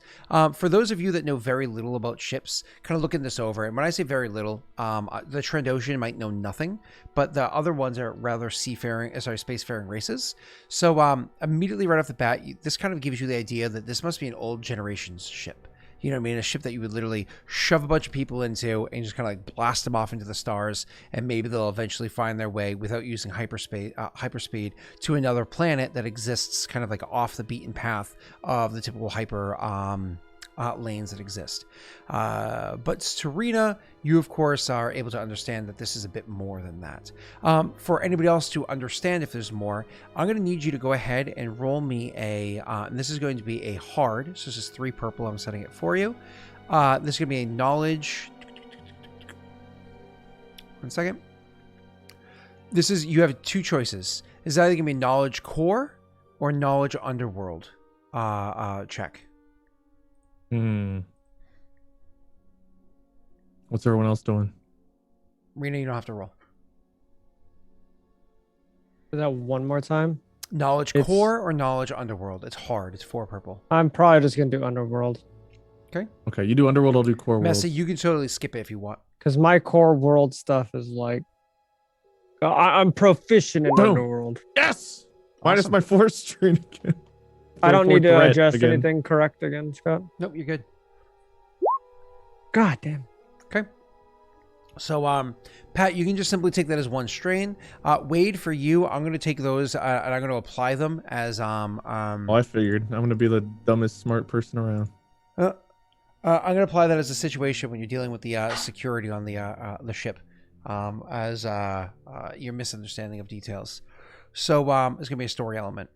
For those of you that know very little about ships, kind of looking this over, and when I say very little, the Trandoshan might know nothing, but the other ones are rather spacefaring races. So immediately right off the bat, this kind of gives you the idea that this must be an old generation's ship. You know what I mean? A ship that you would literally shove a bunch of people into and just kind of like blast them off into the stars, and maybe they'll eventually find their way without using hyperspeed to another planet that exists kind of like off the beaten path of the typical hyper lanes that exist. But Serena, you of course are able to understand that this is a bit more than that. For anybody else to understand if there's more, I'm going to need you to go ahead and roll me and this is going to be a hard, so this is 3 purple, I'm setting it for you. This is going to be a knowledge. 1 second. This is, you have 2 choices. This is either going to be knowledge core or knowledge underworld check. What's everyone else doing? Rena, you don't have to roll. Is that one more time? Knowledge core or knowledge underworld? It's hard. It's 4 purple. I'm probably just gonna do underworld Okay, you do underworld, I'll do core world. Messa, you can totally skip it if you want. because my core world stuff is like, I'm proficient in Boom. underworld. Yes! Minus my force strain again. I don't need to Threat adjust again. anything correct again, Scott. Nope, you're good. God damn. Okay. So, Pat, you can just simply take that as 1 strain. Wade, for you, I'm going to take those and I'm going to apply them as Oh, I figured. I'm gonna be the dumbest smart person around. I'm going to apply that as a situation when you're dealing with the security on the ship, as your misunderstanding of details. So, it's going to be a story element.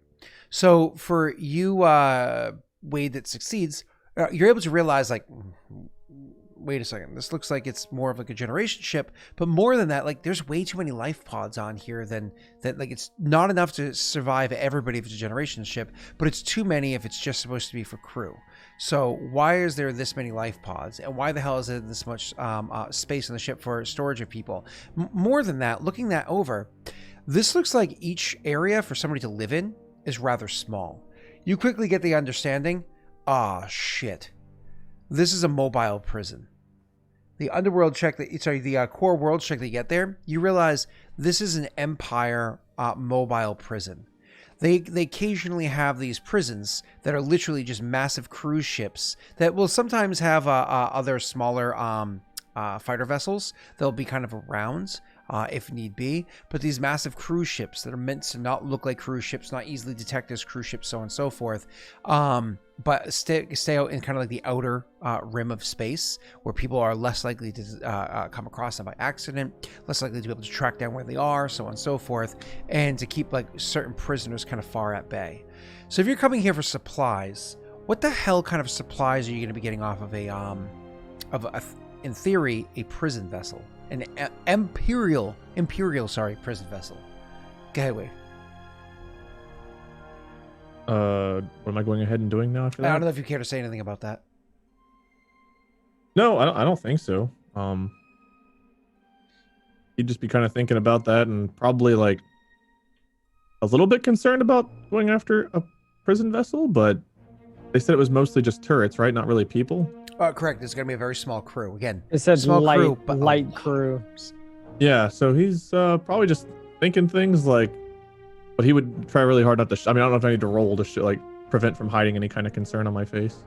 So for you, Wade, that succeeds, you're able to realize, like, wait a second, this looks like it's more of like a generation ship, but more than that, like, there's way too many life pods on here than that. Like, it's not enough to survive everybody if it's a generation ship, but it's too many if it's just supposed to be for crew. So why is there this many life pods, and why the hell is there this much space on the ship for storage of people? More than that, looking that over, this looks like each area for somebody to live in is rather small. You quickly get the understanding, shit, this is a mobile prison. The underworld check the core world check that you get there, you realize this is an Empire mobile prison. They occasionally have these prisons that are literally just massive cruise ships that will sometimes have other smaller fighter vessels that'll be kind of around. if need be. But these massive cruise ships that are meant to not look like cruise ships, not easily detect as cruise ships, so on and so forth, but stay out in kind of like the outer rim of space where people are less likely to come across them by accident, less likely to be able to track down where they are, so on and so forth, and to keep like certain prisoners kind of far at bay. So if you're coming here for supplies, what the hell kind of supplies are you going to be getting off of in theory, a prison vessel, an imperial prison vessel? Go ahead, Wade. What am I going ahead and doing now after I that? don't know if you care to say anything about that. No, I don't think so. He'd just be kind of thinking about that and probably like a little bit concerned about going after a prison vessel, but they said it was mostly just turrets, right? Not really people. Correct. There's going to be a very small crew. Again, It said small light, crew, but light crew. Yeah, so he's probably just thinking things like, but he would try really hard not to. I mean, I don't know if I need to roll to like prevent from hiding any kind of concern on my face.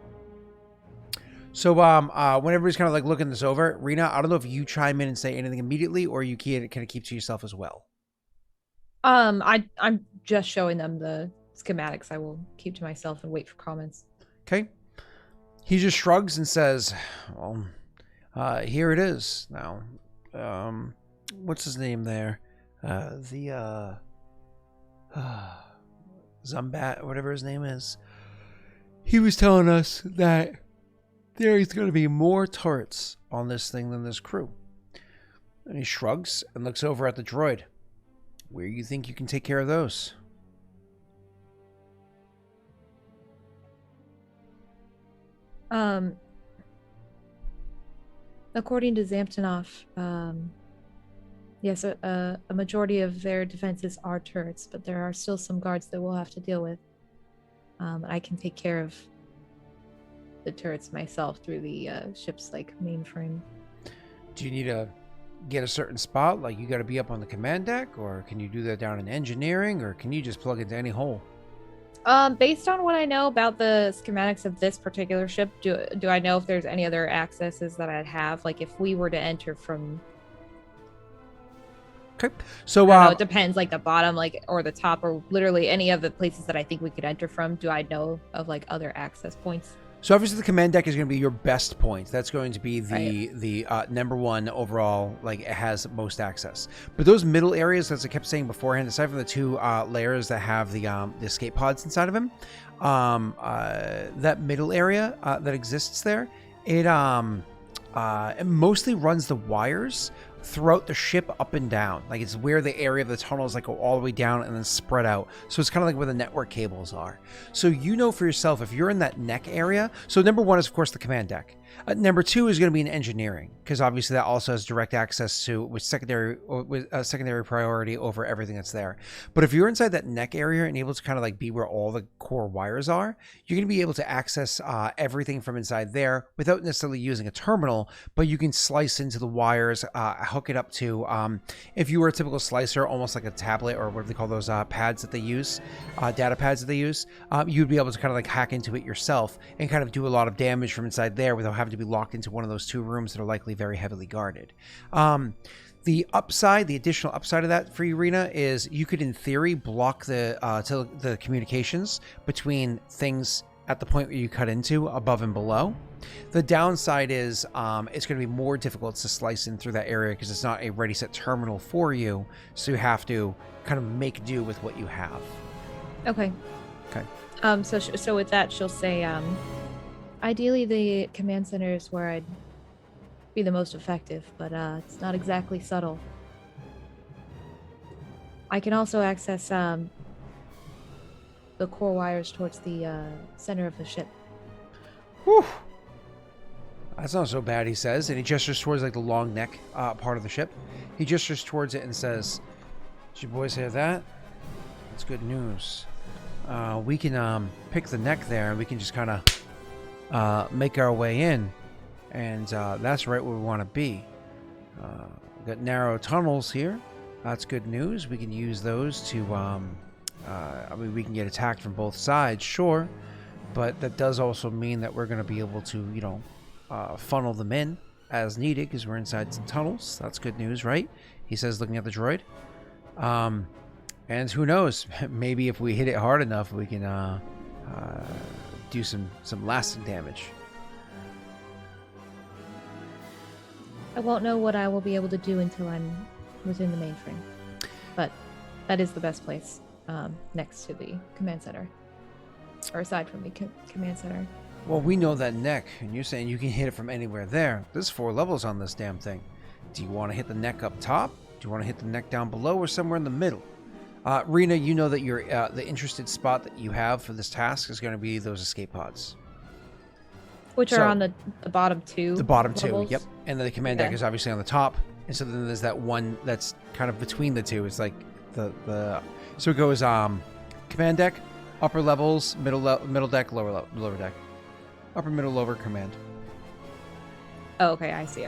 So, when everybody's kind of like looking this over, Rena, I don't know if you chime in and say anything immediately, or you can kind of keep to yourself as well. I'm just showing them the schematics. I will keep to myself and wait for comments. Okay. He just shrugs and says, "Well, here it is now. What's his name there? Zumbat, whatever his name is. He was telling us that there is going to be more turrets on this thing than this crew." And he shrugs and looks over at the droid. Where do you think you can take care of those? According to Zamtonov, yes, a majority of their defenses are turrets, but there are still some guards that we'll have to deal with. I can take care of the turrets myself through the ship's like mainframe. Do you need to get a certain spot? Like you got to be up on the command deck, or can you do that down in engineering, or can you just plug into any hole? Based on what I know about the schematics of this particular ship, do I know if there's any other accesses that I'd have? Like if we were to enter from, Okay, so I don't know, it depends, like the bottom, like or the top, or literally any of the places that I think we could enter from. Do I know of like other access points? So obviously the command deck is going to be your best point. That's going to be Right. the number one overall, like it has most access. But those middle areas, as I kept saying beforehand, aside from the two layers that have the escape pods inside of them, that middle area that exists there, it mostly runs the wires throughout the ship up and down. Like it's where the area of the tunnels like go all the way down and then spread out. So it's kind of like where the network cables are. So you know for yourself, if you're in that neck area, so number one is of course the command deck. Number two is going to be in engineering, because obviously that also has direct access to with secondary priority over everything that's there. But if you're inside that neck area and able to kind of like be where all the core wires are, you're going to be able to access everything from inside there without necessarily using a terminal, but you can slice into the wires, hook it up to, if you were a typical slicer, almost like a tablet or what do they call those pads that they use, data pads that they use, you'd be able to kind of like hack into it yourself and kind of do a lot of damage from inside there without having to be locked into one of those two rooms that are likely very heavily guarded. The additional upside of that for you, Rena, is you could in theory block the communications between things at the point where you cut into above and below. The downside is it's going to be more difficult to slice in through that area because it's not a ready set terminal for you, so you have to kind of make do with what you have. Okay. Okay. So with that, she'll say, ideally the command center is where I'd be the most effective, but it's not exactly subtle. I can also access the core wires towards the center of the ship. Whew. That's not so bad, he says, and he gestures towards like the long neck part of the ship. He gestures towards it and says, "Did you boys hear that? That's good news. We can pick the neck there, and we can just kind of make our way in, and that's right where we want to be. We've got narrow tunnels here. That's good news. We can use those to I mean, we can get attacked from both sides, sure, but that does also mean that we're going to be able to, you know, funnel them in as needed because we're inside some tunnels. That's good news, right? He says, looking at the droid. And who knows? Maybe if we hit it hard enough, we can do some lasting damage. I won't know what I will be able to do until I'm within the mainframe. But that is the best place, next to the command center. Or aside from the command center. Well, we know that neck, and you're saying you can hit it from anywhere there. There's 4 levels on this damn thing. Do you want to hit the neck up top? Do you want to hit the neck down below, or somewhere in the middle? Rena, you know that your the interested spot that you have for this task is going to be those escape pods. Which are on the bottom 2. The bottom levels. 2, yep. And then the command deck is obviously on the top. And so then there's that one that's kind of between the two. It's like the so it goes command deck, upper levels, middle deck, lower deck. Upper, middle, lower, command. Oh, okay, I see.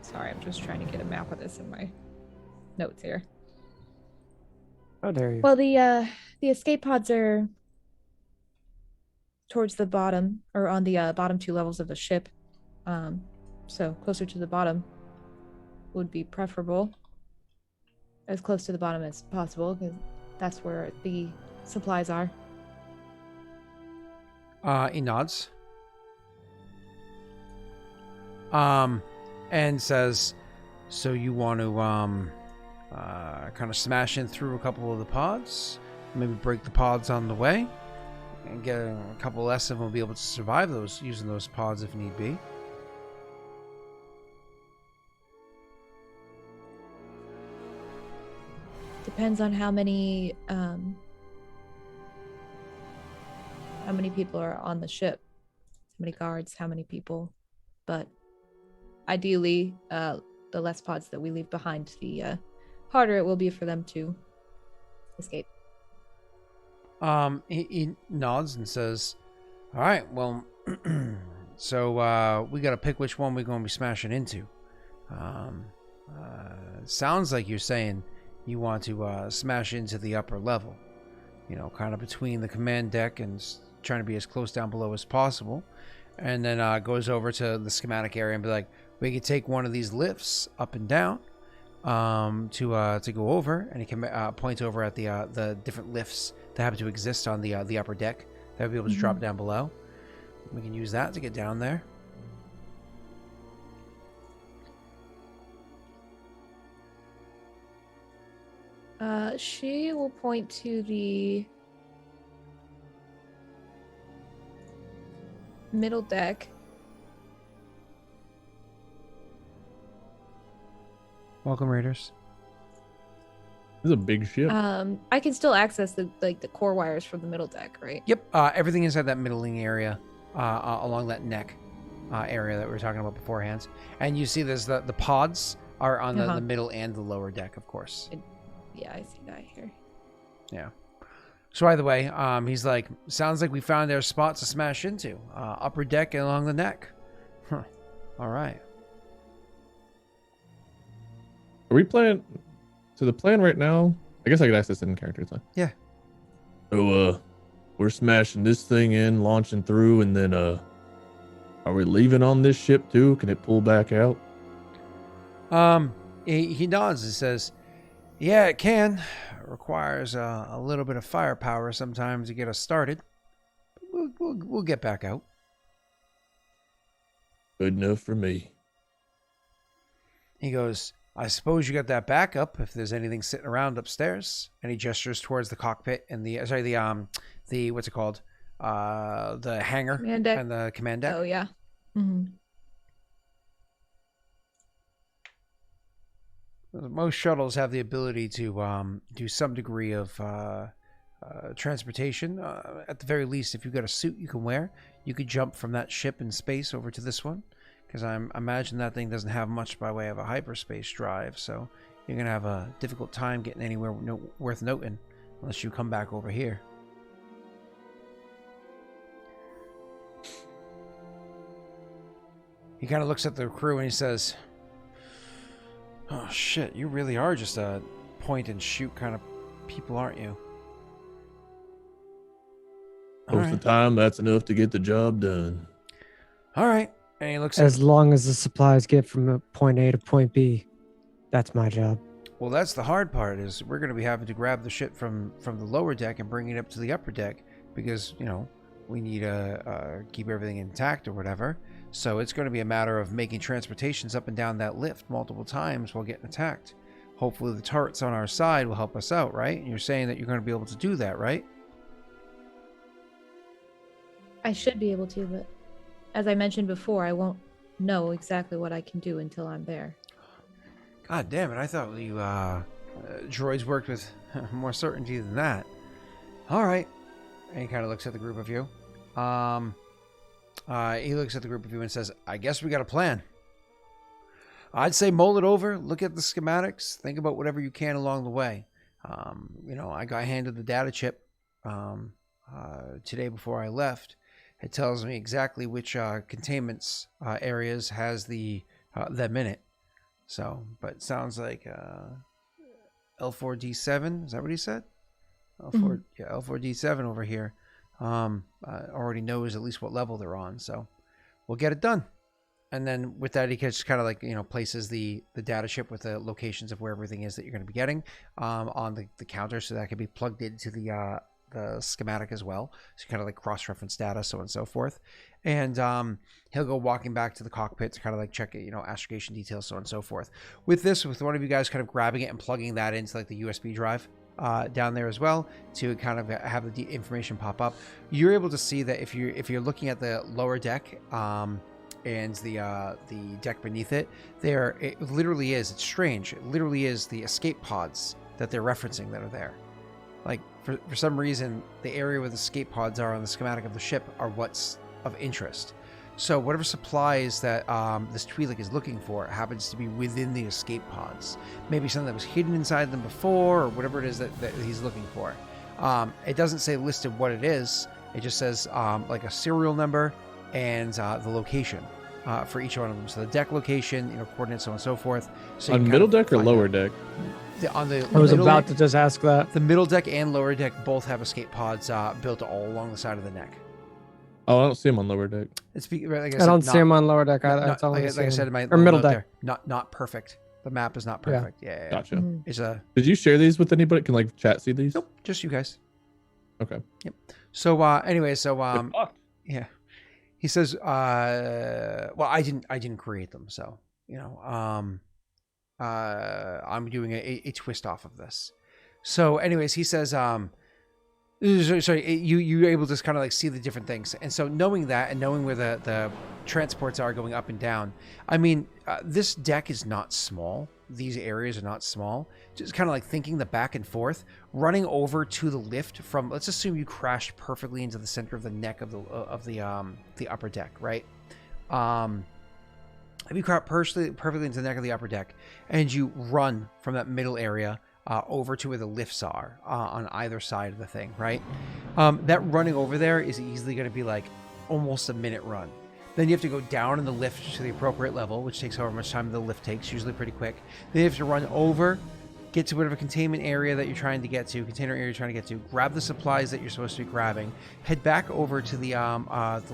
Sorry, I'm just trying to get a map of this in my notes here. How dare you? Well, the escape pods are towards the bottom, or on the bottom 2 levels of the ship. So closer to the bottom would be preferable. As close to the bottom as possible, because that's where the supplies are. He nods. And says, so you want to kind of smash in through a couple of the pods, maybe break the pods on the way, and get a couple less of them will be able to survive those using those pods if need be. Depends on how many people are on the ship, how many guards, how many people. But ideally, the less pods that we leave behind, the harder it will be for them to escape. He nods and says, all right, well, so we got to pick which one we're going to be smashing into. Sounds like you're saying you want to smash into the upper level, you know, kind of between the command deck and trying to be as close down below as possible. And then goes over to the schematic area and be like, we could take one of these lifts up and down to go over, and he can point over at the different lifts that happen to exist on the upper deck that would be able to drop down below. We can use that to get down there. She will point to the middle deck. Welcome, Raiders. This is a big ship. I can still access the core wires from the middle deck, right? Yep, everything inside that middling area, along that neck area that we were talking about beforehand. And you see there's the pods are on the middle and the lower deck, of course. Yeah, I see that here. Yeah. So either way, he's like, sounds like we found our spot to smash into. Upper deck and along the neck. Huh. All right. Are we playing? So the plan right now, I guess I could ask this in character. It's fine. Yeah. So we're smashing this thing in, launching through, and then are we leaving on this ship too? Can it pull back out? He nods and says, yeah, it can. It requires a little bit of firepower sometimes to get us started. We'll get back out. Good enough for me. He goes, I suppose you got that backup if there's anything sitting around upstairs. And he gestures towards the cockpit and the what's it called? The hangar Command deck. and the command deck. Oh yeah. Mm-hmm. Most shuttles have the ability to do some degree of transportation. At the very least, if you've got a suit you can wear, you could jump from that ship in space over to this one. Because I imagine that thing doesn't have much by way of a hyperspace drive, so you're going to have a difficult time getting anywhere worth noting unless you come back over here. He kind of looks at the crew and he says, oh shit, you really are just a point and shoot kind of people, aren't you? Most of the time, that's enough to get the job done. All right. And he looks at As long as the supplies get from point A to point B, that's my job. Well, that's the hard part is we're going to be having to grab the ship from the lower deck and bring it up to the upper deck because, you know, we need to keep everything intact or whatever. So it's going to be a matter of making transportations up and down that lift multiple times while getting attacked. Hopefully the turrets on our side will help us out, right? And you're saying that you're going to be able to do that, right? I should be able to, but as I mentioned before, I won't know exactly what I can do until I'm there. God damn it, I thought you droids worked with more certainty than that. All right. And he kind of looks at the group of you. He looks at the group of you and says, I guess we got a plan. I'd say mull it over, look at the schematics, think about whatever you can along the way. You know, I got handed the data chip today before I left. It tells me exactly which containments areas has them in it. So, but it sounds like L4D7, is that what he said? L4, yeah, L4D7 over here already knows at least what level they're on, so we'll get it done. And then with that, he just kind of like, you know, places the data chip with the locations of where everything is that you're going to be getting on the counter, so that can be plugged into the schematic as well. So kind of like cross-reference data, so on and so forth. And he'll go walking back to the cockpit to kind of like check it, you know, astrogation details, so on and so forth. With this, with one of you guys kind of grabbing it and plugging that into like the USB drive down there as well to kind of have the information pop up, you're able to see that if you're looking at the lower deck and the deck beneath it, it literally is. It's strange. It literally is the escape pods that they're referencing that are there. Like for some reason, the area where the escape pods are on the schematic of the ship are what's of interest. So whatever supplies that this Twi'lek is looking for happens to be within the escape pods. Maybe something that was hidden inside them before, or whatever it is that he's looking for. It doesn't say listed what it is. It just says like a serial number and the location for each one of them. So the deck location, you know, coordinates, so on and so forth. So On middle deck or lower deck? On the I was middle about deck, to just ask that. the middle deck and lower deck both have escape pods built all along the side of the neck. Oh, I don't see him on lower deck. It's like I don't see him on lower deck. Like I I said in my or middle note deck. there, not perfect. The map is not perfect. Yeah. Gotcha. Mhm. It's a Did you share these with anybody? Can like chat see these? nope, just you guys. Okay. Yep. So anyway, so Good luck. yeah, he says, well, I didn't create them, so you know, I'm doing a twist off of this. So, anyways, he says, sorry, you're able to kind of like see the different things, and so knowing that and knowing where the transports are going up and down, I mean, this deck is not small. These areas are not small. Just kind of like thinking the back and forth, running over to the lift from. Let's assume you crashed perfectly into the center of the neck of the upper deck, right? If you crashed perfectly into the neck of the upper deck, and you run from that middle area over to where the lifts are on either side of the thing, right? That running over there is easily going to be like almost a minute run. Then you have to go down in the lift to the appropriate level, which takes however much time the lift takes, usually pretty quick. Then you have to run over, get to whatever containment area that you're trying to get to, container area you're trying to get to, grab the supplies that you're supposed to be grabbing, head back over to the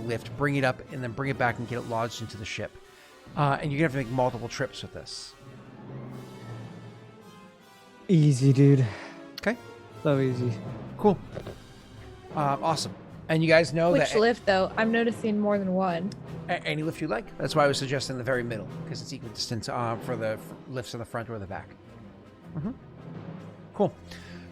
lift, bring it up, and then bring it back and get it lodged into the ship. And you're going to have to make multiple trips with this. Easy, dude. Okay. So easy. Cool. Awesome. And you guys know Which that lift, though? I'm noticing more than one. any lift you like. That's why I was suggesting the very middle, because it's equal distance for the lifts in the front or the back. Cool.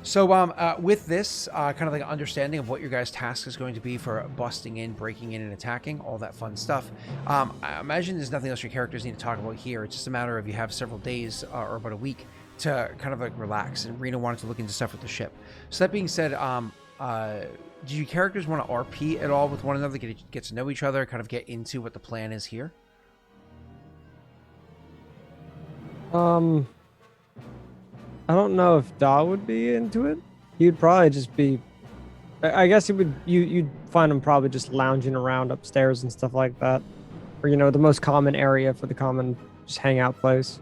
So with this kind of like understanding of what your guys' task is going to be for busting in, breaking in, and attacking, all that fun stuff, I imagine there's nothing else your characters need to talk about here. It's just a matter of you have several days or about a week to kind of like relax, and Rena wanted to look into stuff with the ship. So that being said, do you characters want to RP at all with one another, get to know each other, kind of get into what the plan is here? I don't know if Da would be into it. He'd probably just be. I guess he would. You'd find him probably just lounging around upstairs and stuff like that, or the most common area for the common just hangout place.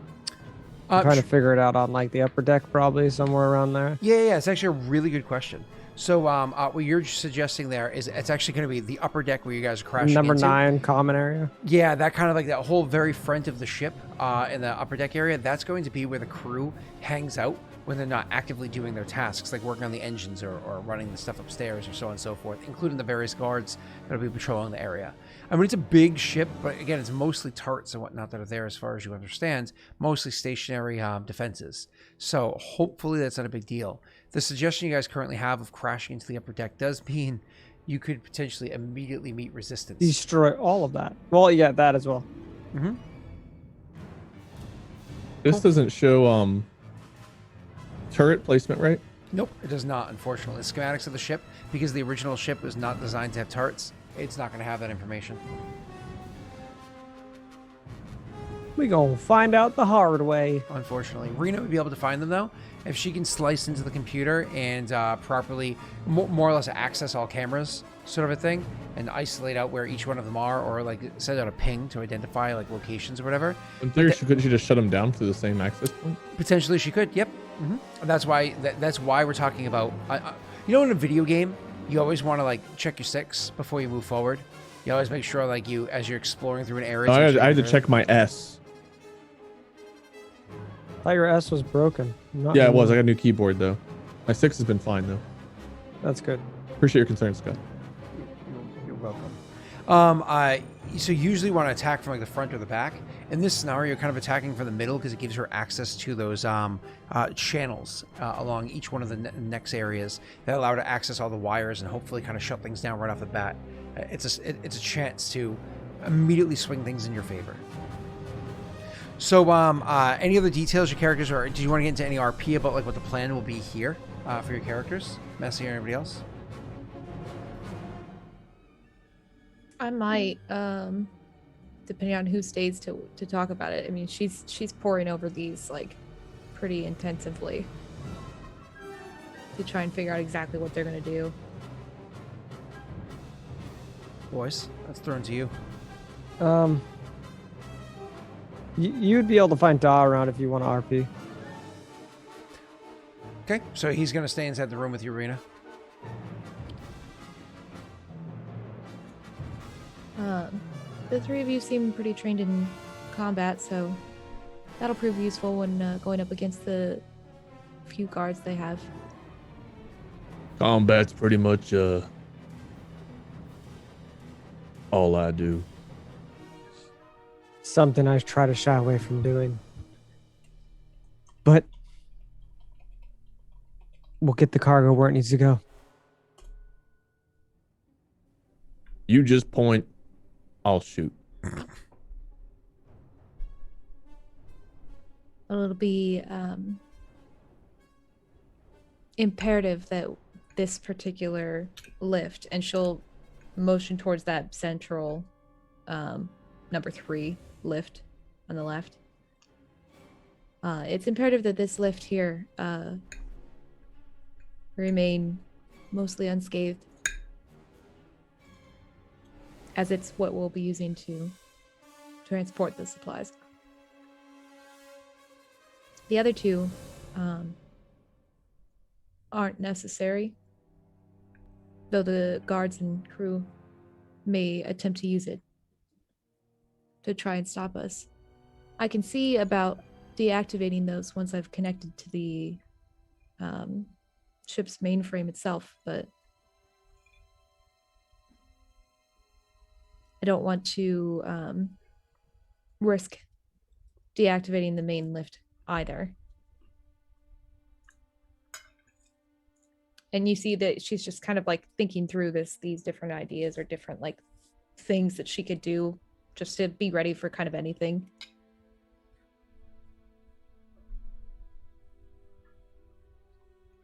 I'm trying to figure it out on like the upper deck, probably somewhere around there. Yeah, it's actually a really good question. So what you're suggesting there is it's actually going to be the upper deck where you guys are crashing Number into. 9 common area. Yeah, that kind of like that whole very front of the ship in the upper deck area. That's going to be where the crew hangs out when they're not actively doing their tasks, like working on the engines or running the stuff upstairs or so on and so forth, including the various guards that will be patrolling the area. I mean, it's a big ship, but again, it's mostly turrets and whatnot that are there as far as you understand, mostly stationary defenses. So hopefully that's not a big deal. The suggestion you guys currently have of crashing into the upper deck does mean you could potentially immediately meet resistance. Destroy all of that. Well, yeah, that as well. Mm-hmm. This doesn't show turret placement, right? Nope, it does not, unfortunately. The schematics of the ship, because the original ship was not designed to have turrets, it's not going to have that information. We gonna find out the hard way. Unfortunately. Rena would be able to find them, though, if she can slice into the computer and properly, more or less access all cameras, sort of a thing, and isolate out where each one of them are, or like send out a ping to identify like locations or whatever. In theory, couldn't she just shut them down through the same access point? Potentially she could, yep. That's why we're talking about, you know, in a video game, you always want to like check your six before you move forward. You always make sure, like, as you're exploring through an area. I had to check my S. I thought your S was broken. Not Yeah, it was. I anymore. got a new keyboard though. My 6 has been fine though. That's good. Appreciate your concern, Scott. You're welcome. So you usually want to attack from like the front or the back. In this scenario, you're kind of attacking from the middle because it gives her access to those channels along each one of the next areas that allow her to access all the wires and hopefully kind of shut things down right off the bat. It's a chance to immediately swing things in your favor. So, any other details your characters, or do you want to get into any RP about like what the plan will be here for your characters, Messi or anybody else? I might, depending on who stays to talk about it. I mean, she's poring over these like pretty intensively to try and figure out exactly what they're gonna do. Boys, that's thrown to you. You'd be able to find Da around if you want to RP. Okay, so he's gonna stay inside the room with you, Rena. The three of you seem pretty trained in combat, so that'll prove useful when going up against the few guards they have. Combat's pretty much all I do. Something I try to shy away from doing. But we'll get the cargo where it needs to go. You just point, I'll shoot. Well, it'll be imperative that this particular lift, and she'll motion towards that central number 3 lift on the left. It's imperative that this lift here remain mostly unscathed, as it's what we'll be using to transport the supplies. The other two aren't necessary, though the guards and crew may attempt to use it to try and stop us. I can see about deactivating those once I've connected to the ship's mainframe itself, but I don't want to risk deactivating the main lift either. And you see that she's just kind of like thinking through these different ideas or different like things that she could do just to be ready for kind of anything.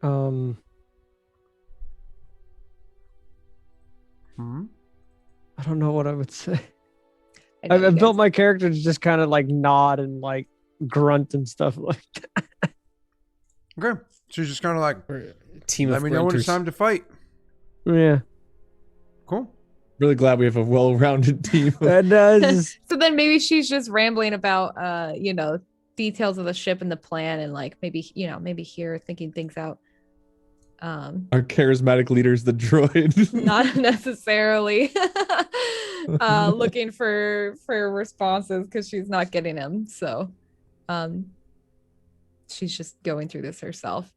I don't know what I would say. I know you I've built guys- my character to just kind of like nod and like grunt and stuff like that. Okay, she's just kind of like, We're a team let of me know when it's grunters. time to fight. Yeah. Cool. Really glad we have a well-rounded team. That does. So then maybe she's just rambling about details of the ship and the plan, and like maybe here thinking things out. Our charismatic leader is the droid. not necessarily looking for responses because she's not getting them. So she's just going through this herself.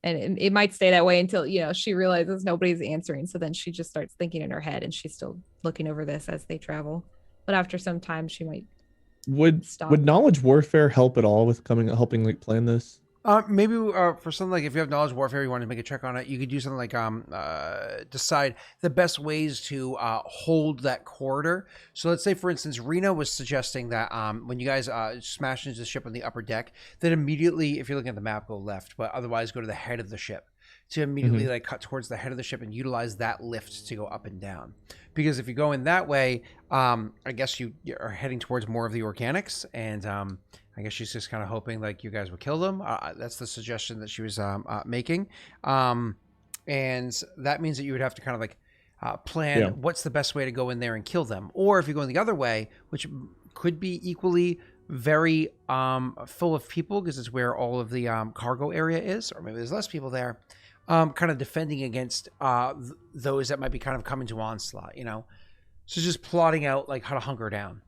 And it might stay that way until, she realizes nobody's answering. So then she just starts thinking in her head, and she's still looking over this as they travel. But after some time, she might stop. Would knowledge warfare help at all with helping like plan this? Maybe for something like if you have knowledge warfare, you want to make a check on it, you could do something like decide the best ways to hold that corridor. So let's say, for instance, Rena was suggesting that when you guys smash into the ship on the upper deck, that immediately, if you're looking at the map, go left, but otherwise go to the head of the ship to immediately like cut towards the head of the ship and utilize that lift to go up and down. Because if you go in that way, I guess you are heading towards more of the organics, and I guess she's just kind of hoping like you guys would kill them. That's the suggestion that she was making. And that means that you would have to kind of like plan what's the best way to go in there and kill them. Or if you're going the other way, which could be equally very full of people because it's where all of the cargo area is, or maybe there's less people there, kind of defending against those that might be kind of coming to onslaught, So just plotting out like how to hunker down.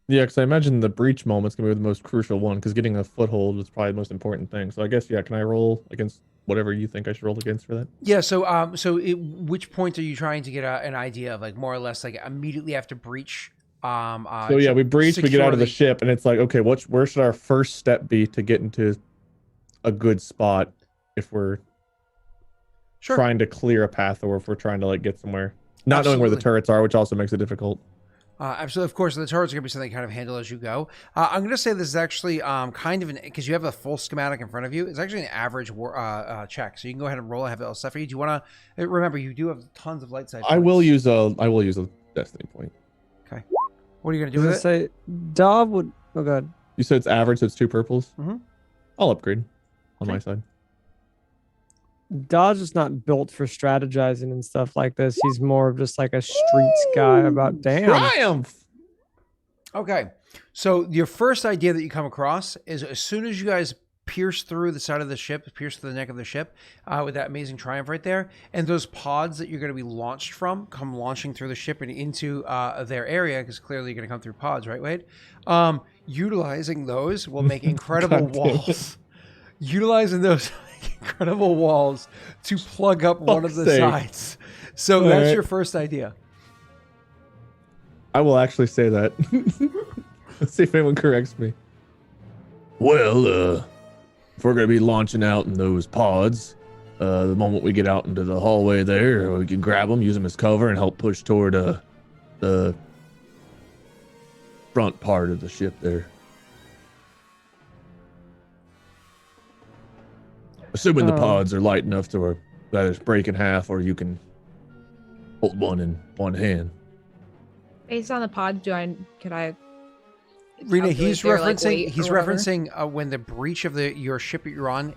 Yeah, because I imagine the breach moment's gonna be the most crucial one, because getting a foothold is probably the most important thing. So I guess can I roll against whatever you think I should roll against for that? Yeah. So which point are you trying to get an idea of, like more or less like immediately after breach? So yeah, we breach, we get out of the ship, and it's like, okay, where should our first step be to get into a good spot if we're trying to clear a path, or if we're trying to like get somewhere, not knowing where the turrets are, which also makes it difficult. Absolutely. Of course, the turrets are going to be something you kind of handle as you go. I'm going to say this is actually kind of because you have a full schematic in front of you. It's actually an average check. So you can go ahead and roll. I have it all set for you. Do you want to remember, you do have tons of light side points. I will use a destiny point. Okay. What are you going to do with it? Say Dov would. Oh god. You said it's average, so it's 2 purples. Mm-hmm. I'll upgrade on my side. Dodge is not built for strategizing and stuff like this. He's more of just like a streets guy about damn. Triumph! Okay. So your first idea that you come across is as soon as you guys pierce through the side of the ship, pierce through the neck of the ship with that amazing triumph right there, and those pods that you're going to be launched from come launching through the ship and into their area, because clearly you're going to come through pods, right, Wade? Utilizing those will make incredible walls. Utilizing those incredible walls to plug up one of the sides. So that's your first idea. I will actually say that. Let's see if anyone corrects me. Well, if we're going to be launching out in those pods, the moment we get out into the hallway there, we can grab them, use them as cover, and help push toward the front part of the ship there. Assuming the pods are light enough to where that is break in half, or you can hold one in one hand. Based on the pod, could I? Rena, he's calculate referencing when the breach of your ship that you're on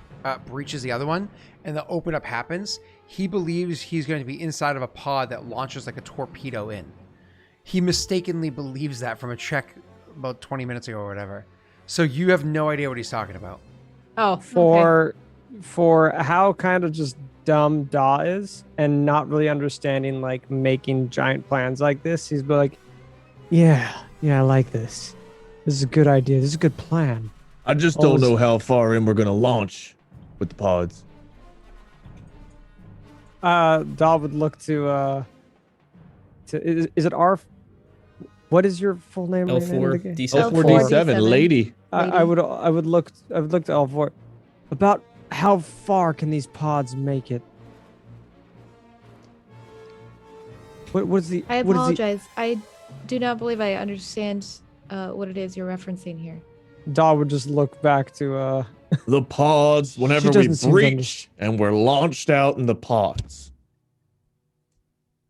breaches the other one, and the open up happens. He believes he's going to be inside of a pod that launches like a torpedo in. He mistakenly believes that from a check about 20 minutes ago or whatever. So you have no idea what he's talking about. Oh, for how kind of just dumb Da is, and not really understanding like making giant plans like this, he's be like, yeah, I like this. This is a good idea. This is a good plan. I just don't know how far in we're gonna launch with the pods. Da would look to is it R? What is your full name? L4 D7. L4D7, lady. I would look to L4. About how far can these pods make it? What is the? I apologize. I do not believe I understand what it is you're referencing here. Da would just look back to the pods whenever we breach and we're launched out in the pods.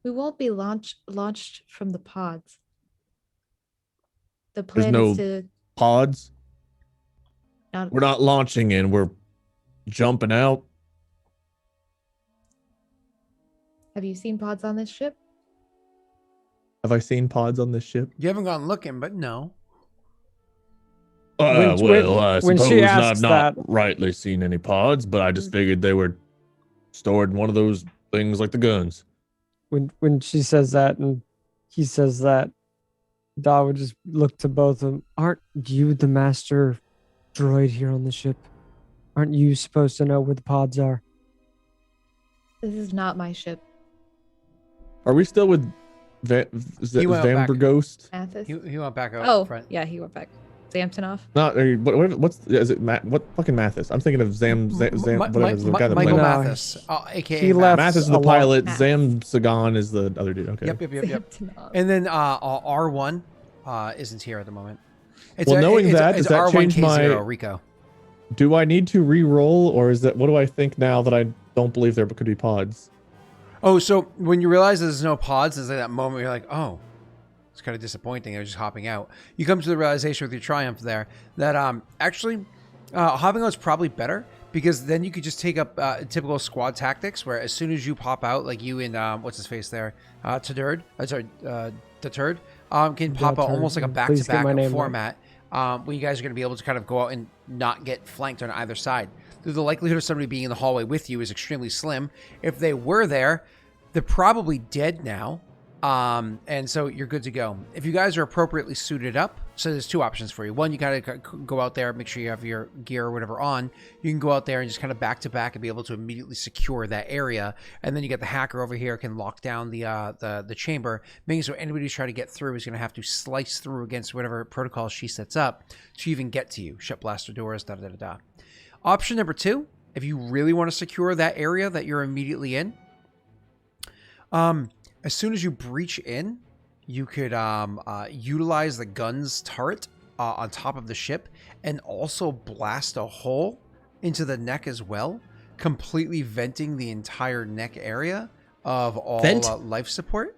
We won't be launched from the pods. The plan There's is to pods. We're not launching in. We're jumping out. Have you seen pods on this ship? Have I seen pods on this ship? You haven't gone looking, but no. I when suppose she I've asks not that, rightly seen any pods, but I just figured they were stored in one of those things like the guns. when she says that and he says that, Da would just look to both of them. Aren't you the master droid here on the ship? Aren't you supposed to know where the pods are? This is not my ship, Are we still with He went back. Vanderghost? Mathis. He went back out Oh, front. yeah, he went back. Samsonov. Not what's is it? What fucking Mathis? I'm thinking of Zam whatever the guy that Michael played. No, Mathis, aka he left. Mathis is the a lot- pilot. Mathis. Zam Sagan is the other dude. Okay. Yep. Samsonov. And then R1 isn't here at the moment. It's Well, knowing that, does that change my- Rico? Do I need to re-roll, or is that what do I think now that I don't believe there could be pods? Oh, so when you realize there's no pods, there's like that moment where you're like, oh, it's kind of disappointing. They're just hopping out. You come to the realization with your triumph there that actually hopping out is probably better, because then you could just take up typical squad tactics where as soon as you pop out, like you and what's his face there, Turd, the Turd, can pop out almost like a Please get my back-to-back name right. format where you guys are going to be able to kind of go out and not get flanked on either side. The likelihood of somebody being in the hallway with you is extremely slim. If they were there, they're probably dead now. And so you're good to go. If you guys are appropriately suited up, so there's two options for you. One, you gotta go out there, make sure you have your gear or whatever on. You can go out there and just kind of back to back and be able to immediately secure that area. And then you get the hacker over here can lock down the chamber, making so anybody who's trying to get through is going to have to slice through against whatever protocol she sets up to even get to you. Shut blaster doors, da da da da. Option number two, if you really want to secure that area that you're immediately in, as soon as you breach in, you could utilize the gun's turret on top of the ship and also blast a hole into the neck as well, completely venting the entire neck area of all life support.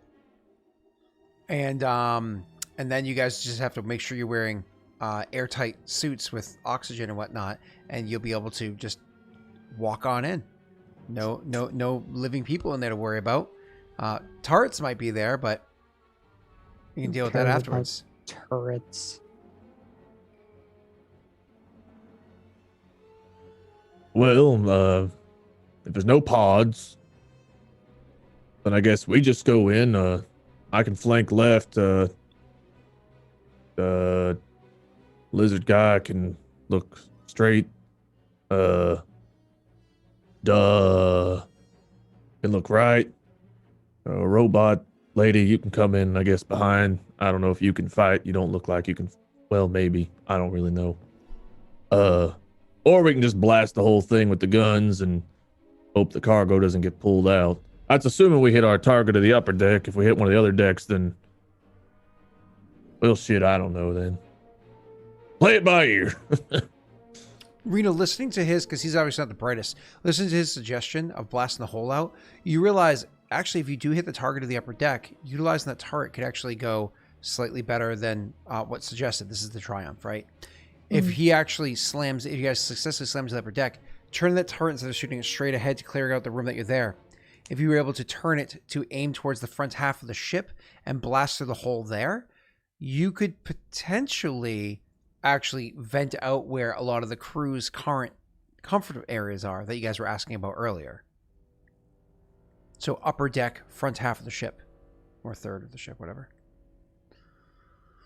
And then you guys just have to make sure you're wearing airtight suits with oxygen and whatnot, and you'll be able to just walk on in. No living people in there to worry about. Turrets might be there, but you can deal with that Care about afterwards. Turrets. Well, if there's no pods, then I guess we just go in. I can flank left. Lizard guy can look straight. Can look right. Robot lady, you can come in, I guess, behind. I don't know if you can fight. You don't look like you can. Well, maybe. I don't really know. Or we can just blast the whole thing with the guns and hope the cargo doesn't get pulled out. That's assuming we hit our target of the upper deck. If we hit one of the other decks, then... well, shit, I don't know then. Play it by ear. Reno, listening to his, because he's obviously not the brightest, listening to his suggestion of blasting the hole out, you realize, actually, if you do hit the target of the upper deck, utilizing that turret could actually go slightly better than what's suggested. This is the Triumph, right? If he actually slams, if you guys successfully slams the upper deck, turn that turret instead of shooting it straight ahead to clear out the room that you're there. If you were able to turn it to aim towards the front half of the ship and blast through the hole there, you could potentially actually vent out where a lot of the crew's current comfort areas are that you guys were asking about earlier. So upper deck, front half of the ship, or third of the ship, whatever.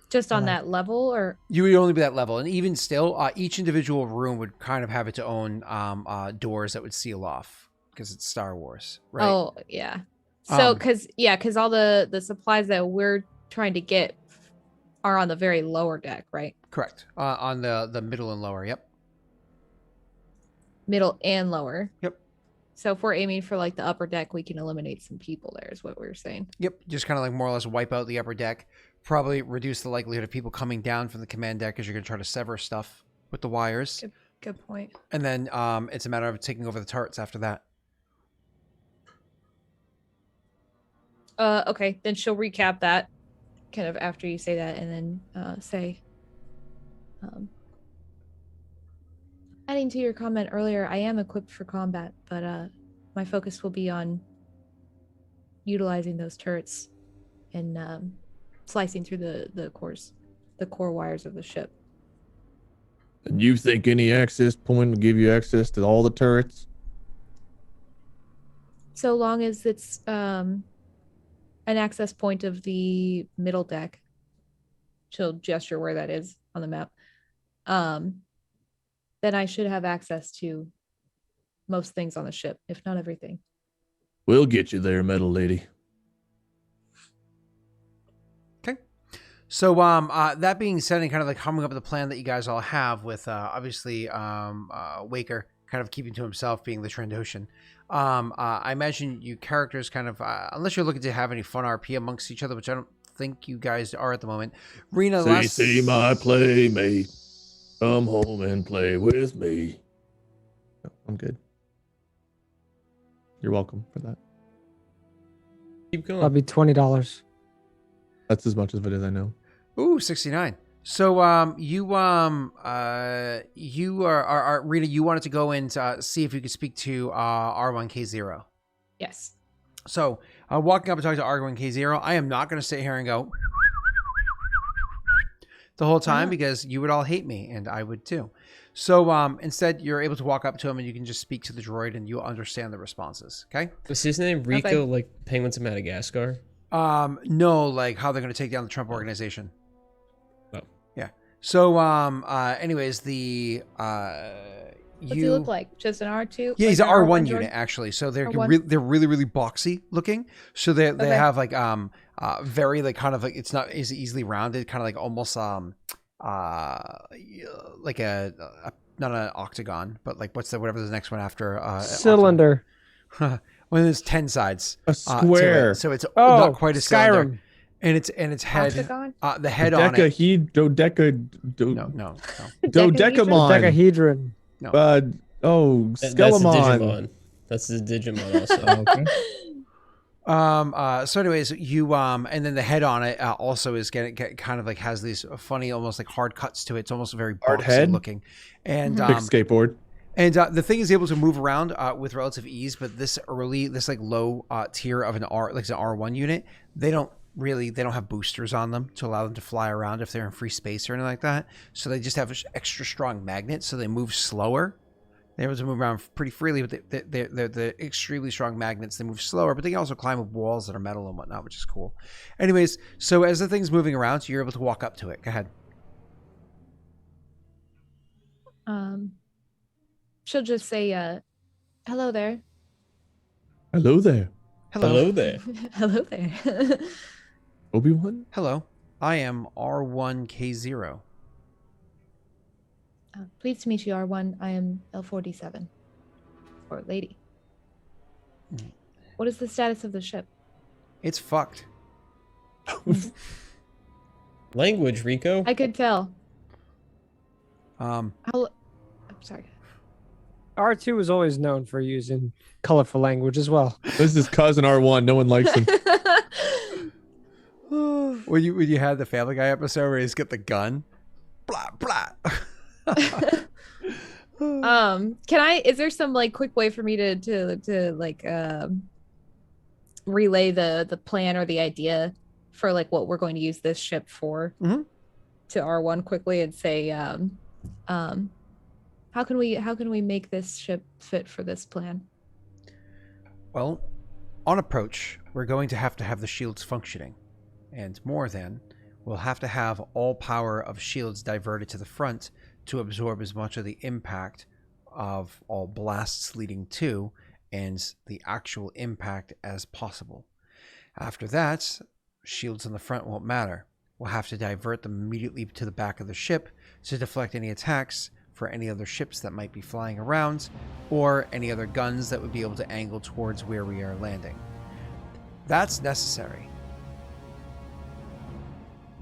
Just on that level, or You would only be that level, and even still, each individual room would kind of have its own doors that would seal off because it's Star Wars, right? oh yeah. So Um, because all the supplies that we're trying to get are on the very lower deck, right? Correct. On the middle and lower. Yep. Middle and lower. Yep. So if we're aiming for like the upper deck, we can eliminate some people there, is what we were saying. Yep. Just kind of like more or less wipe out the upper deck. Probably reduce the likelihood of people coming down from the command deck because you're going to try to sever stuff with the wires. Good point. And then it's a matter of taking over the turrets after that. Okay, then she'll recap that kind of after you say that, and then say, adding to your comment earlier, I am equipped for combat, but my focus will be on utilizing those turrets and slicing through the core wires of the ship. And you think any access point will give you access to all the turrets? So long as it's an access point of the middle deck. She'll gesture where that is on the map. Then I should have access to most things on the ship, if not everything. We'll get you there, metal lady. Okay. So that being said, and kind of like humming up the plan that you guys all have with obviously Waker kind of keeping to himself being the Trandoshan. I imagine you characters kind of, unless you're looking to have any fun RP amongst each other, which I don't think you guys are at the moment. Rena, See my playmate. Come home and play with me. No, I'm good. You're welcome for that. Keep going. That'll be $20. That's as much of it as I know. Ooh, 69. So you are Rita, you wanted to go and see if you could speak to R1K0. Yes. So walking up and talking to R1K0, I am not going to sit here and go the whole time because you would all hate me and I would too. So instead you're able to walk up to him and you can just speak to the droid and you'll understand the responses. Okay. Was his name Rico, like Penguins of Madagascar? No, like how they're going to take down the Trump organization. Oh. Yeah. So anyways, the What's he look like? Just an R2? Yeah, like he's an an R1 droid? unit actually. So they're R1? they're really boxy looking. So they Okay. have like very like kind of like it's not as easily rounded, kind of like almost like a not an octagon, but like whatever the next one after Cylinder. octagon. When there's 10 sides. A to square. it. So it's Oh, not quite a cylinder. Skyrim. And its head Octagon? the head on it. No. Decahedron? Dodecahedron. That's a Skelemon. Digimon. That's the Digimon also. So anyways, you and then the head on it also is kind of like has these funny, almost like hard cuts to it. It's almost very Hard boxy head? looking. And Big skateboard. and the thing is able to move around with relative ease, but this like low tier of an R1 unit, they don't have boosters on them to allow them to fly around if they're in free space or anything like that. So they just have extra strong magnets, so they move slower. They're able to move around pretty freely, but they're extremely strong magnets. They move slower, but they can also climb up walls that are metal and whatnot, which is cool. Anyways, so as the thing's moving around, so you're able to walk up to it. Go ahead. She'll just say, hello there. Hello there, Hello there. Hello there. Obi-Wan. Hello. I am R1K0. Pleased to meet you, R1. I am L47. Or lady. What is the status of the ship? It's fucked. Language, Rico. I could tell. Um, I'm sorry. R2 was always known for using colorful language as well. This is cousin R1. No one likes him. when you had the Family Guy episode where he's got the gun, blah blah. Is there some like quick way for me to like relay the plan or the idea for like what we're going to use this ship for Mhm. to R1 quickly and say how can we make this ship fit for this plan? Well, on approach, we're going to have the shields functioning, and more than, we'll have to have all power of shields diverted to the front to absorb as much of the impact of all blasts leading to and the actual impact as possible. After that, shields on the front won't matter. We'll have to divert them immediately to the back of the ship to deflect any attacks for any other ships that might be flying around or any other guns that would be able to angle towards where we are landing. That's necessary.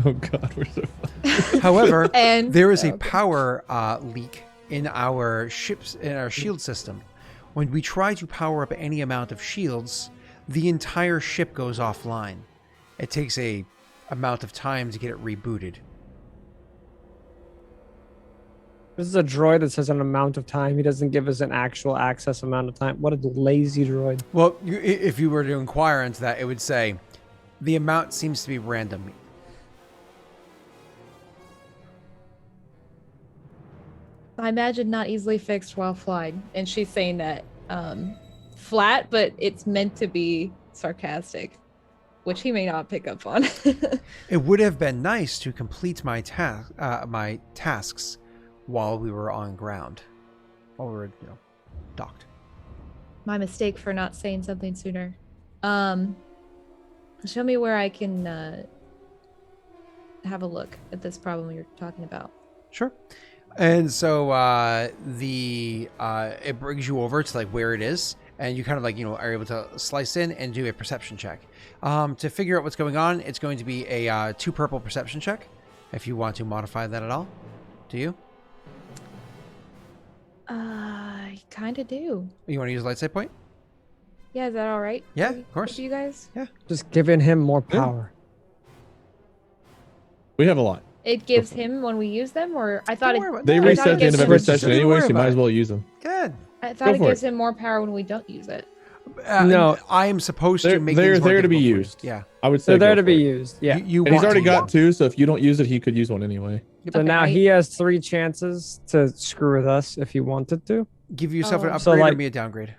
Oh God, we're so funny. However, And there is a okay. power leak in our shield system. When we try to power up any amount of shields, the entire ship goes offline. It takes a amount of time to get it rebooted. This is a droid that says an amount of time. He doesn't give us an actual access amount of time. What a lazy droid. Well, if you were to inquire into that, it would say the amount seems to be random. I imagine not easily fixed while flying. And she's saying that flat, but it's meant to be sarcastic, which he may not pick up on. It would have been nice to complete my tasks while we were on ground, while we were, docked. My mistake for not saying something sooner. Show me where I can have a look at this problem you're talking about. Sure. And so it brings you over to like where it is, and you kind of like are able to slice in and do a perception check. To figure out what's going on, it's going to be a 2 purple perception check. If you want to modify that at all, do you? I kind of do. You want to use a light side point? Yeah, is that all right? Yeah, with- of course. with you guys? Just giving him more power. We have a lot. It gives him when we use them, or I thought Don't worry about They that. I reset thought at it the end gives of him- every Don't session worry anyway, so you about might as it. well use them. Good. I thought Go it for gives it. him more power when we don't use it. No. I am supposed to They're, make they're things more there to be difficult for you. used. Yeah. I would say They're there go to be for it. used. Yeah. You And he's want already to got use 2, so if you don't use it, he could use one anyway. So now Okay. he has 3 chances to screw with us if he wanted to. them. Give yourself an Oh. upgrade So, or like- me a downgrade.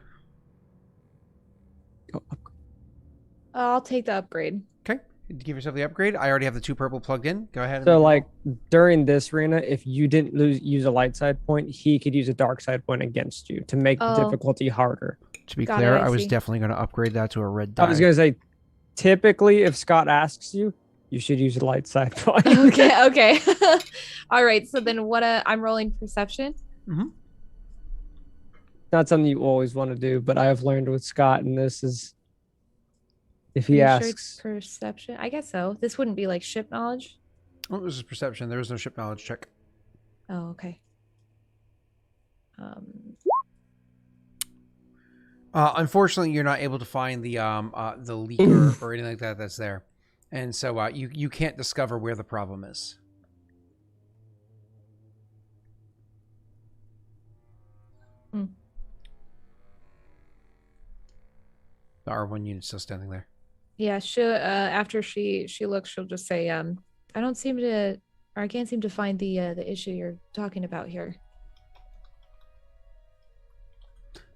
I'll take the upgrade. Okay. Give yourself the upgrade. I already have the 2 purple plugged in. Go ahead. And So make like during this arena, if you didn't use a light side point, he could use a dark side point against you to make the Oh. difficulty harder. to be Got clear, it, I I was see. definitely going to upgrade that to a red die. I was gonna say, typically, if Scott asks you, you should use a light side point. Okay, okay. All right. So then what I'm rolling perception. Not something you always want to do, but I have learned with Scott, and this is if Are he you sure it's asks. perception. I guess so. This wouldn't be like ship knowledge. Oh, this is perception. There is no ship knowledge check. Oh, okay. Unfortunately, you're not able to find the leaker or anything like that that's there, and so you can't discover where the problem is. The R1 unit's still standing there. Yeah, she'll after she looks, she'll just say, I don't seem to, or I can't seem to find the issue you're talking about here.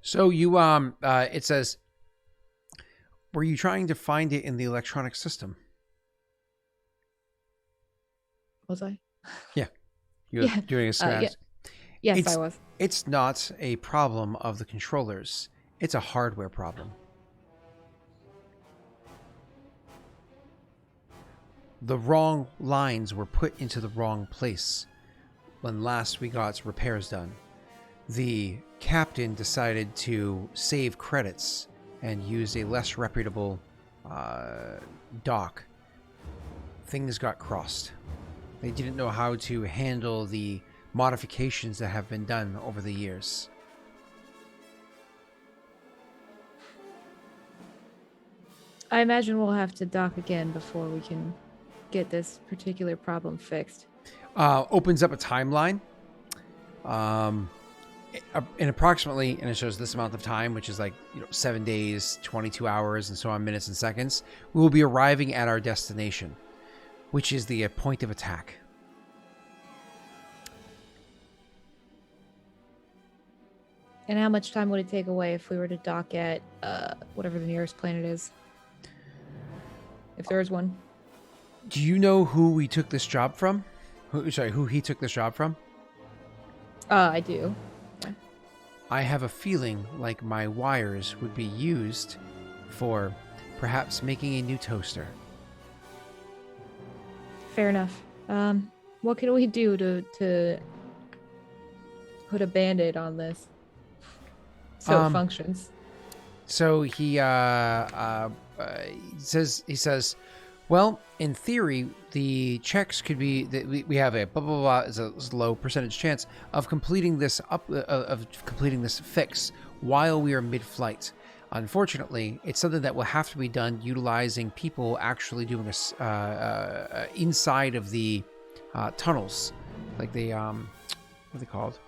So you it says, were you trying to find it in the electronic system? Was I? You were Yeah, doing a schematics. Yes, It's- I was. It's not a problem of the controllers. It's a hardware problem. The wrong lines were put into the wrong place when last we got repairs done. The captain decided to save credits and used a less reputable dock. Things got crossed. They didn't know how to handle the modifications that have been done over the years. I imagine we'll have to dock again before we can get this particular problem fixed. Opens up a timeline. In approximately, and it shows this amount of time, which is like 7 days, 22 hours, and so on, minutes and seconds. We will be arriving at our destination, which is the point of attack. And how much time would it take away if we were to dock at whatever the nearest planet is? If there is one. Do you know who we took this job from? Who he took this job from? I do. I have a feeling like my wires would be used for perhaps making a new toaster. Fair enough. What can we do to put a band-aid on this so it functions? So he says, well, in theory, the checks could be that we have a blah blah blah is a low percentage chance of completing this fix while we are mid-flight. Unfortunately, it's something that will have to be done utilizing people actually doing this inside of the tunnels, like the what are they called?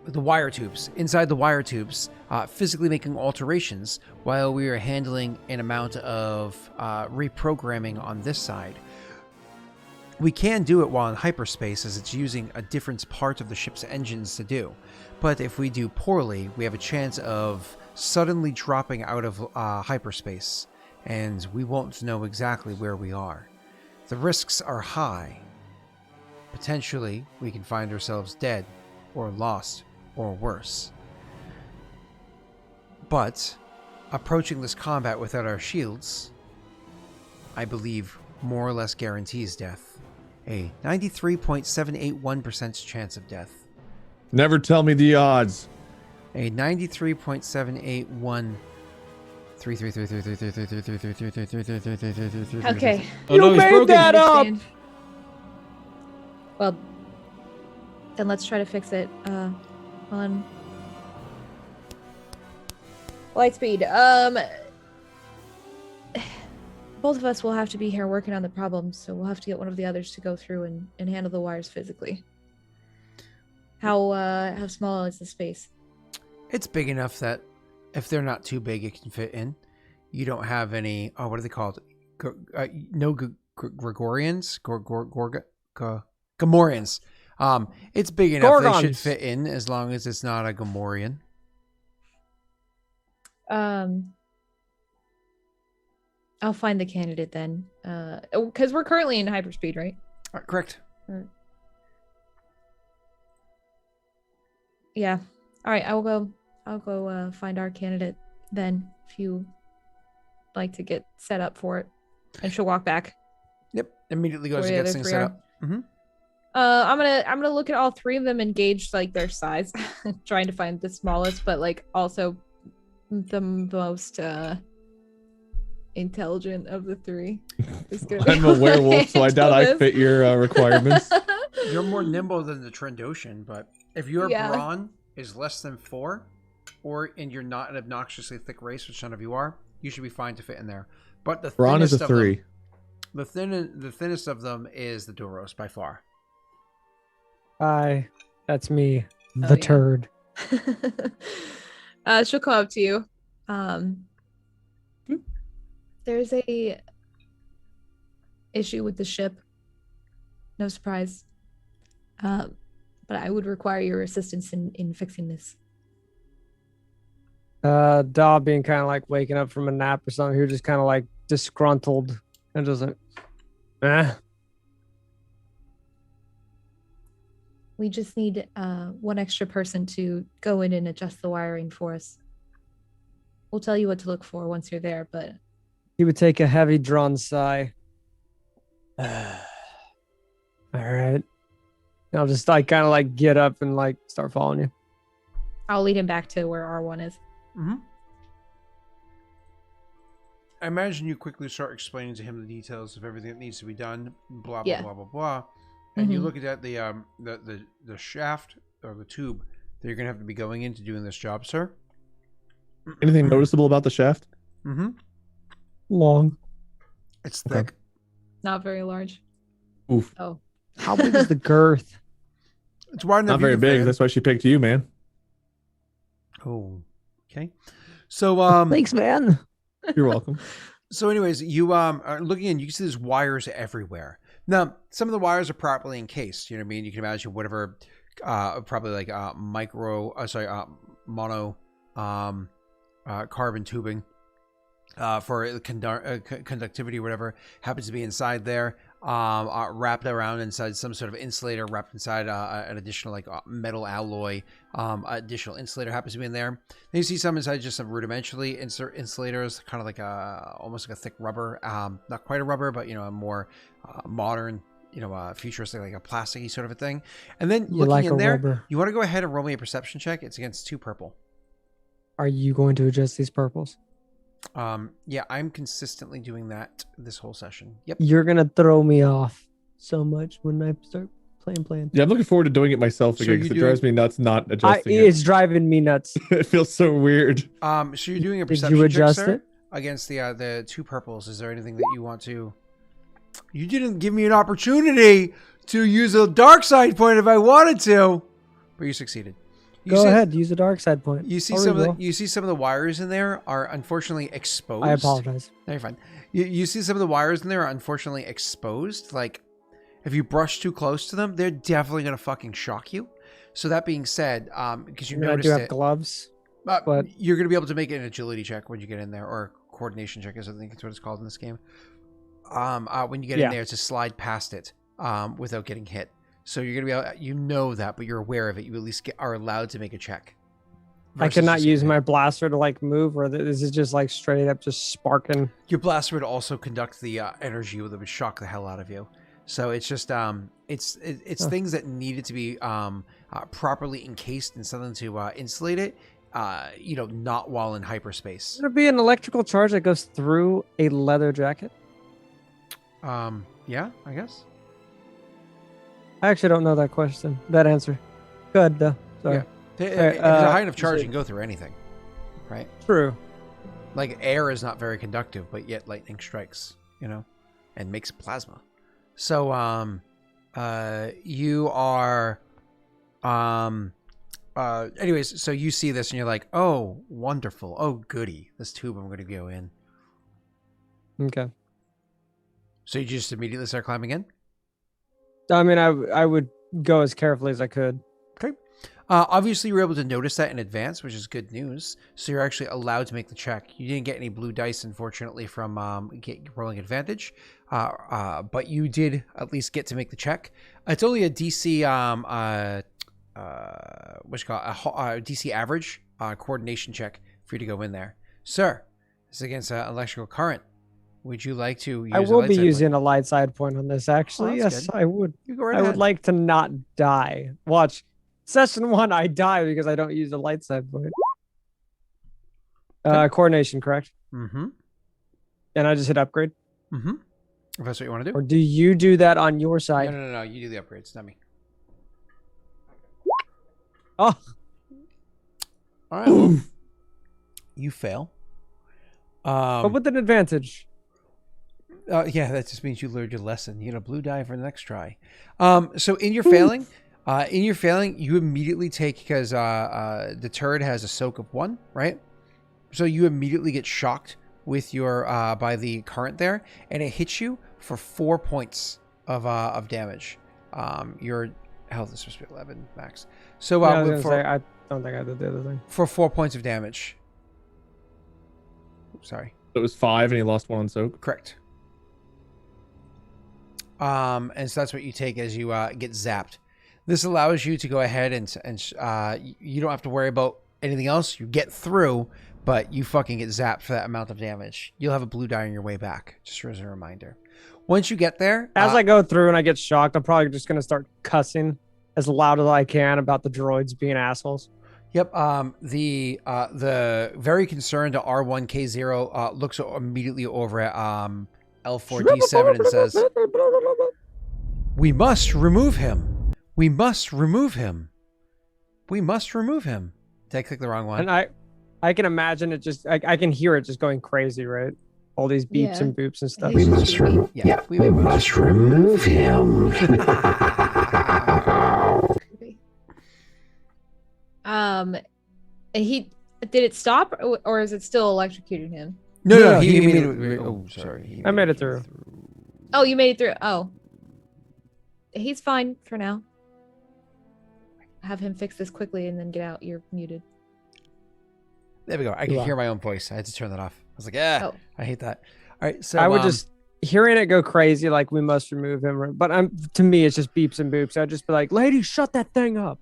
The wire tubes. Inside the wire tubes, physically making alterations while we are handling an amount of reprogramming on this side. We can do it while in hyperspace, as it's using a different part of the ship's engines to do. But if we do poorly, we have a chance of suddenly dropping out of hyperspace, and we won't know exactly where we are. The risks are high. Potentially, we can find ourselves dead, or lost, or worse. But, approaching this combat without our shields, I believe, more or less guarantees death. A 93.781% chance of death. Never tell me the odds. A 93.781. Okay. Oh no, he's broken. that up! Understand. Well, then let's try to fix it. On light speed. Both of us will have to be here working on the problem, so we'll have to get one of the others to go through and handle the wires physically. How small is the space? It's big enough that if they're not too big, it can fit in. You don't have any. Oh, what are they called? Gregorians? Gamorreans. It's big enough. They should Gorgons. fit in as long as it's not a Gamorrean. I'll find the candidate then. Because we're currently in hyperspeed, right? Correct. Yeah. All right. I'll go find our candidate then. If you like to get set up for it, and she'll walk back. Yep. Immediately goes Where and the gets other things three set are. up. Mm-hmm. I'm gonna look at all three of them and gauge like their size, trying to find the smallest, but like also the most intelligent of the three. I'm a werewolf, so I doubt I fit your requirements. You're more nimble than the Trandoshan, but if your brawn is less than 4, and you're not an obnoxiously thick race, which none of you are, you should be fine to fit in there. But the Brawn is a thinnest of 3. the thinnest of them is the Duros by far. Hi, that's me, Oh, the yeah. turd. She'll come up to you. There's a issue with the ship. No surprise. But I would require your assistance in fixing this. Daw being kind of like waking up from a nap or something. He was just kind of like disgruntled and just like, We just need one extra person to go in and adjust the wiring for us. We'll tell you what to look for once you're there, but He would take a heavy drawn sigh. All right. I'll just like kind of like get up and like start following you. I'll lead him back to where R1 is. Mm-hmm. I imagine you quickly start explaining to him the details of everything that needs to be done. Blah blah Yeah. blah blah blah. And you Mhm. look at the shaft or the tube that you're gonna have to be going into doing this job, sir. Anything noticeable about the shaft? Mm-hmm. Long. It's Okay. thick. Not very large. Oof. Oh. How big is the girth? It's wide enough. Not very you can big. fit. That's why she picked you, man. Oh, okay. So Thanks, man. You're welcome. So anyways, you are looking in, you can see there's wires everywhere. Now, some of the wires are properly encased. You know what I mean? You can imagine whatever, probably like mono carbon tubing for conductivity or whatever happens to be inside there. Wrapped around inside some sort of insulator, wrapped inside an additional like metal alloy. Additional insulator happens to be in there. Then you see some inside just some rudimentarily insulators, kind of like almost like a thick rubber. Not quite a rubber, but a more modern, futuristic, like a plasticky sort of a thing. And then You looking like in a there, rubber. you want to go ahead and roll me a perception check. It's against 2 purple. Are you going to adjust these purples? Yeah, I'm consistently doing that this whole session. Yep. You're gonna throw me off so much when I start playing. Yeah, I'm looking forward to doing it myself So again you because it do- drives me nuts not adjusting it. It's driving me nuts. It feels so weird. So you're doing a Did perception you adjust check, sir, it? against the 2 purples. Is there anything that you want to? You didn't give me an opportunity to use a dark side point if I wanted to, but you succeeded. You Go see- ahead, use the dark side point. You see I'll some reroll. of the wires in there are unfortunately exposed. I apologize. No, you're fine. You see some of the wires in there are unfortunately exposed. Like If you brush too close to them, they're definitely gonna fucking shock you. So that being said, because you I mean, I noticed do have it, gloves. but you're gonna be able to make an agility check when you get in there, or coordination check, is I think it's what it's called in this game. When you get in there, to slide past it without getting hit. So you're gonna be able, you know that, but you're aware of it. You at least are allowed to make a check. I versus cannot just use getting my hit. blaster to like move, or is it just like straight up just sparking? Your blaster would also conduct the energy that would shock the hell out of you. So it's just it's things that needed to be properly encased in something to insulate it. Not while in hyperspace. Would it be an electrical charge that goes through a leather jacket? Yeah, I guess. I actually don't know that question. That answer. Good. Sorry. Yeah. If Alright, it's a high enough is charge, it- you can go through anything, right? True. Like air is not very conductive, but yet lightning strikes, and makes plasma. So, you are, anyways, so you see this and you're like, oh, wonderful. Oh, goody. This tube I'm going to go in. Okay. So you just immediately start climbing in? I mean, I would go as carefully as I could. Okay. Obviously, you were able to notice that in advance, which is good news. So you're actually allowed to make the check. You didn't get any blue dice, unfortunately, from rolling advantage, but you did at least get to make the check. It's only a DC, DC average coordination check for you to go in there, sir. This is against electrical current. Would you like to use I a will light be side using a light side point on this, actually. that's Yes, good. I would. point? You go right I ahead. would like to not die. Watch. Session 1, I die because I don't use a light side point. Coordination, correct? Mm-hmm. And I just hit upgrade? Mm-hmm. If that's what you want to do. Or do you do that on your side? No. You do the upgrades, not me. Oh, All right. Well, you fail. but with an advantage. Yeah, that just means you learned your lesson. You get a blue die for the next try. So in your failing, you immediately take, because the turret has a soak of 1, right? So you immediately get shocked with your by the current there, and it hits you for 4 points of damage. Your health is supposed to be 11 max. So Yeah, I was gonna say, I don't think I did the other thing. for 4 points of damage. Oops, sorry. It was 5 and he lost 1 on soak. Correct. And so that's what you take as you get zapped. This allows you to go ahead and you don't have to worry about anything else. You get through, but you fucking get zapped for that amount of damage. You'll have a blue die on your way back, just as a reminder. Once you get there, As I go through and I get shocked, I'm probably just going to start cussing as loud as I can about the droids being assholes. Yep. The very concerned R1K0 looks immediately over at L4D7 and says, "We must remove him. We must remove him. We must remove him." Did I click the wrong one? And I can imagine it just, I can hear it just going crazy, right? All these beeps Yeah. and boops and stuff. We must Yeah, we must remove him. Creepy. He did it stop, or is it still electrocuting him? No, he he immediately. Oh, sorry. I made it through. Oh, you made it through. Oh, he's fine for now. Have him fix this quickly and then get out. You're muted. There we go. I can Yeah. hear my own voice. I had to turn that off. I was like, Oh. I hate that. All right, so I would just, hearing it go crazy, like, we must remove him. But to me, it's just beeps and boops. I'd just be like, lady, shut that thing up.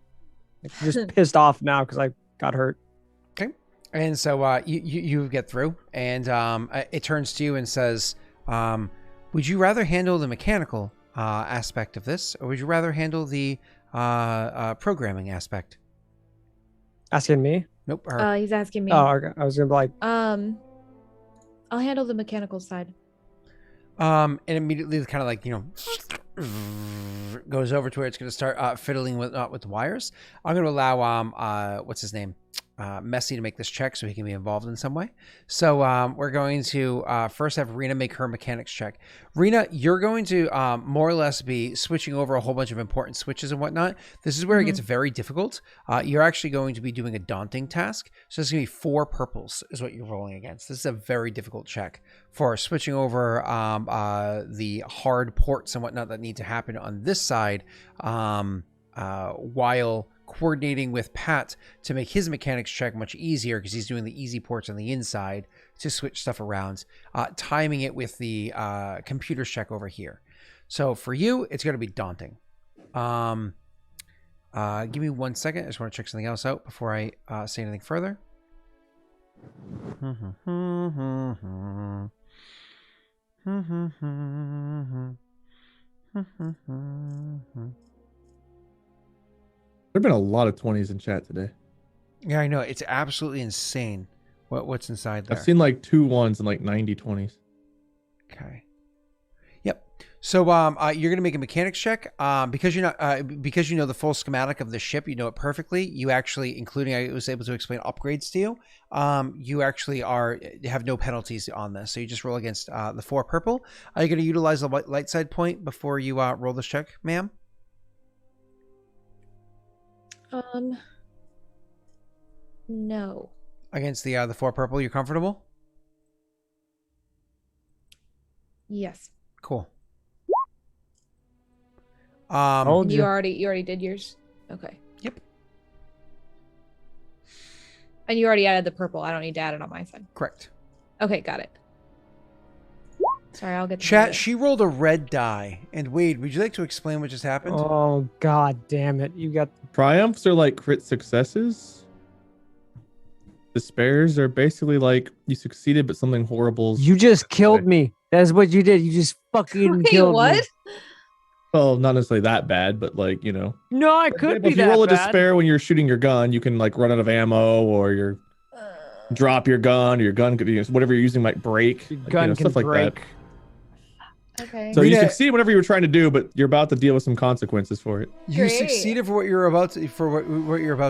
Like, just pissed off now because I got hurt. And so you get through, and it turns to you and says, "Would you rather handle the mechanical aspect of this, or would you rather handle the programming aspect?" Asking me? Nope. Her. He's asking me. Oh, okay. I was going to be like, I'll handle the mechanical side. And immediately, kind of like goes over to where it's going to start fiddling with the wires. I'm going to allow what's his name, Messy to make this check so he can be involved in some way. So we're going to first have Rena make her mechanics check. Rena, you're going to more or less be switching over a whole bunch of important switches and whatnot. This is where it gets very difficult. You're actually going to be doing a daunting task. So it's going to be 4 purples is what you're rolling against. This is a very difficult check for switching over the hard ports and whatnot that need to happen on this side while coordinating with Pat to make his mechanics check much easier because he's doing the easy ports on the inside to switch stuff around, timing it with the computer check over here. So for you, it's going to be daunting. Give me 1 second. I just want to check something else out before I say anything further. There've been a lot of 20s in chat today. Yeah, I know. It's absolutely insane what's inside there. I've seen like 2 1s and like 90 20s. Okay. Yep. So you're gonna make a mechanics check. Because you're not because you know the full schematic of the ship, you know it perfectly. You actually, including I was able to explain upgrades to you. You actually have no penalties on this. So you just roll against the 4 purple. Are you gonna utilize the light side point before you roll this check, ma'am? No. Against the 4 purple, you're comfortable? Yes. Cool. Told You you. already did yours? Okay. Yep. And you already added the purple. I don't need to add it on my side. Correct. Okay, got it. Sorry, I'll get the Chat, video. she rolled a red die. And Wade, would you like to explain what just happened? Oh god damn it! You got Triumphs are like crit successes. Despairs are basically like you succeeded, but something horrible. you just killed me. That's what you did. You just fucking Wait, killed what? me. Well, not necessarily that bad, but like, you know. No, I For could example, be if you that roll a bad. despair when you're shooting your gun, you can like run out of ammo, or your drop your gun, or your gun could be whatever you're using might break. Your like, gun can stuff like break. that. Okay. So you Rita- succeed whatever you were trying to do, but you're about to deal with some consequences for it. You Great. succeeded for what you're about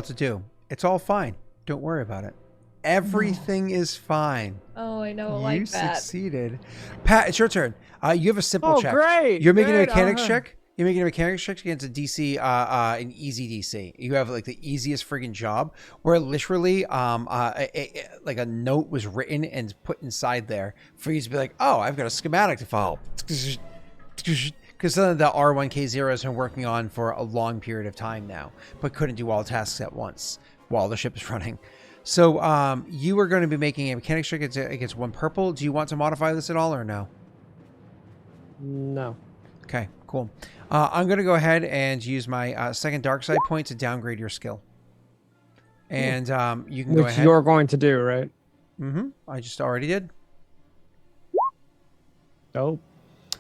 to do. It's all fine. Don't worry about it. Everything is fine. Oh, I know, You like that. succeeded. Pat, it's your turn. You have a simple Oh, check. great! You're making great, a mechanics uh-huh. check. You're making a mechanics check against a DC, an easy DC. You have like the easiest friggin' job where literally, like a note was written and put inside there for you to be like, oh, I've got a schematic to follow. Because the R1K0 has been working on for a long period of time now, but couldn't do all tasks at once while the ship is running. So you are going to be making a mechanics check against 1 purple. Do you want to modify this at all or no? No. Okay, cool. I'm going to go ahead and use my second dark side point to downgrade your skill. And you can go Which ahead. you're going to do, right? Mm-hmm. I just already did. Dope.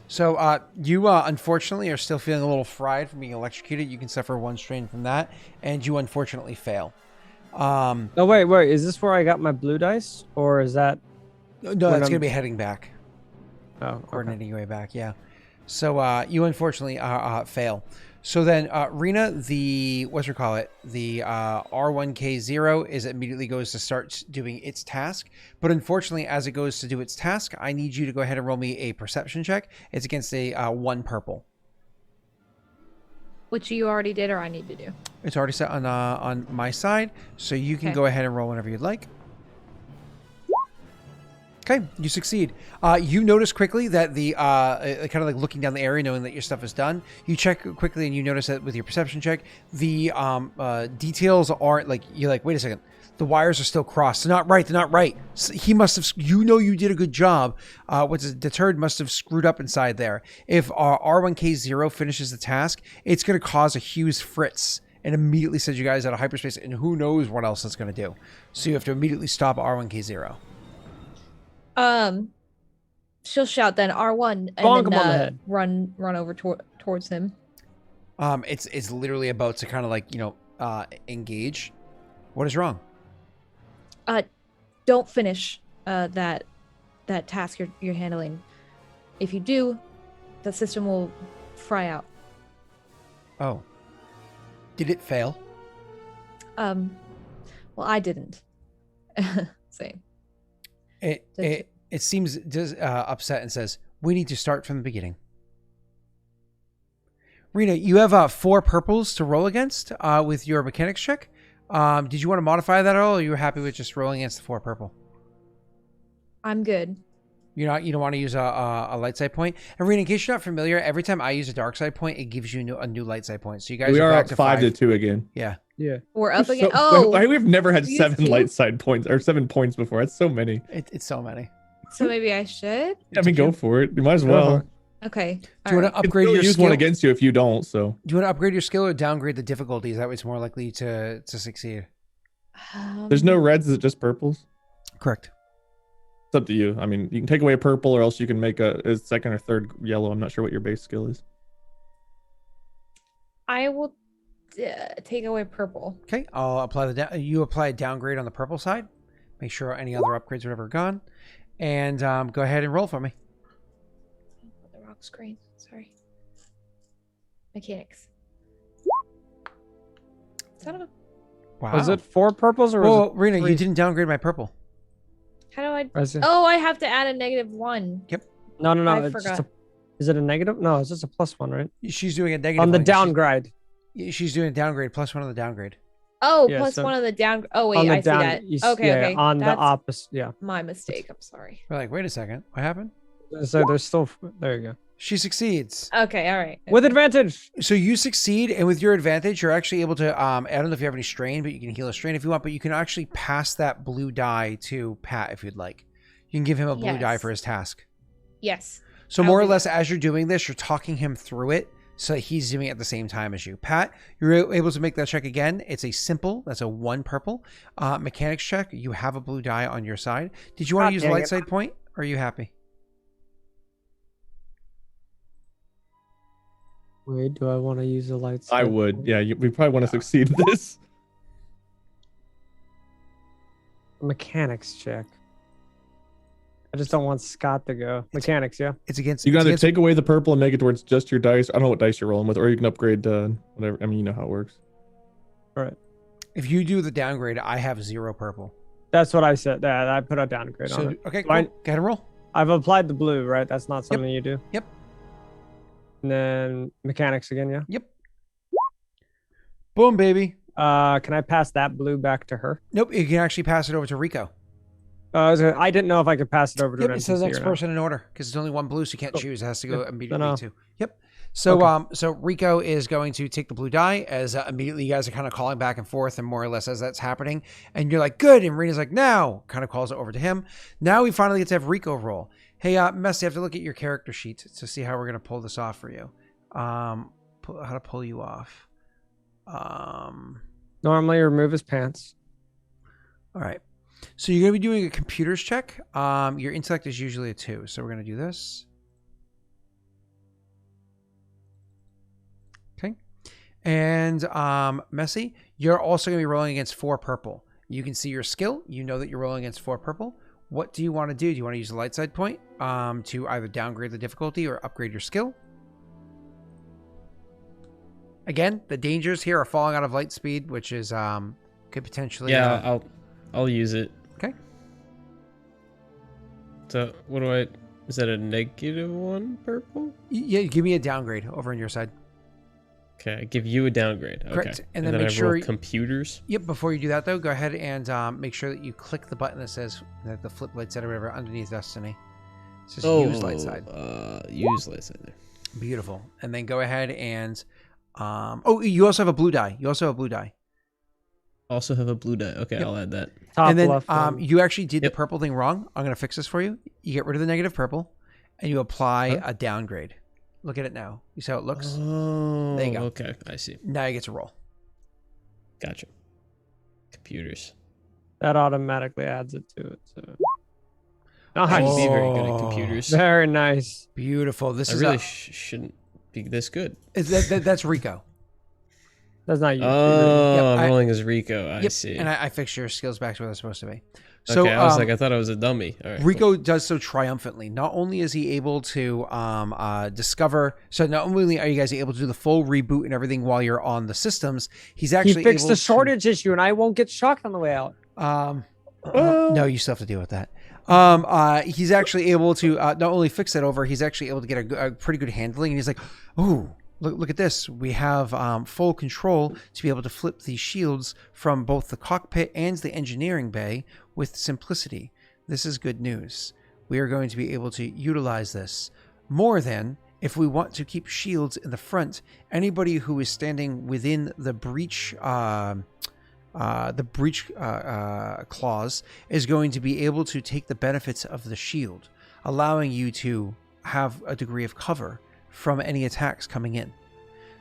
So you unfortunately are still feeling a little fried from being electrocuted. You can suffer 1 strain from that, and you unfortunately fail. Oh wait. Is this where I got my blue dice, or is that? No, When that's I'm- going to be heading back. Oh, okay. Coordinating your way back, yeah. So you unfortunately fail. So then, Rena, the R1K0 is immediately goes to start doing its task. But unfortunately, as it goes to do its task, I need you to go ahead and roll me a perception check. It's against a 1 purple. Which you already did, or I need to do. It's already set on my side, so you can Okay. go ahead and roll whenever you'd like. Okay, you succeed. You notice quickly that the kind of like looking down the area, knowing that your stuff is done. You check quickly, and you notice that with your perception check, the details aren't like you're like, wait a second, the wires are still crossed. They're not right. They're not right. He must have. You did a good job. What's deterred must have screwed up inside there. If R1K0 finishes the task, it's going to cause a huge fritz and immediately send you guys out of hyperspace, and who knows what else it's going to do. So you have to immediately stop R1K0. She'll shout then R1 and Bonk him then on the head. run over towards him. It's literally about to kind of like engage. What is wrong? Don't finish that task you're handling. If you do, the system will fry out. Oh, did it fail? Well, I didn't. Same. It seems upset and says, "We need to start from the beginning." Rena, you have 4 purples to roll against with your mechanics check. Did you want to modify that at all, or are you happy with just rolling against the 4 purple? I'm good. You don't want to use a light side point. And Rena, in case you're not familiar, every time I use a dark side point, it gives you a new light side point. So you guys We are back up to 5 to 2 again. Yeah. Yeah. We're up again. So, Oh, we've never had we used 7 to? light side points or 7 points before. That's so many. It's so many. so maybe I should. I mean, go for it. You might as Go well. for it. Okay. Do you want to Could upgrade still your use skill? one against you if you don't. So Do you want to upgrade your skill or downgrade the difficulties? That way it's more likely to succeed. there's no reds. Is it just purples? Correct. It's up to you. I mean, you can take away a purple, or else you can make a second or third yellow. I'm not sure what your base skill is. I will take away purple. Okay, I'll apply you apply a downgrade on the purple side. Make sure any other upgrades are ever gone. And go ahead and roll for me. The rock screen. Sorry. Mechanics. Son of a. Wow. Was it 4 purples or Well, was it Rena, you 3? didn't downgrade my purple. How do I? Or is it- Oh, I have to add a -1. No, no, no. I It's just forgot. is it a negative? No, it's just a +1, right? She's doing a negative On the one. downgrade. She's doing a downgrade plus 1 on the downgrade. Oh, Yeah, plus so- 1 of the down. Oh wait, on the I see down, that. you Okay, yeah, okay. on the That's opposite. Yeah. my mistake. I'm sorry. We're like, wait a second, what happened? So there's still there you go. She succeeds. Okay, all right. With advantage. So you succeed, and with your advantage, you're actually able to. I don't know if you have any strain, but you can heal a strain if you want. But you can actually pass that blue die to Pat if you'd like. You can give him a blue die Yes. for his task. Yes. So I'll more or do less, as you're doing this, you're talking him through it, so he's doing it at the same time as you. Pat, you're able to make that check again. It's a simple. That's a 1 purple mechanics check. You have a blue die on your side. Did you want God to use a dang light it. side point? Or are you happy? Wait, do I want to use the lights? I would. Yeah, we probably want to succeed this. Mechanics check. I just don't want Scott to go. Mechanics, yeah. It's against. You can it's either against- take away the purple and make it towards just your dice. I don't know what dice you're rolling with, or you can upgrade whatever. I mean, you know how it works. If you do the downgrade, I have 0 purple. That's what I said. I put a downgrade on So it. okay, cool. Fine. Go ahead and roll. I've applied the blue, right? That's not something you do. Yep. And then mechanics again, yeah. Yep. Boom, baby. Can I pass that blue back to her? Nope, you can actually pass it over to Rico. I didn't know if I could pass it over to Yep, an it's the NPC next or not. person in order because it's only 1 blue, so you can't Cool. choose. It has to go Yeah, immediately then to. Yep. So Okay. so Rico is going to take the blue die as immediately you guys are kind of calling back and forth, and more or less as that's happening, and you're like, good, and Rena's like, now, kind of calls it over to him. Now we finally get to have Rico roll. Hey, Messy, I have to look at your character sheet to see how we're gonna pull this off for you. How to pull you off. Normally remove his pants. All right. So you're going to be doing a computers check. Your intellect is usually a 2. So we're going to do this. Okay. And Messy, you're also going to be rolling against 4 purple. You can see your skill. You know that you're rolling against 4 purple. What do you want to do? Do you want to use the light side point to either downgrade the difficulty or upgrade your skill? Again, the dangers here are falling out of light speed, which is could potentially Yeah, I'll use it. Okay. So what do I? Is that a -1 purple? Yeah, give me a downgrade over on your side. Okay, I give you a downgrade. Okay. Correct. And then I make sure roll computers. Yep, before you do that though, go ahead and make sure that you click the button that says that the flip light side or whatever underneath Destiny. It says use light side. Use light side there. Beautiful. And then go ahead and oh, you also have a blue die. You also have a blue die. Also have a blue die. Okay, Yep. I'll add that. Top and then left. one. you actually did Yep. the purple thing wrong. I'm gonna fix this for you. You get rid of the negative purple and you apply a downgrade. Look at it now. You see how it looks? Oh, There you go. Okay, I see. Now you get to roll. Gotcha. Computers. That automatically adds it to it. So. I Nice. should be very good Oh. at computers. Very nice. Beautiful. This I is really shouldn't be this good. that's Rico. That's not you. Oh, Yep, I'm rolling as Rico. I Yep, see. and I fixed your skills back to where they're supposed to be. So Okay, I was like, I thought I was a dummy. All right. Rico does so triumphantly. Not only is he able to discover, so not only are you guys able to do the full reboot and everything while you're on the systems, he's He actually fixed able the to- shortage issue, and I won't get shocked on the way out. No, you still have to deal with that. He's actually able to not only fix that over, he's actually able to get a pretty good handling, and he's like, "Ooh, look at this! We have full control to be able to flip these shields from both the cockpit and the engineering bay with simplicity. This is good news. We are going to be able to utilize this more than." If we want to keep shields in the front, anybody who is standing within the breach clause is going to be able to take the benefits of the shield, allowing you to have a degree of cover from any attacks coming in.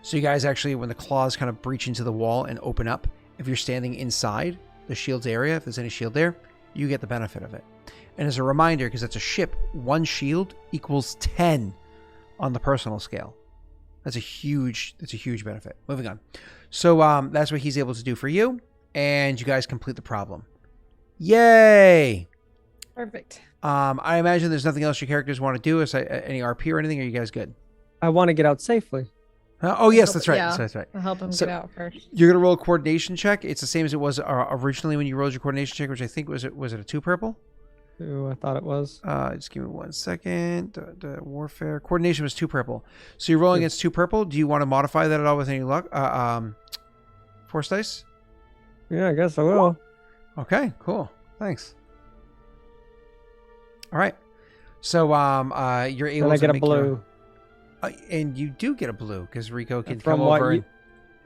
So you guys actually, when the claws kind of breach into the wall and open up, if you're standing inside the shield's area, if there's any shield there, you get the benefit of it. And as a reminder, because it's a ship, one shield equals 10 on the personal scale. That's a huge benefit. Moving on. So that's what he's able to do for you. And you guys complete the problem. Yay! Perfect. I imagine there's nothing else your characters want to do. Is any RP or anything? Are you guys good? I want to get out safely. Oh yes, that's right. Yeah. That's right. I'll help him So- get out first. You're gonna roll a coordination check. It's the same as it was originally when you rolled your coordination check, which I think was it a 2 purple? Ooh, I thought it was. Just give me 1 second. Warfare coordination was 2 purple. So you're rolling against 2 purple. Do you want to modify that at all with any luck? Force dice. Yeah, I guess I will. Okay, cool. Thanks. All right. So you're able Then I to get a make your- blue. and you do get a blue because Rico can From come what over you-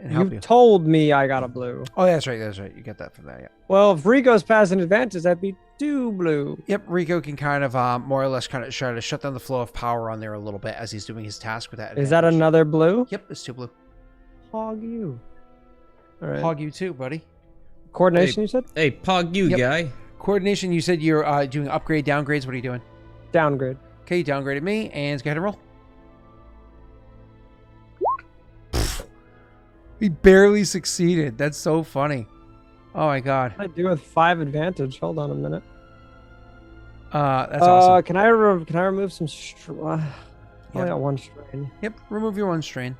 and help You you. told me I got a blue. Oh, that's right. That's right. You get that from that. Yeah. Well, if Rico's passing advantage, that'd be 2 blue. Yep. Rico can kind of more or less kind of try to shut down the flow of power on there a little bit as he's doing his task with that. Is that advantage. another blue? Yep. It's 2 blue. Hog you. All right. Hog you too, buddy. Coordination, you said? Hey, Pog, you Yep. guy. Coordination. You said you're doing upgrade, downgrades. What are you doing? Downgrade. Okay, you downgraded me, and go ahead and roll. He barely succeeded. That's so funny. Oh my god. I do with 5 advantage. Hold on a minute. That's awesome. Can I remove some? I Yep. only got 1 strain. Yep. Remove your 1 strain.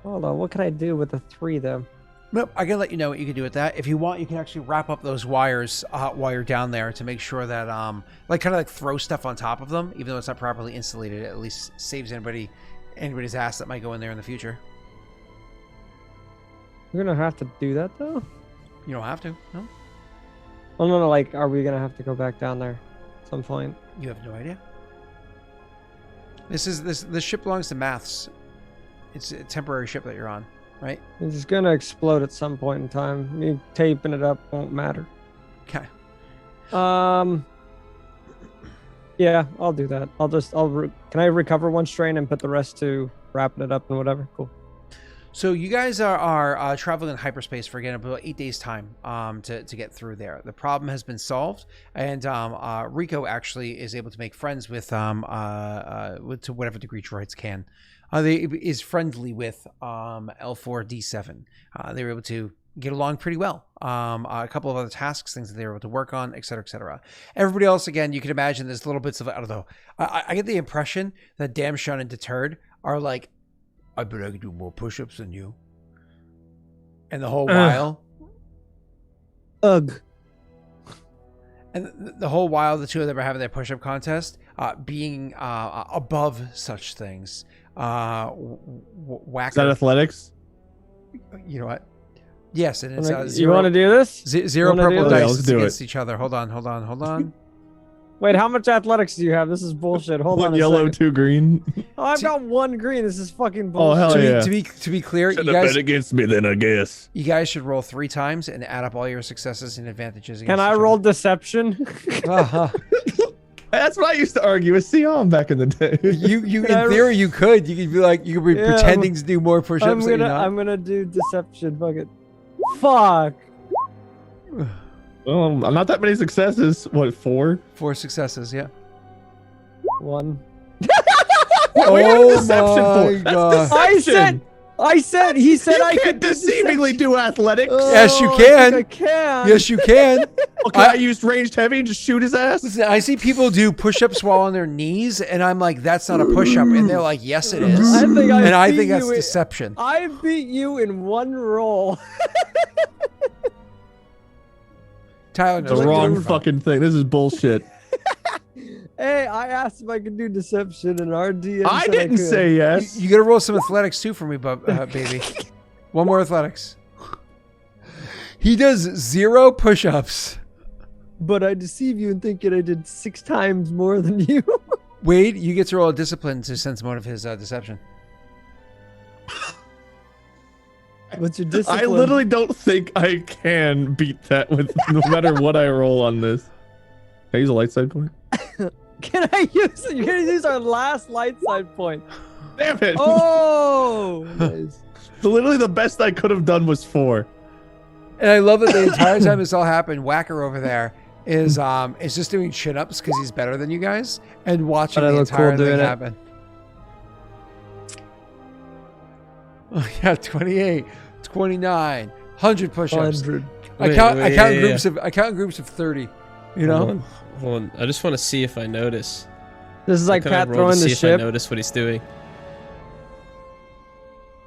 Hold on. What can I do with the 3 though? Nope. I can let you know what you can do with that. If you want, you can actually wrap up those wires while you're down there to make sure that like throw stuff on top of them, even though it's not properly insulated. It at least saves anybody's ass that might go in there in the future. We're gonna have to do that though. You don't have to. No. Oh no, like, are we gonna have to go back down there at some point? You have no idea. This ship belongs to Maths. It's a temporary ship that you're on, right? It's just gonna explode at some point in time. Me taping it up won't matter. Okay. Yeah, I'll do that. Can I recover 1 strain and put the rest to wrapping it up and whatever? Cool. So you guys are traveling in hyperspace for again about 8 days time to get through there. The problem has been solved, and Rico actually is able to make friends with to whatever degree droids can. Is friendly with L4D7. They were able to get along pretty well. A couple of other tasks, things that they were able to work on, et cetera, et cetera. Everybody else, again, you can imagine there's little bits of, I don't know. I get the impression that Damn Shun and Deterred are like, I bet I could do more push-ups than you. And the whole while, Ugh. and the whole while, the two of them are having their push-up contest, being above such things. Whacker. Is that athletics? You know what? Yes, and it's You zero. want to do this? Zero wanna do purple this? Yeah, dice let's do against each other. Hold on. Wait, how much athletics do you have? This is bullshit. Hold on. One a yellow, second. 2 green. Oh, I've got 1 green. This is fucking Oh, bullshit. hell yeah. To be clear, Should you have guys bet against me then, I guess. should roll 3 times and add up all your successes and advantages. Can I roll deception? That's what I used to argue with Sion back in the day. You in Can I theory you could be like you could be Yeah, pretending to do more push-ups I'm than you're gonna not. I'm gonna do deception. Fuck it. Fuck. Well, not that many successes. What, 4? 4 successes, yeah. 1. What we got Oh deception my for? That's God. I deception. said He said You I can't could do deceivingly do athletics. Yes, you I can. think I can. Yes, you can. Okay, I used ranged heavy and just shoot his ass. Listen, I see people do push-ups while on their knees, and I'm like, that's not a push-up, and they're like, yes, it is. I think And I beat think that's you in- deception. I beat you in one roll. Tyler The knows wrong what fucking thing. This is bullshit. Hey, I asked if I could do deception, and our DM I said didn't could. say yes. You gotta roll some athletics too for me, baby. One more athletics. He does 0 push-ups. But I deceive you in thinking I did 6 times more than you. Wade, you get to roll a discipline to sense motive his deception. What's your discipline? I literally don't think I can beat that with no matter what I roll on this. Can I use a light side point? Can I use it? You're gonna use our last light side point. Damn it! Oh, nice. Literally the best I could have done was 4. And I love that the entire time this all happened, Whacker over there is just doing chin-ups because he's better than you guys and watching But I the look entire cool thing doing it. happen. Oh yeah, 28, 29, 100 push-ups. 100. I count yeah. groups of 30. You Hold know? on, hold on. I just want to see if I notice. This is like Can I Pat roll throwing to the see if I ship. notice what he's doing.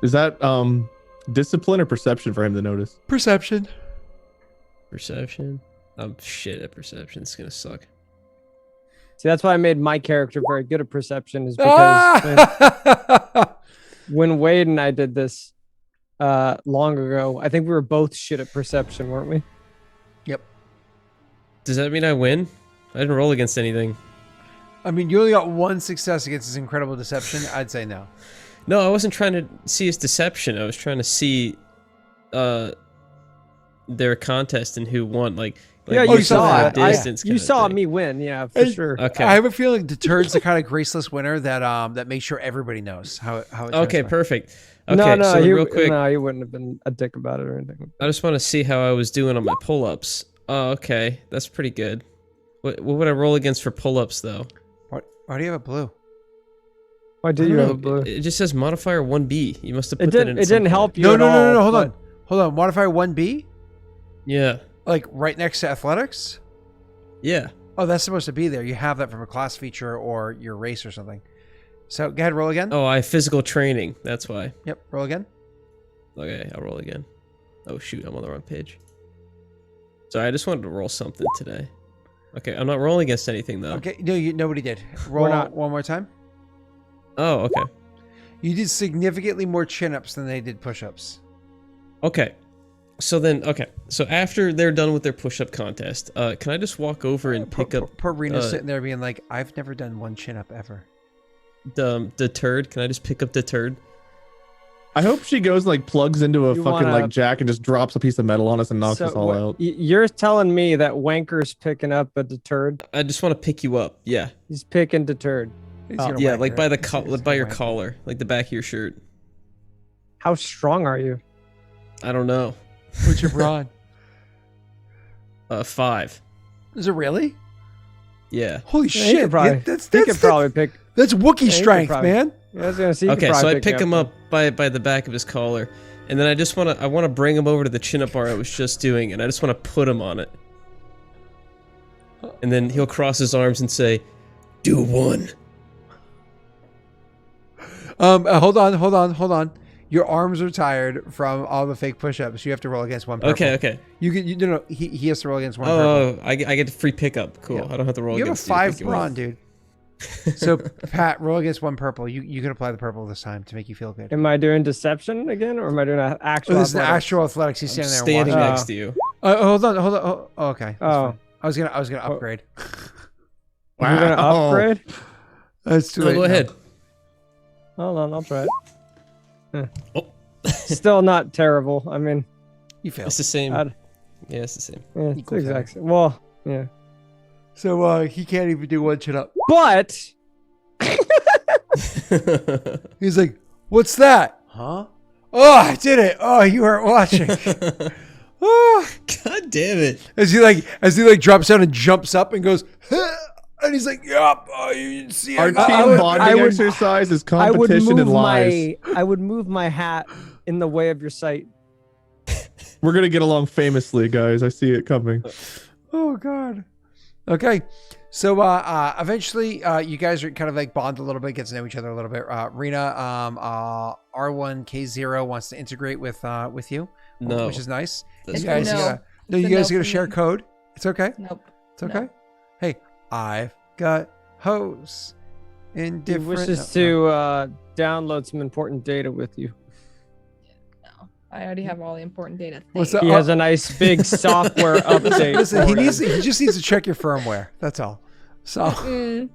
Is that discipline or perception for him to notice? Perception. Perception. I'm shit at perception. It's gonna suck. See, that's why I made my character very good at perception, is because when Wade and I did this long ago, I think we were both shit at perception, weren't we? Does that mean I win? I didn't roll against anything. I mean, you only got 1 success against his incredible deception. I'd say no. No, I wasn't trying to see his deception. I was trying to see their contest and who won. Like Yeah, you what's saw the it. distance You kinda saw thing. me win, yeah, for And- sure. Okay. I have a feeling Deterred's the kind of graceless winner that makes sure everybody knows how it Okay, transpires. perfect. Okay, no, so he, real quick, no, he wouldn't have been a dick about it or anything. I just want to see how I was doing on my pull-ups. Oh, okay, that's pretty good. What would I roll against for pull-ups though? Why do you have a blue? Why I did don't you know. have a blue? It just says modifier 1B. You must have put It that didn't. in. It at some didn't help point. you. No, at no, no, no, all, no. Hold but- on. Hold on. Modifier 1B? Yeah, Like right next to athletics? yeah. Oh, that's supposed to be there. You have that from a class feature or your race or something. So go ahead, roll again. Oh, I have physical training. That's why. Yep, roll again. Okay, I'll roll again. Oh shoot, I'm on the wrong page. Sorry, I just wanted to roll something today. Okay, I'm not rolling against anything though. Okay, no, nobody did. Roll not. one more time. Oh, okay. You did significantly more chin-ups than they did push-ups. Okay. So then, okay. So after they're done with their push-up contest, can I just walk over and pick up Poor Rena's uh, sitting there being like, I've never done 1 chin-up ever. the turd? Can I just pick up the turd? I hope she goes and, like, plugs into a You fucking wanna- like jack and just drops a piece of metal on us and knocks us all what- out. You're telling me that Wanker's picking up a deterred? I just want to pick you up. Yeah. He's picking deterred. He's Oh, gonna Yeah, whack like her. by the He's by gonna your whack her. collar, like the back of your shirt. How strong are you? I don't know. What's your broad? 5. Is it really? Yeah. Holy Yeah, he shit! could probably, that's he could probably pick. that's Wookiee he could strength, probably- man. Yeah, I was gonna see. he could Okay, so probably I pick me him up by the back of his collar, and then I just want to bring him over to the chin-up bar I was just doing, and I just want to put him on it. And then he'll cross his arms and say, "Do 1." Hold on. Your arms are tired from all the fake push-ups. You have to roll against 1 purple. Okay. No. He has to roll against 1 purple. Oh, I get the free pickup. Cool. Yeah. I don't have to roll You have a against you to 5 pick you up. brawn, dude. So Pat, roll against 1 purple. You can apply the purple this time to make you feel good. Am I doing deception again, or am I doing an actual? Oh, this is the athletics? actual athletics. He's I'm standing there standing watching. next to you. Hold on. Oh, okay. That's Oh. fine. I was gonna upgrade. You're gonna Wow. upgrade? That's too No, late. go now. ahead. Hold on, I'll try it. Oh. Still not terrible. I mean, You failed. It's the same. I'd- Yeah, it's the same. yeah, it's Equal exact same. Well, yeah, So he can't even do 1 chin up. but He's like, "What's that?" Huh? Oh, I did it. Oh, you weren't watching. Oh. God damn it. As he drops down and jumps up and goes, "Huh," And he's like, "Yup, you see Our it." team bonding would- exercise is I would competition move and lies. I would move my hat in the way of your sight. We're gonna get along famously, guys. I see it coming. Oh God. Okay. So eventually you guys are kind of like bond a little bit, get to know each other a little bit. Rena, R1K0 wants to integrate with you, No. which is nice. That's You guys no. gotta, no, It's you a guys no gotta for share me. code. It's okay. Nope. It's okay. Hey, I've got hose in He different. wishes no. to download some important data with you. No. I already have all the important data. What's Thanks. that? He has a nice big software update. Listen, for him. he just needs to check your firmware. That's all. So Mm.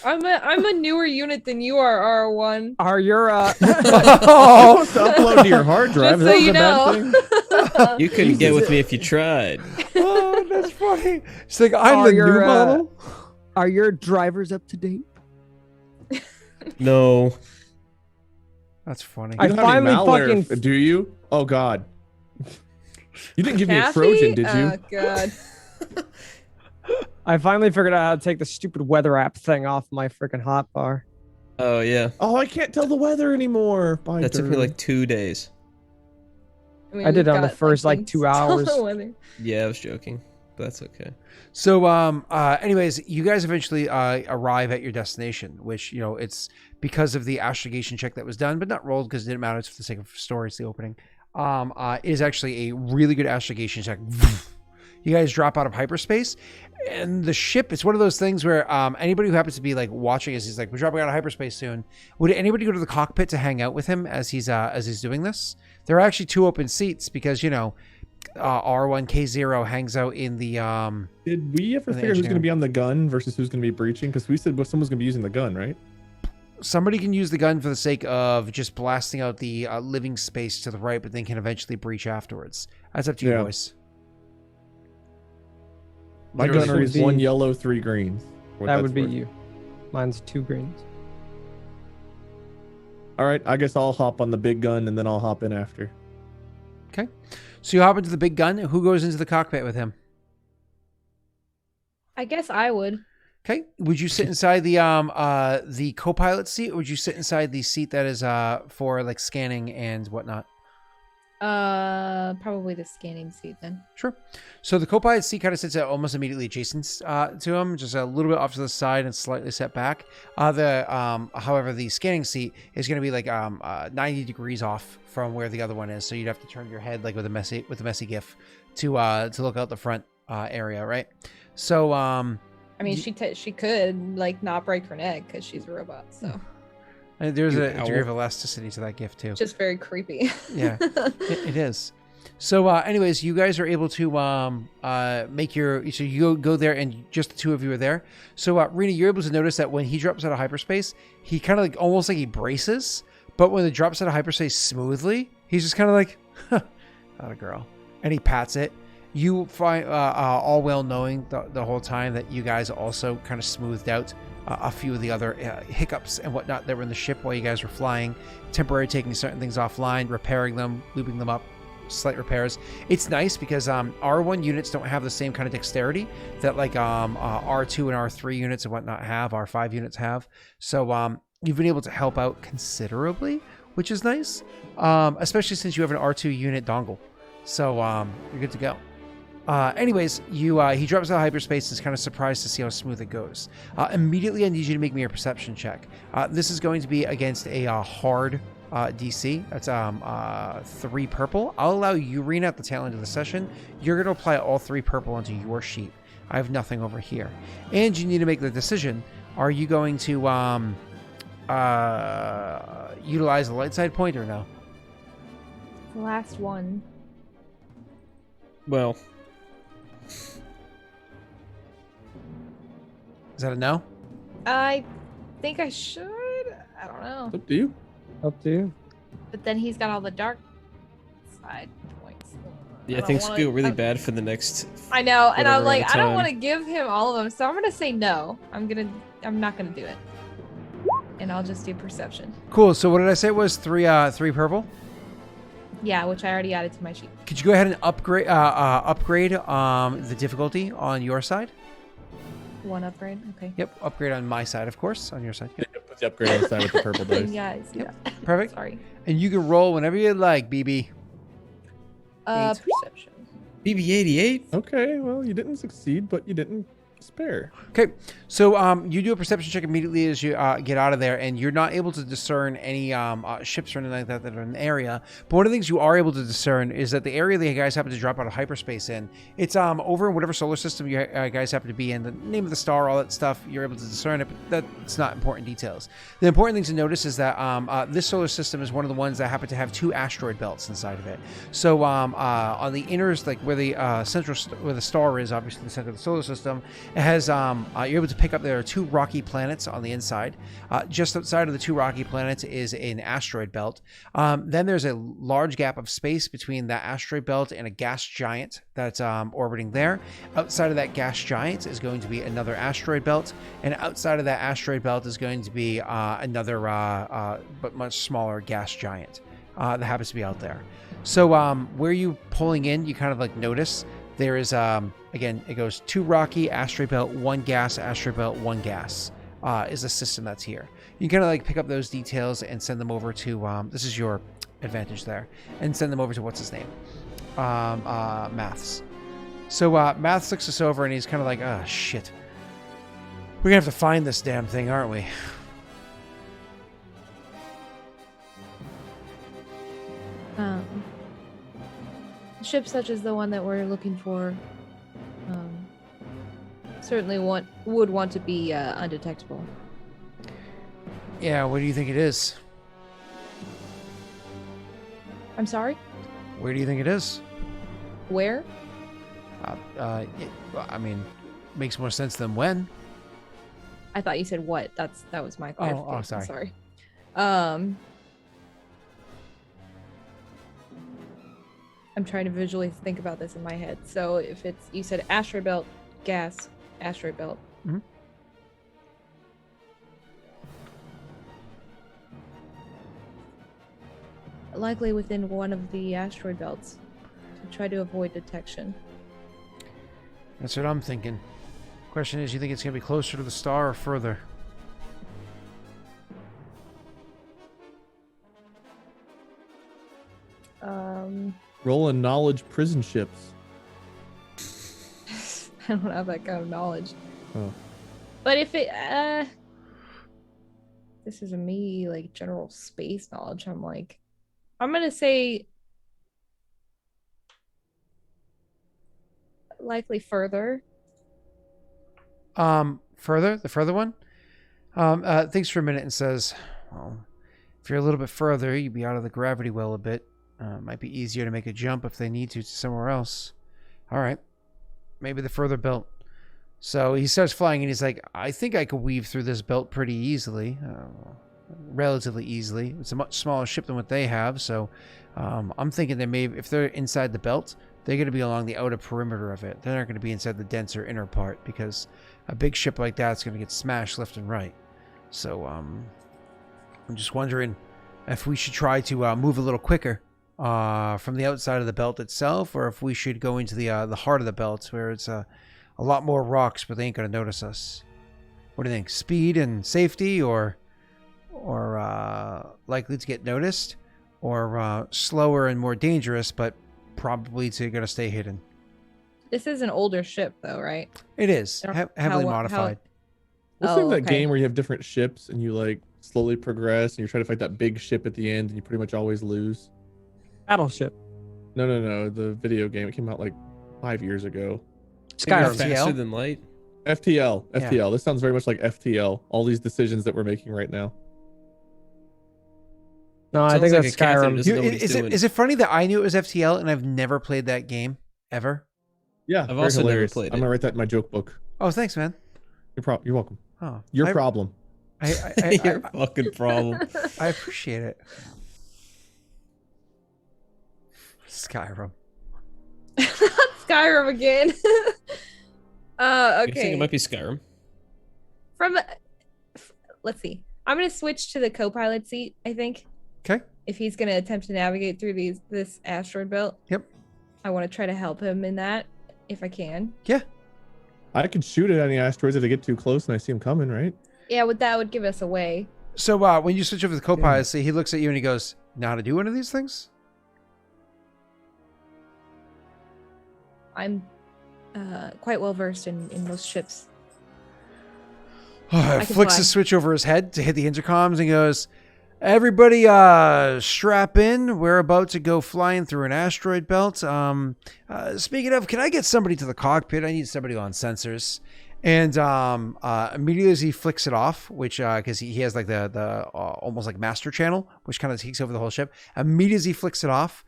I'm a newer unit than you are, R1. Are your oh, To upload to your hard drive. Just so Is you that a bad know. thing? You couldn't get with me if you tried. oh, that's funny. She's like, I'm Are the new your, model. are your drivers up to date? No. That's funny. I You don't have any finally malware, fucking- do you? Oh God. You didn't give me a Kathy? Trojan, did you? Oh God. I finally figured out how to take the stupid weather app thing off my freaking hotbar. Oh yeah. Oh, I can't tell the weather anymore. Bye, That took me Dirk. like 2 days. mean, I did we've it on the got, first, like, things 2 to tell hours. the weather. Yeah, I was joking. But that's okay. So, anyways, you guys eventually arrive at your destination, which, you know, it's because of the astrogation check that was done, but not rolled because it didn't matter. It's for the sake of story. It's the opening. It is actually a really good astrogation check. You guys drop out of hyperspace, and the ship, it's one of those things where anybody who happens to be like watching as he's like, we're dropping out of hyperspace soon. Would anybody go to the cockpit to hang out with him as he's doing this? There are actually 2 open seats because, you know, R1K0 hangs out in the Did we ever the figure who's going to engineering. be on the gun versus who's going to be breaching? Because we said someone's going to be using the gun, right? somebody can use the gun for the sake of just blasting out the living space to the right, but then can eventually breach afterwards. That's up to you Yeah. boys. My Literally. gunner is Would be- 1 yellow, 3 greens. What That that's would be worth. you. Mine's 2 greens. All right, I guess I'll hop on the big gun and then I'll hop in after. Okay. So you hop into the big gun. Who goes into the cockpit with him? I guess I would. Okay. Would you sit inside the co-pilot seat, or would you sit inside the seat that is for like scanning and whatnot? Probably the scanning seat then. Sure. So the co-pilot seat kind of sits almost immediately adjacent to him, just a little bit off to the side and slightly set back. However, the scanning seat is going to be like 90 degrees off from where the other one is. So you'd have to turn your head like with a messy GIF to look out the front area, right? So I mean, she could like not break her neck because she's a robot. So there's You a degree owl. of elasticity to that GIF too. just very creepy. Yeah, it is. So, anyways, you guys are able to make your. So you go there, and just the 2 of you are there. So, Rena, you're able to notice that when he drops out of hyperspace, he kind of like almost like he braces, but when it drops out of hyperspace smoothly, he's just kind of like, huh, not a girl, and he pats it. You find all well knowing the whole time that you guys also kind of smoothed out a few of the other hiccups and whatnot that were in the ship while you guys were flying, temporarily taking certain things offline, repairing them, looping them up, slight repairs. It's nice because R1 units don't have the same kind of dexterity that like R2 and R3 units and whatnot have, R5 units have. So you've been able to help out considerably, which is nice, especially since you have an R2 unit dongle. So you're good to go. Anyways, he drops out of hyperspace and is kind of surprised to see how smooth it goes. Immediately, I need you to make me a perception check. This is going to be against a hard DC. That's 3 purple. I'll allow you, Rena, at the tail end of the session. You're going to apply all 3 purple onto your sheet. I have nothing over here. And you need to make the decision. Are you going to utilize the light side point or no? The last one. Well, Is that a no? I think I should. I don't know. Up to you. Up to you. But then he's got all the dark side points. yeah, don't things wanna- could go really I- bad for the next. I know, and I'm Whatever like, at a I don't time. want to give him all of them, so I'm gonna say no. I'm not gonna do it, and I'll just do perception. Cool. So what did I say it was? 3 purple? Yeah, which I already added to my sheet. Could you go ahead and upgrade the difficulty on your side? One upgrade. Okay. Yep, upgrade on my side, of course, on your side. Yep. Put the upgrade on the side with the purple dice. Yeah, I see Yep. that. Perfect. Sorry. And you can roll whenever you like, BB. Perception. BB-88. Okay, well, you didn't succeed, but you didn't despair. Okay, so you do a perception check immediately as you get out of there, and you're not able to discern any ships or anything like that are in the area. But one of the things you are able to discern is that the area that you guys happen to drop out of hyperspace in, it's over in whatever solar system you guys happen to be in. The name of the star, all that stuff, you're able to discern it, but that's not important details. The important thing to notice is that this solar system is one of the ones that happen to have 2 asteroid belts inside of it. So on the inners, like where the where the star is, obviously the center of the solar system, it has you're able to pick up there are 2 rocky planets on the inside. Just outside of the 2 rocky planets is an asteroid belt. Then there's a large gap of space between that asteroid belt and a gas giant that's orbiting there. Outside of that gas giant is going to be another asteroid belt, and outside of that asteroid belt is going to be another but much smaller gas giant that happens to be out there. So where you pulling in, you kind of like notice there is again, it goes 2 rocky, asteroid belt, 1 gas, asteroid belt, 1 gas is the system that's here. You can kind of like pick up those details and send them over to this is your advantage there, and send them over to what's his name, Maths. So Maths looks us over and he's kind of like, oh shit, we're gonna have to find this damn thing, aren't we? Ships such as the one that we're looking for certainly would want to be undetectable. Yeah, what do you think it is? I'm sorry? Where do you think it is? Where? I mean, makes more sense than when. I thought you said what. That was my clarification. Sorry. I'm trying to visually think about this in my head. So if it's, you said asteroid belt, gas, asteroid belt. Mm-hmm. Likely within one of the asteroid belts to try to avoid detection. That's what I'm thinking. Question is, you think it's going to be closer to the star or further? Roll a knowledge prison ships. I don't have that kind of knowledge. Oh. But if it this is a me like general space knowledge, I'm gonna say likely further. Further? The further one? Thinks for a minute and says, well, if you're a little bit further, you'd be out of the gravity well a bit. Might be easier to make a jump if they need to somewhere else. All right. Maybe the further belt. So he starts flying and he's like, I think I could weave through this belt pretty easily. Relatively easily. It's a much smaller ship than what they have. So I'm thinking that maybe if they're inside the belt, they're going to be along the outer perimeter of it. They're not going to be inside the denser inner part, because a big ship like that's going to get smashed left and right. So I'm just wondering if we should try to move a little quicker from the outside of the belt itself, or if we should go into the heart of the belt where it's a lot more rocks, but they ain't going to notice us. What do you think? Speed and safety, or likely to get noticed, or slower and more dangerous, but probably going to stay hidden? This is an older ship though, right? It is heavily modified. What's the name of that okay. game where you have different ships and you like slowly progress and you're trying to fight that big ship at the end and you pretty much always lose? Battleship. No. The video game. It came out like 5 years ago. Skyrim. Faster than light. FTL. Yeah. FTL. This sounds very much like FTL. All these decisions that we're making right now. No, I Sounds think like that's a cat that Skyrim. doesn't know what he's doing. Is it funny that I knew it was FTL and I've never played that game ever? Yeah, I've very also never hilarious. played I'm it. gonna write that in my joke book. Oh, thanks, man. You're welcome. Oh, Your problem. Your fucking problem. I appreciate it. Skyrim. Skyrim again. I think Okay. it might be Skyrim. Let's see. I'm gonna switch to the co-pilot seat, I think. Okay. If he's gonna attempt to navigate through this asteroid belt. Yep. I want to try to help him in that if I can. Yeah. I could shoot at any asteroids if they get too close and I see them coming, right? Yeah, that would give us away. So when you switch over to the co-pilot, see, he looks at you and he goes, "Know how to do one of these things?" I'm quite well versed in most ships. can Flicks fly. the switch over his head to hit the intercoms and goes, "Everybody, strap in. We're about to go flying through an asteroid belt. Speaking of, can I get somebody to the cockpit? I need somebody on sensors." And immediately as he flicks it off, which because he has like the almost like master channel, which kind of takes over the whole ship. Immediately as he flicks it off,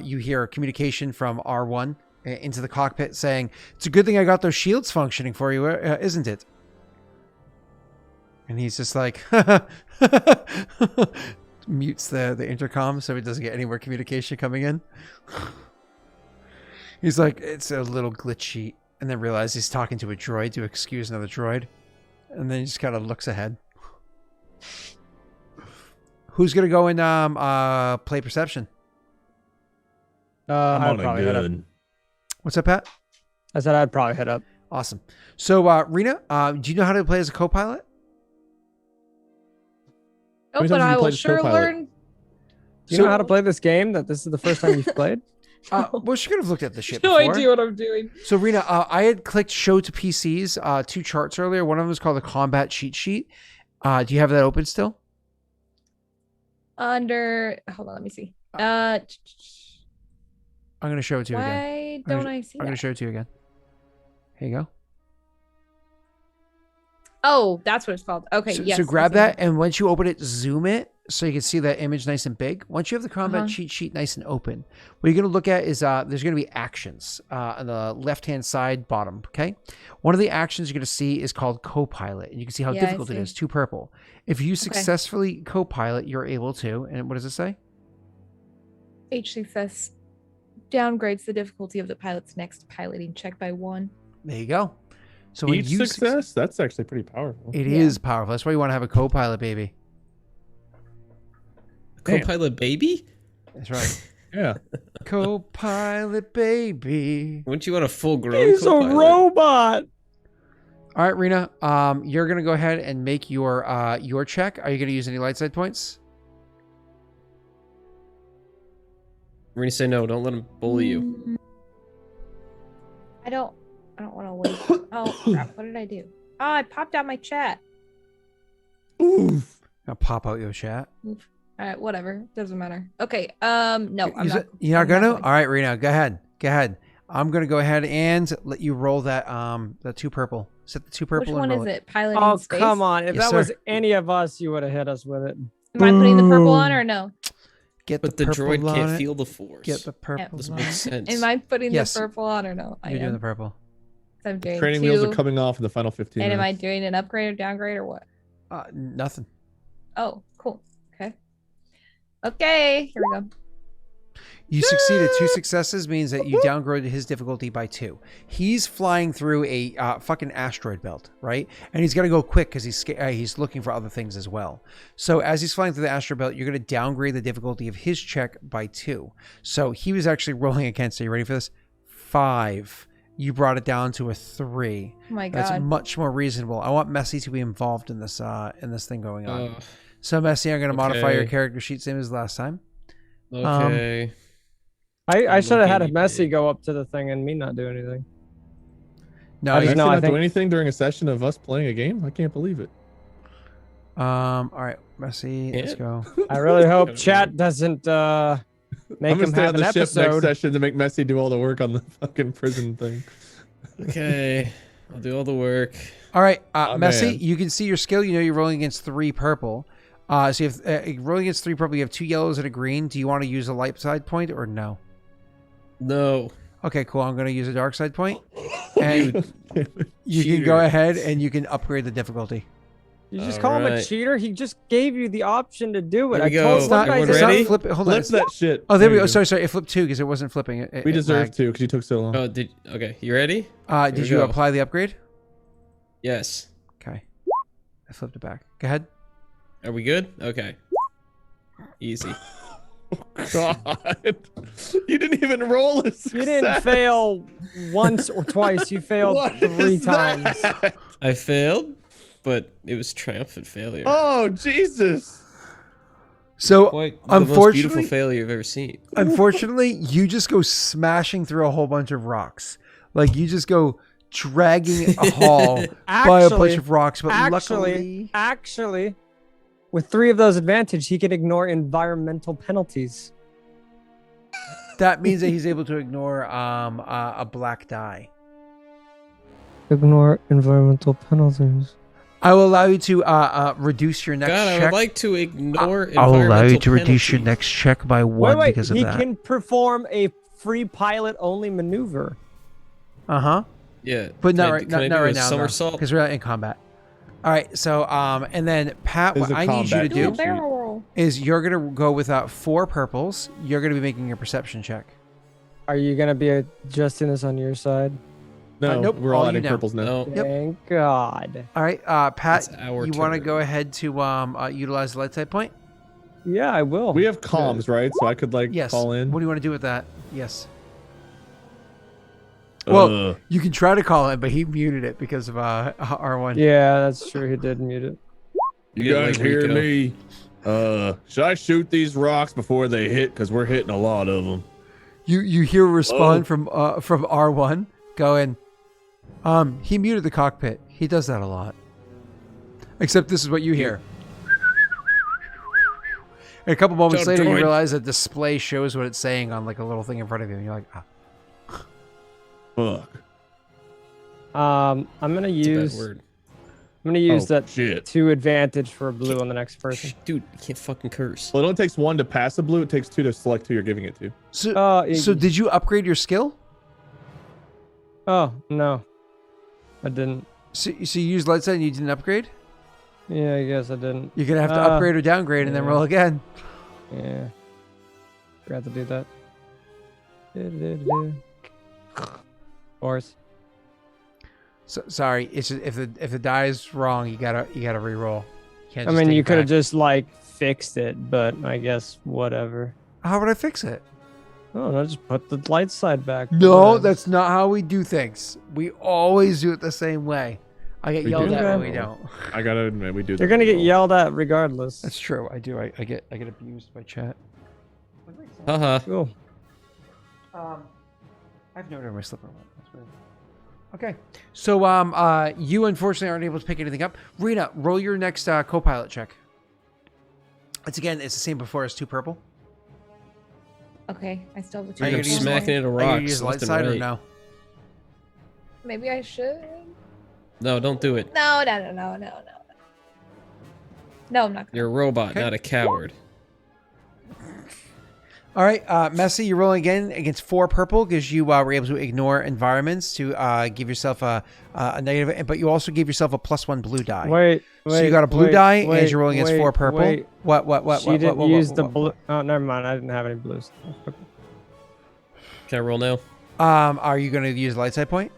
you hear a communication from R1 into the cockpit saying, "It's a good thing I got those shields functioning for you, isn't it?" And he's just like, mutes the intercom so he doesn't get any more communication coming in. He's like, "It's a little glitchy," and then realizes he's talking to a droid to excuse another droid. And then he just kind of looks ahead. Who's going to go and play perception? I'm I'd on a probably hit up. good. What's up, Pat? I said I'd probably hit up. Awesome. So, Rena, do you know how to play as a co-pilot? Oh, many but times have you I will played sure co-pilot? learn. Do you know how to play this game? That this is the first time you've played? Well, she could have looked at the ship No before. idea what I'm doing. So, Rena, I had clicked show to PCs, 2 charts earlier. One of them is called the combat cheat sheet. Do you have that open still? Hold on, let me see. I'm going to show it to you again. Why don't I see I'm going that? to show it to you again. Here you go. Oh, that's what it's called. Okay, So, yes. so I grab see that, and once you open it, zoom it so you can see that image nice and big. Once you have the combat Uh-huh. cheat sheet nice and open, what you're going to look at is there's going to be actions on the left-hand side bottom, okay? One of the actions you're going to see is called co-pilot, and you can see how Yeah, I difficult it see. is, 2 purple. If you successfully co-pilot, you're able to, and what does it say? Each success downgrades the difficulty of the pilot's next piloting check by 1. There you go. So when Each you success? That's actually pretty powerful. It Yeah. is powerful. That's why you want to have a co-pilot, baby. Co-pilot baby? That's right. Yeah. Co-pilot, baby. Wouldn't you want a full-grown He's a co-pilot? robot. All right, Rena. You're gonna go ahead and make your check. Are you gonna use any light side points? We're gonna say no. Don't let him bully you. I don't want to wait. Oh, crap. What did I do? Oh, I popped out my chat. I'll pop out your chat. All right, whatever. Doesn't matter. Okay. No, I'm not. You're not I'm gonna? going. All right, Rena. Go ahead. Go ahead. I'm gonna go ahead and let you roll that that 2 purple. Set the 2 purple. Which and one roll is it? Piloting Oh, space? come on. If Yes, that was sir. any of us, you would have hit us with it. Am I putting the purple on or no? Get But the purple droid on can't it. feel the force. Get the purple. This on makes it. sense. Am I putting Yes. the purple on or no? I You're doing am. the purple. I'm doing Training 2. wheels are coming off in the final 15 And am I minutes. doing an upgrade or downgrade or what? Nothing. Oh, cool. Okay. Okay, here we go. You succeeded. 2 successes means that you downgraded his difficulty by 2. He's flying through a fucking asteroid belt, right? And he's got to go quick because he's looking for other things as well. So as he's flying through the asteroid belt, you're going to downgrade the difficulty of his check by 2. So he was actually rolling against. Are you ready for this? 5. You brought it down to a 3. Oh my That's god. much more reasonable. I want Messi to be involved in this thing going on. Ugh, So Messi, I'm going to modify your okay. character sheet same as last time. okay. I I'm should have had a looking Messi at- go up to the thing and me not do anything. No, I Did just I know, not I think- do anything during a session of us playing a game? I can't believe it. all right, Messi, let's Yeah. go. I really hope Okay. chat doesn't make I'm gonna him stay have on an the ship next episode. session to make Messi do all the work on the fucking prison thing. Okay. I'll do all the work. All right, Oh, Messi, man. you can see your skill. You know you're rolling against 3 purple. So you have rolling against 3 purple. You have 2 yellows and a green. Do you want to use a light side point or no? No. Okay, cool. I'm going to use a dark side point, and you can Cheater. go ahead and you can upgrade the difficulty. You just call him a Alright. cheater. He just gave you the option to do it. There we I go. told It's him not, what I Everyone it's did. not ready? flip. Hold on. Flip that shit. Oh, there we you go. Sorry. It flipped 2 because it wasn't flipping. It We deserve lagged. to because you took so long. Oh, okay. You ready? Did Here we you go. apply the upgrade? Yes. Okay. I flipped it back. Go ahead. Are we good? Okay. Easy. God. You didn't even roll a success. You didn't fail once or twice. You failed What 3 is times. that? I failed, but it was triumphant failure. Oh, Jesus. So Quite the most beautiful unfortunately, failure I've ever seen. unfortunately, you just go smashing through a whole bunch of rocks. Like you just go dragging a haul by a bunch of rocks. But luckily, Actually, with 3 of those advantage, he can ignore environmental penalties. that means that he's able to ignore a black die. Ignore environmental penalties. I will allow you to reduce your next God, I check. would like to ignore. I will allow you environmental to reduce your penalties. next check by 1 Wait, because of he that. can perform a free pilot only maneuver. Uh-huh. Yeah, But can not I- right, can I not do a right now, somersault? because we're not in combat. All right, so and then Pat, This what is a I need you to combat Do a do barrel roll. is you're gonna go with 4 purples. You're gonna be making your perception check. Are you gonna be adjusting this on your side? No, nope, we're all all you adding know. purples now. No, Yep. Thank God. All right, Pat, It's our you want to turn. go ahead to utilize the light side point? Yeah, I will. We have comms, right? So I could like Yes. call in. What do you want to do with that? Yes. Well, you can try to call in, but he muted it because of R1. Yeah, that's true. He did mute it. you get guys like hear Rico. me? Should I shoot these rocks before they hit? Because we're hitting a lot of them. You hear a response Oh. from R1 going, he muted the cockpit. He does that a lot. Except this is what you hear. And a couple moments Don't later, you join. realize a display shows what it's saying on like a little thing in front of you, and you're like, Fuck. I'm gonna it's a bad use. word. I'm gonna use Oh, that shit. 2 advantage for blue on the next person. Dude, you can't fucking curse. Well, it only takes 1 to pass the blue. It takes 2 to select who you're giving it to. So, Oh, so did you upgrade your skill? Oh no, I didn't. So you used light side and you didn't upgrade? Yeah, I guess I didn't. You're gonna have to upgrade or downgrade and then yeah. roll again. Yeah, forgot to do that. Force. So, sorry, it's just, if the die is wrong, you gotta re-roll. Can't I just mean, take you it could have back. just like fixed it, but I guess whatever. How would I fix it? Oh no, just put the light side back. No, Whatever. that's not how we do things. We always do it the same way. I get We yelled do at that. when we don't. I gotta admit, we do. You're that gonna get roll. yelled at regardless. That's true. I do. I get abused by chat. Haha. Cool. I've never done my slipper. That's weird. Okay, so you unfortunately aren't able to pick anything up. Rena, roll your next co-pilot check. It's the same before as 2 purple. Okay, I still have the Are you I'm gonna use smacking it at Are you gonna rocks use light left and side or right. no? Maybe I should. No, don't do it. No. No, I'm not. You're a robot, Okay. not a coward. All right, Messi, you're rolling again against 4 purple because you were able to ignore environments to give yourself a negative, but you also gave yourself a +1 blue die. Wait. So you got a blue die and you're rolling against 4 purple. Wait. What? She didn't use the blue. Oh, never mind. I didn't have any blues. Can I roll now? Are you going to use light side point?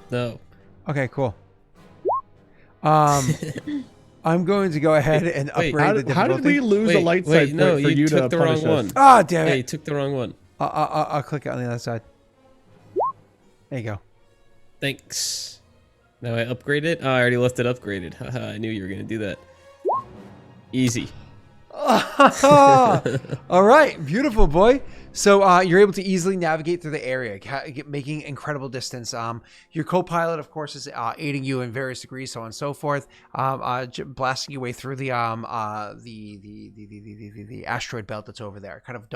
No. Okay, cool. I'm going to go ahead and upgrade Wait, the difficulty. How did we lose a Wait, light wait, side no, point for you you to took the punish wrong us? one. Ah, damn Yeah, you it! took the wrong one. I'll click it on the other side. There you go. Thanks. Now I upgrade it? Oh, I already left it upgraded. Haha, I knew you were going to do that. Easy. All right, beautiful boy. So you're able to easily navigate through the area, making incredible distance. Your co-pilot, of course, is aiding you in various degrees, so on and so forth, blasting your way through the asteroid belt that's over there, kind of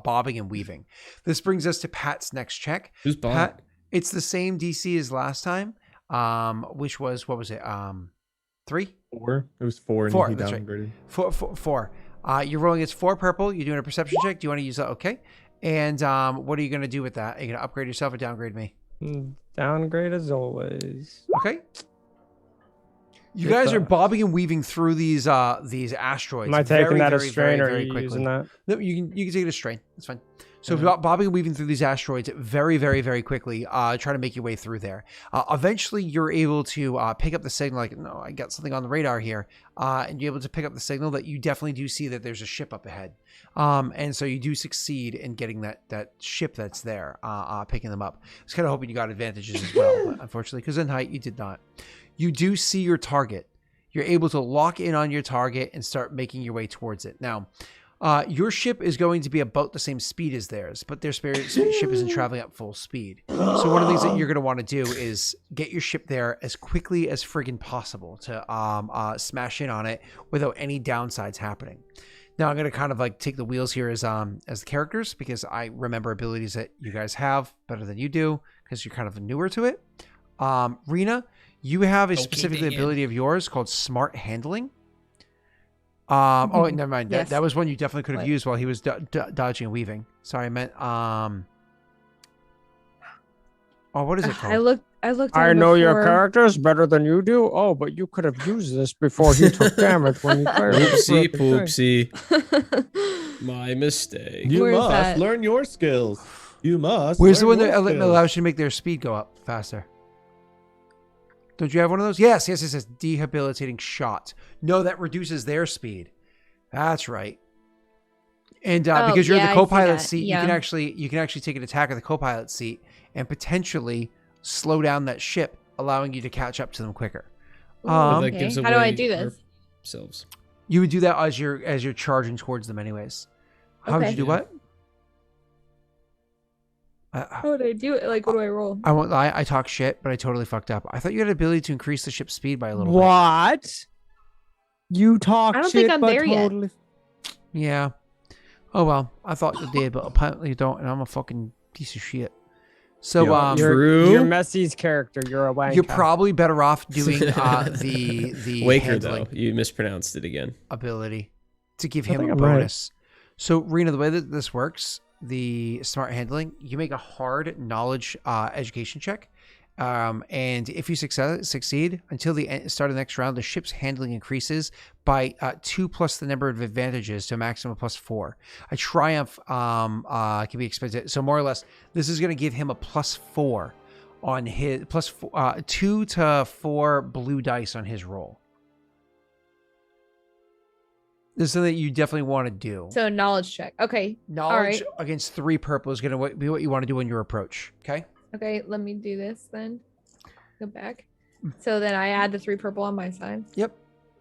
bobbing and weaving. This brings us to Pat's next check. Who's Bob? Pat, it's the same DC as last time, which was, what was it? 3? 4. It was 4, and 4, he that's right. downgraded. 4. You're rolling against 4 purple. You're doing a perception check. Do you want to use that? Okay. And what are you going to do with that? Are you going to upgrade yourself or downgrade me? Downgrade as always. Okay. You guys are bobbing and weaving through these asteroids. Am I taking that as very, strain, very, or are very you quickly. using that? No, you can take it as strain. That's fine. So bobbing and weaving through these asteroids very, very, very quickly. Try to make your way through there. Eventually, you're able to pick up the signal. Like, no, I got something on the radar here, and you're able to pick up the signal that you definitely do see that there's a ship up ahead. And so you do succeed in getting that ship that's there, picking them up. I was kind of hoping you got advantages as well, but unfortunately, because in height you did not. You do see your target. You're able to lock in on your target and start making your way towards it. Now, your ship is going to be about the same speed as theirs, but their ship isn't traveling at full speed. So one of the things that you're going to want to do is get your ship there as quickly as friggin' possible to smash in on it without any downsides happening. Now I'm going to kind of like take the wheels here as the characters, because I remember abilities that you guys have better than you do because you're kind of newer to it. Rena, you have a specific ability of yours called Smart Handling. Oh, wait, never mind. Yes. That was one you definitely could have used while he was dodging and weaving. Sorry, I meant oh, what is it called? I looked. I at it know your before. characters better than you do. Oh, but you could have used this before he took damage when you played. Oopsie poopsie. My mistake. You Where is must that? learn your skills. You must. Where's the learn one that your skills. allows you to make their speed go up faster? Don't you have one of those? Yes. It says debilitating shot. No, that reduces their speed. That's right. And because you're in yeah, the I see co-pilot that. seat, Yeah. you can actually take an attack of the co-pilot seat and potentially slow down that ship, allowing you to catch up to them quicker. But that Okay. gives How do I away do this? ourselves. You would do that as you're charging towards them, anyways. How would Okay. you do what? How would I do it? Like, what do I roll? I won't lie, I talk shit, but I totally fucked up. I thought you had the ability to increase the ship's speed by a little bit. What? You talk I don't shit, think I'm but there yet. totally. Yeah. Oh well, I thought you did, but apparently you don't, and I'm a fucking piece of shit. So Yeah, You're Messi's character. You're a wanker. you're probably better off doing the Waker handling though. You mispronounced it again. ability to give I him think a I'm right. bonus. So Rena, the way that this works, the smart handling, you make a hard knowledge education check. And if you succeed until the start of the next round, the ship's handling increases by 2 plus the number of advantages to a maximum of +4. A triumph can be expected. So more or less, this is going to give him a +4 on his 2 to 4 blue dice on his roll. This is something that you definitely want to do. So knowledge check. Okay. Knowledge right. against 3 purple is going to be what you want to do on your approach. Okay. Okay. Let me do this then. Go back. So then I add the 3 purple on my side. Yep.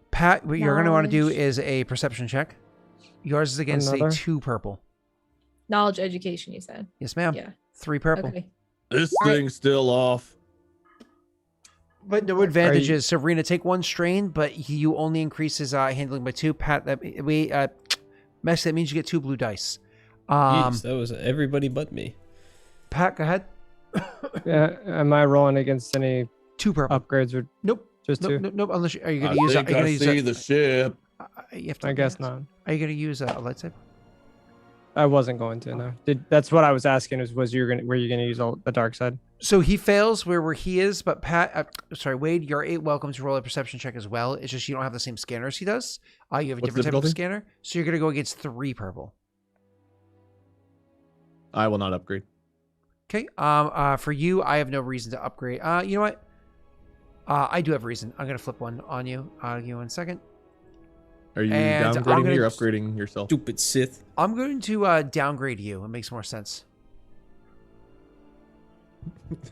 Pat, what you're going to want to do Knowledge. is a perception check. Yours is against Another? a 2 purple. Knowledge education, you said. Yes, ma'am. Yeah. 3 purple. Okay. This Alright. thing's still off. But no advantages. Sabrina, take 1 strain, but you only increase his handling by 2. Pat, Mesh, that means you get 2 blue dice. Jeez, that was everybody but me. Pat, go ahead. Yeah, am I rolling against any 2 purple. upgrades or Nope. just Nope, 2? nope, nope. Unless are you I going to use? Are think you I going to use? see the ship. You have to I guess yes. not. Are you going to use a lightsaber? I wasn't going to. No. That's what I was asking. Were you gonna use the dark side? So he fails where he is, but Wade, you're welcome to roll a perception check as well. It's just you don't have the same scanner as he does. You have a What's different type of difficulty? scanner, so you're gonna go against 3 purple. I will not upgrade. Okay. For you, I have no reason to upgrade. You know what? I do have a reason. I'm gonna flip one on you. Give me 1 second. Are you And I'm downgrading me gonna or just- upgrading yourself? Stupid Sith. I'm going to downgrade you. It makes more sense.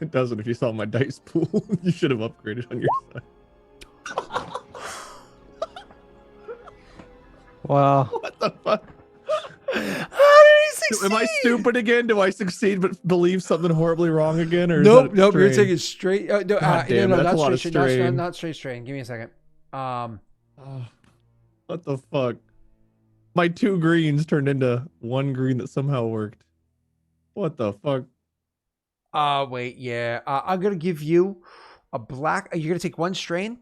It doesn't. If you saw my dice pool, you should have upgraded on your side. Well, What the fuck? How did he succeed? Am I stupid again? Do I succeed but believe something horribly wrong again? Or Nope, is that nope. You're strain? taking straight. No, God damn it, that's not a lot of straight strain. strain. Not straight strain. Give me a second. Oh, what the fuck? My 2 greens turned into 1 green that somehow worked. What the fuck? Wait, yeah. I'm gonna give you a black. You're gonna take 1 strain,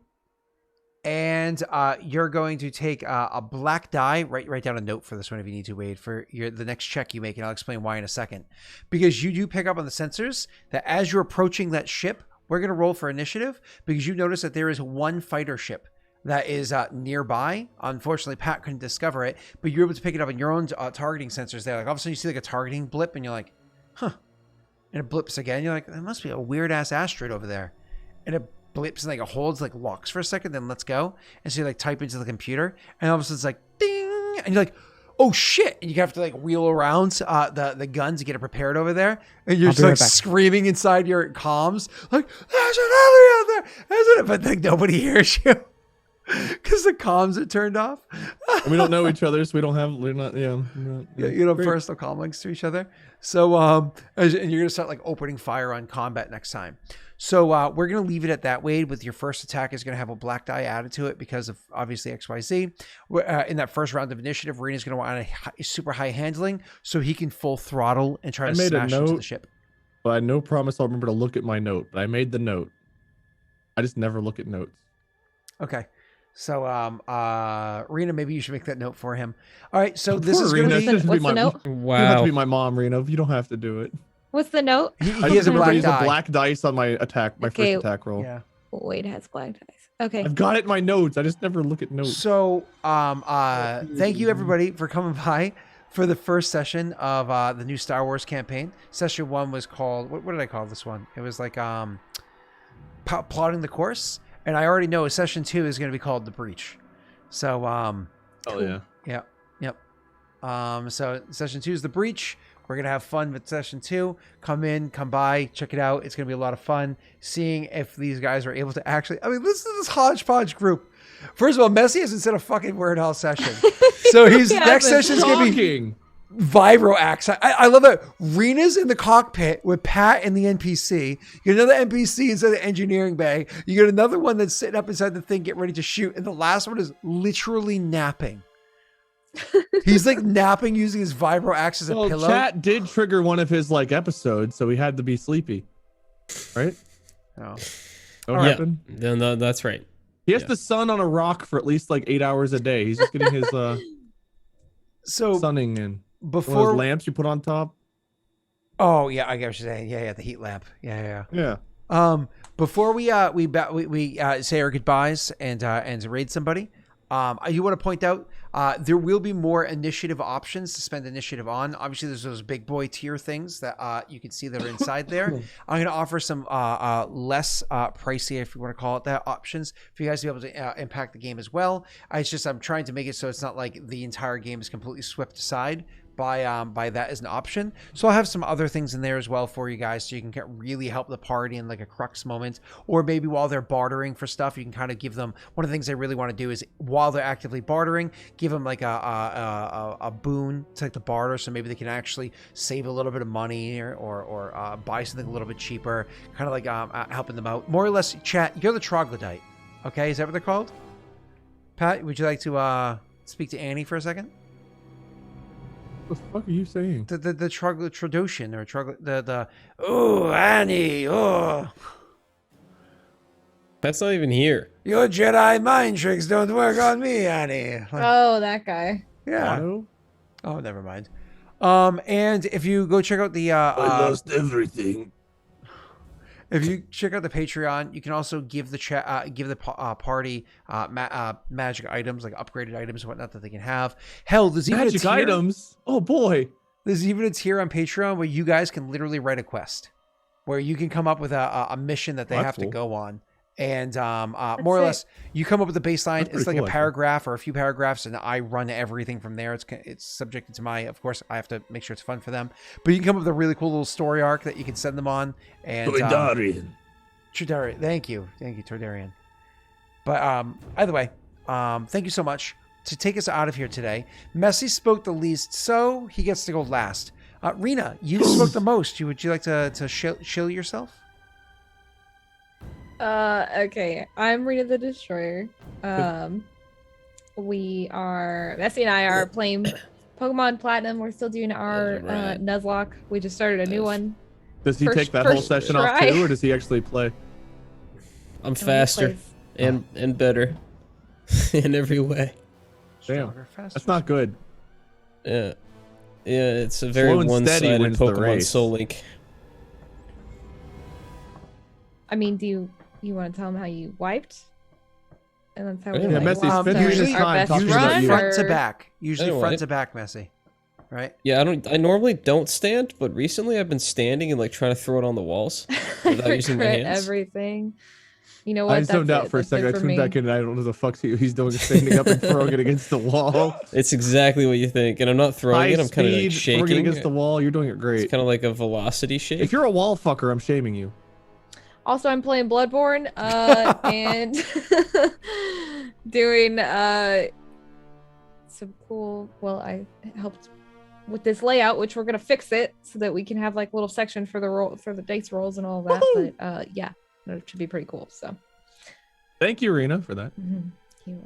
and you're going to take a black die. Write down a note for this one if you need to, Wade, for the next check you make, and I'll explain why in a second. Because you do pick up on the sensors that as you're approaching that ship, we're going to roll for initiative because you notice that there is one fighter ship that is nearby. Unfortunately, Pat couldn't discover it, but you're able to pick it up on your own targeting sensors there. Like all of a sudden you see like a targeting blip and you're like, huh. And it blips again. You're like, there must be a weird ass asteroid over there. And it blips and like it holds, like locks for a second, then lets go. And so you like type into the computer and all of a sudden it's like ding. And you're like, oh shit. And you have to like wheel around the guns to get it prepared over there. And you're just like screaming inside your comms, like, there's an alien out there. Isn't it? But like nobody hears you. Because the comms are turned off. And we don't know each other, so we're not, You know, personal comm links to each other. So, and you're going to start like opening fire on combat next time. So we're going to leave it at that, Wade, with your first attack is going to have a black die added to it because of obviously XYZ. In that first round of initiative, Rena's going to want a super high handling so he can full throttle and try to smash into the ship. But I no promise I'll remember to look at my note, but I made the note. I just never look at notes. Okay. So, Rena, maybe you should make that note for him. All right. So Poor this is going to Rena. be. What's the note? You don't have to Wow. be my mom, Rena. You don't have to do it. What's the note? He I has just a remember to black use a die. black dice on my attack, my Okay. first attack roll. Yeah. Wade has black dice. Okay. I've got it in my notes. I just never look at notes. So, thank you everybody for coming by for the first session of the new Star Wars campaign. Session 1 was called, what did I call this one? It was like plotting the course, and I already know session 2 is going to be called The Breach. So, Oh yeah. Yep. So session 2 is The Breach. We're going to have fun with session 2. Come in, come by, check it out. It's going to be a lot of fun seeing if these guys are able to actually, I mean, listen to this hodgepodge group. First of all, Messi hasn't said a fucking word all session. So his Yeah, next but- session is going to be Talking. Vibro Axe. I love that. Rena's in the cockpit with Pat and the NPC. You get another NPC inside the engineering bay. You get another one that's sitting up inside the thing, getting ready to shoot. And the last one is literally napping. He's like napping using his Vibro Axe as a Well, pillow. chat did trigger one of his like episodes, so he had to be sleepy. Right? Oh. What Yeah, happened? then that's right. He has Yeah. the sun on a rock for at least like 8 hours a day. He's just getting his So sunning in. One of before, those lamps you put on top. oh yeah, I get what you're saying. Yeah, the heat lamp. Yeah. Yeah. Before we say our goodbyes and raid somebody, I do want to point out there will be more initiative options to spend initiative on. Obviously, there's those big boy tier things that you can see that are inside there. I'm going to offer some less pricey, if you want to call it that, options for you guys to be able to impact the game as well. It's just I'm trying to make it so it's not like the entire game is completely swept aside by that as an option. So I'll have some other things in there as well for you guys so you can really help the party in like a crux moment, or maybe while they're bartering for stuff, you can kind of give them, one of the things I really want to do is while they're actively bartering, give them like a boon to like the barter, so maybe they can actually save a little bit of money or buy something a little bit cheaper, kind of like helping them out. More or less, chat, you're the troglodyte. Okay, is that what they're called? Pat, would you like to speak to Annie for a second? What the fuck are you saying? The Tradoshan or the oh Annie, oh, That's not even here. your Jedi mind tricks don't work on me, Annie. Like, Oh, that guy. yeah. Otto? Oh, never mind. And if you go check out the everything. if you check out the Patreon, you can also give the party magic items, like upgraded items and whatnot that they can have. Hell, there's even Magic a tier, items. Oh boy. There's even a tier on Patreon where you guys can literally write a quest, where you can come up with a mission that they That's have to cool. go on. And more or it. less, you come up with a baseline. That's It's pretty like cool, a actually. paragraph or a few paragraphs, and I run everything from there. It's subjected to my, of course, I have to make sure it's fun for them. But you can come up with a really cool little story arc that you can send them on. And Toydarian. Tridarian, thank you, Tridarian. But either way, thank you so much to take us out of here today. Messi spoke the least, so he gets to go last. Rena, you spoke the most. Would you like to shill yourself? Okay. I'm Rena the Destroyer. We are Messi and I are playing Pokemon Platinum. We're still doing our That's right. Nuzlocke. We just started a new one. Does he First- take that whole first session off try. too, or does he actually play? I'm And we faster plays- and better in every way. Damn. Stronger, faster. That's not good. Yeah, it's a very Slow and steady one-sided wins the Pokemon race. Soul Link. I mean, do you want to tell them how you wiped? And that's how we Yeah, like, Messy, lost spend our, Rena's our time best talking Usually about run. you. front to or- back. Usually Anyway. front to back, Messy. Right? Yeah, I normally don't stand, but recently I've been standing and like trying to throw it on the walls I without using my regret hands. everything. You know what? I zoned That's out it. for a That's second. it I for tuned me. back in and I don't know the fuck he's doing, standing up and throwing it against the wall. It's exactly what you think, and I'm not throwing High it. I'm kind of speed, like throwing it shaking. against the wall. You're doing it It's great. kind of like a velocity shake. If you're a wall fucker, I'm shaming you. Also, I'm playing Bloodborne and doing some cool. Well, I helped with this layout, which we're gonna fix it so that we can have like a little section for the roll for the dice rolls and all that. Woohoo! But yeah, it should be pretty cool. So, Thank you, Rena, for that. you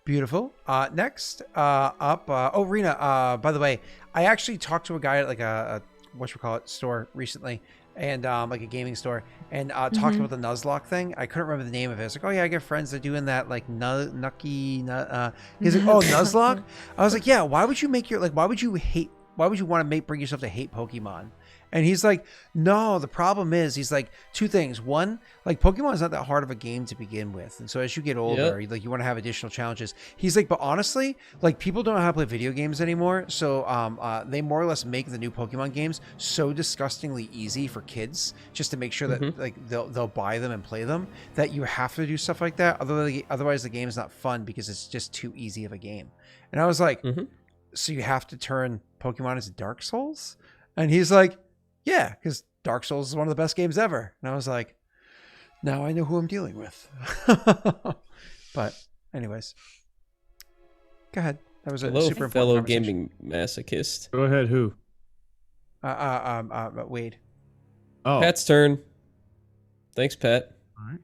Beautiful. Next up, Rena. By the way, I actually talked to a guy at like a store recently, and like a gaming store, and talked about the Nuzlocke thing. I couldn't remember the name of it. I was like, oh yeah, I get friends that are doing that, like Nucky. He's like, oh, Nuzlocke. I was like, yeah. Why would you make your like? Why would you want to bring yourself to hate Pokemon? And he's like, no, the problem is, he's like, two things. One, like Pokemon is not that hard of a game to begin with. And so as you get older, you want to have additional challenges. He's like, but honestly, like people don't know how to play video games anymore. So they more or less make the new Pokemon games so disgustingly easy for kids just to make sure that like they'll buy them and play them, that you have to do stuff like that. Otherwise the game is not fun because it's just too easy of a game. And I was like, so you have to turn Pokemon into Dark Souls? And he's like, yeah, because Dark Souls is one of the best games ever. And I was like, now I know who I'm dealing with. But anyways, go ahead. That was a Hello, super important fellow conversation. gaming masochist. Go ahead, who? Wade. Oh, Pat's turn. Thanks, Pat. all right.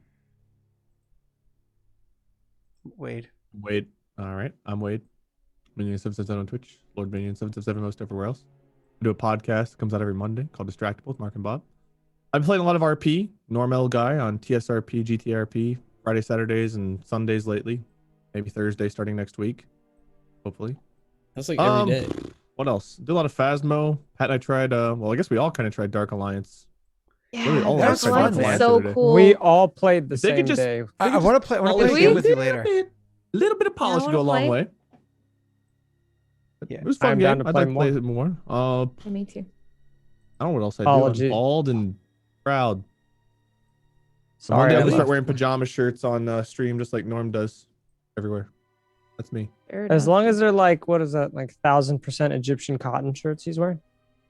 Wade. Wade. All right. I'm Wade. Minion777 on Twitch. Lord Minion777 most everywhere else. I do a podcast that comes out every Monday called Distractable with Mark and Bob. I've been playing a lot of RP, Normal guy on TSRP, GTRP, Friday, Saturdays, and Sundays lately. Maybe Thursday starting next week. Hopefully. That's like every day. What else? Do a lot of Phasmo. Pat and I tried, well, I guess we all kind of tried Dark Alliance. Really, all of That us was tried fun, Dark man. Alliance so the other day. cool. We all played the They could same just- day. I want to play. I want to play a game with you later. Little bit of polish wanna go a long play. way. Yeah. It was a fun I'm game. down to I'd play like to play it more. Me too. I don't know what else I do. Apology. I'm bald and proud. So Sorry, Monday I I'm gonna start left. wearing pajama shirts on stream just like Norm does everywhere. That's me. Fair As enough. long as they're like, what is that, like 1,000% Egyptian cotton shirts he's wearing?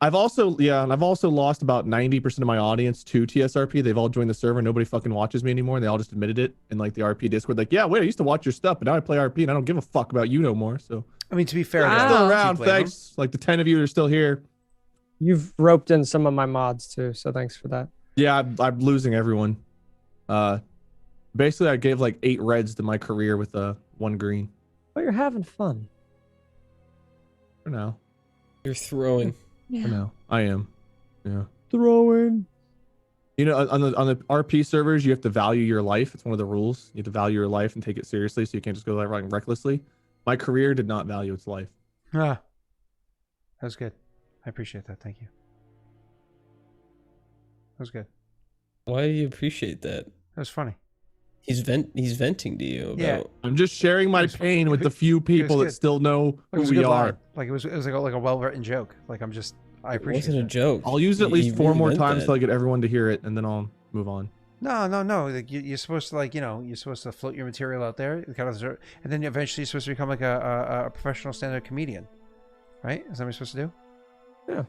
I've also lost about 90% of my audience to TSRP. They've all joined the server. Nobody fucking watches me anymore, and they all just admitted it in like the RP Discord. Like, yeah, wait, I used to watch your stuff, but now I play RP and I don't give a fuck about you no more. So I mean, to be fair, Wow. though, still do you around. blame them? Thanks. Like the 10 of you that are still here. You've roped in some of my mods too, so thanks for that. Yeah, I'm losing everyone. Basically, I gave like 8 reds to my career with 1 green But you're having fun. for now. You're throwing. Yeah. For now, I am. Yeah. Throwing. You know, on the RP servers, you have to value your life. It's one of the rules. You have to value your life and take it seriously, so you can't just go like recklessly. My career did not value its life. Ah, that was good. I appreciate that. Thank you. That was good. Why do you appreciate that? That was funny. He's venting to you about. Yeah. I'm just sharing my was- pain with the few people good. that still know It who was a we good are. line. Like it was like a well-written joke. Like I It appreciate wasn't a that. joke. I'll use it at You- least you 4 really more meant times that. till I get everyone to hear it, and then I'll move on. No. Like you're supposed to you're supposed to float your material out there, kind of, and then eventually you're supposed to become like a professional stand-up comedian, right? Is that what you're supposed to do? Yeah.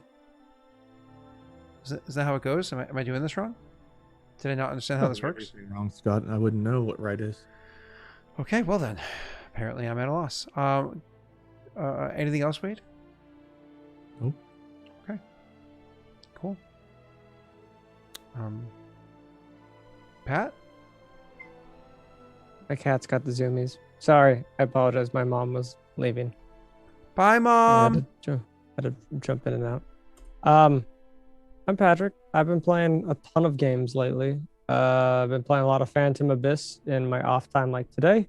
Is that how it goes? Am I doing this wrong? Did I not understand how this You're works? everything wrong, Scott. I wouldn't know what right is. Okay, well then, apparently I'm at a loss. Anything else, Wade? Nope. Okay. Cool. Pat? My cat's got the zoomies. Sorry, I apologize. My mom was leaving. Bye, I Mom. had to jump in and out. I'm Patrick. I've been playing a ton of games lately. I've been playing a lot of Phantom Abyss in my off time, like today.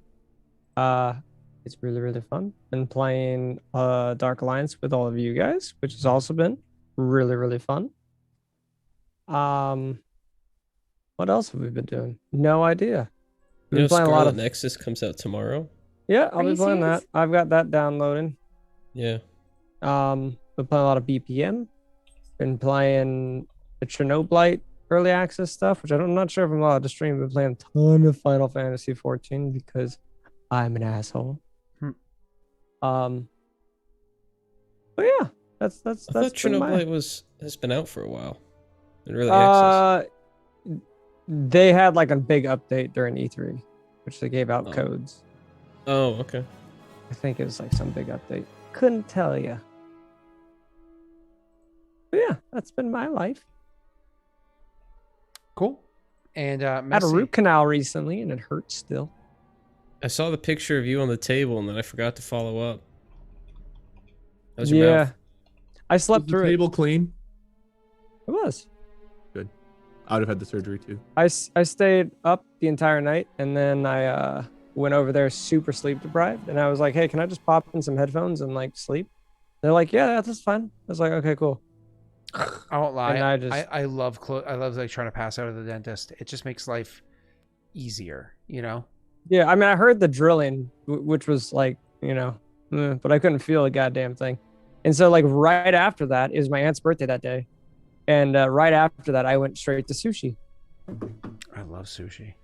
It's really, really fun. Been playing Dark Alliance with all of you guys, which has also been really, really fun. What else have we been doing? No idea. You We've know, been playing a lot Scarlet of. Nexus comes out tomorrow. Yeah, I'll Are be you playing serious? that. I've got that downloading. Yeah. Been playing a lot of BPM. Been playing the Chernobylite early access stuff, which I'm not sure if I'm allowed to stream. Been playing a ton of Final Fantasy 14 because I'm an asshole. Hmm. But yeah, that's I thought been my- Chernobylite has been out for a while. In early access. They had like a big update during E3, which they gave out Oh. codes. Oh, okay. I think it was like some big update. Couldn't tell you. But yeah, that's been my life. Cool. And Had a Messi. root canal recently, and it hurts still. I saw the picture of you on the table and then I forgot to follow up. How's your Yeah, mouth? I Was slept the through it. table clean? It was. I would have had the surgery too. I stayed up the entire night, and then I went over there super sleep deprived, and I was like, hey, can I just pop in some headphones and like sleep? They're like, yeah, that's fine. I was like, okay, cool. I won't lie. And I love I love like trying to pass out of the dentist. It just makes life easier, you know. Yeah, I mean, I heard the drilling, which was like, but I couldn't feel a goddamn thing. And so, like, right after that, it was my aunt's birthday that day. And right after that, I went straight to sushi. I love sushi. It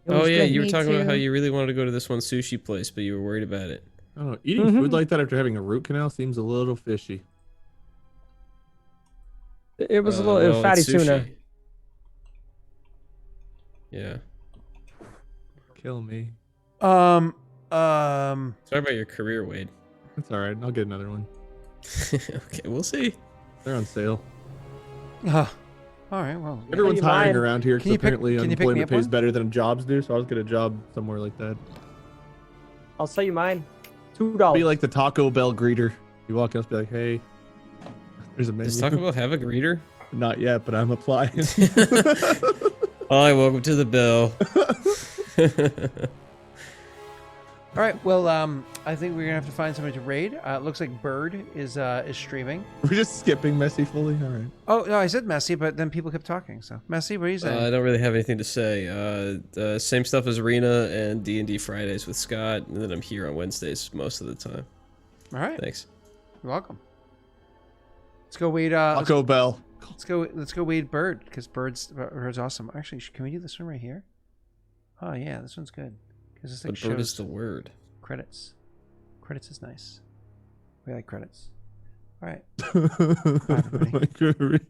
Oh was yeah, good. you were Me talking about how too. you really wanted to go to this one sushi place, but you were worried about it. I don't know. Eating Mhm. food like that after having a root canal seems a little fishy. It was a little Well, fatty it's tuna. sushi. Yeah. Kill me. Sorry about your career, Wade. It's all right. I'll get another one. Okay, we'll see. They're on sale. All right. Well, Everyone's you hiring mind? around here Can because you pick- apparently can you pick me unemployment up pays one? better than jobs do. So I'll get a job somewhere like that. I'll sell you mine. $2. I'll be like the Taco Bell greeter. You walk up, be like, "Hey, there's a menu." Does Taco Bell have a greeter? Not yet, but I'm applying. Hi, welcome to the Bell. all right. Well, I think we're gonna have to find somebody to raid. It looks like Bird is streaming. We're just skipping Messi fully. All right. Oh no, I said Messi, but then people kept talking. So Messi, what are you saying? I don't really have anything to say. Same stuff as Arena and D&D Fridays with Scott, and then I'm here on Wednesdays most of the time. all right. Thanks. You're welcome. Let's go wait. Taco Bell. Let's go wade Bird because Bird's awesome. Actually, can we do this one right here? Oh yeah, this one's good because this thing But bird is shows the word. credits. Credits is nice. We like credits. All right. My career.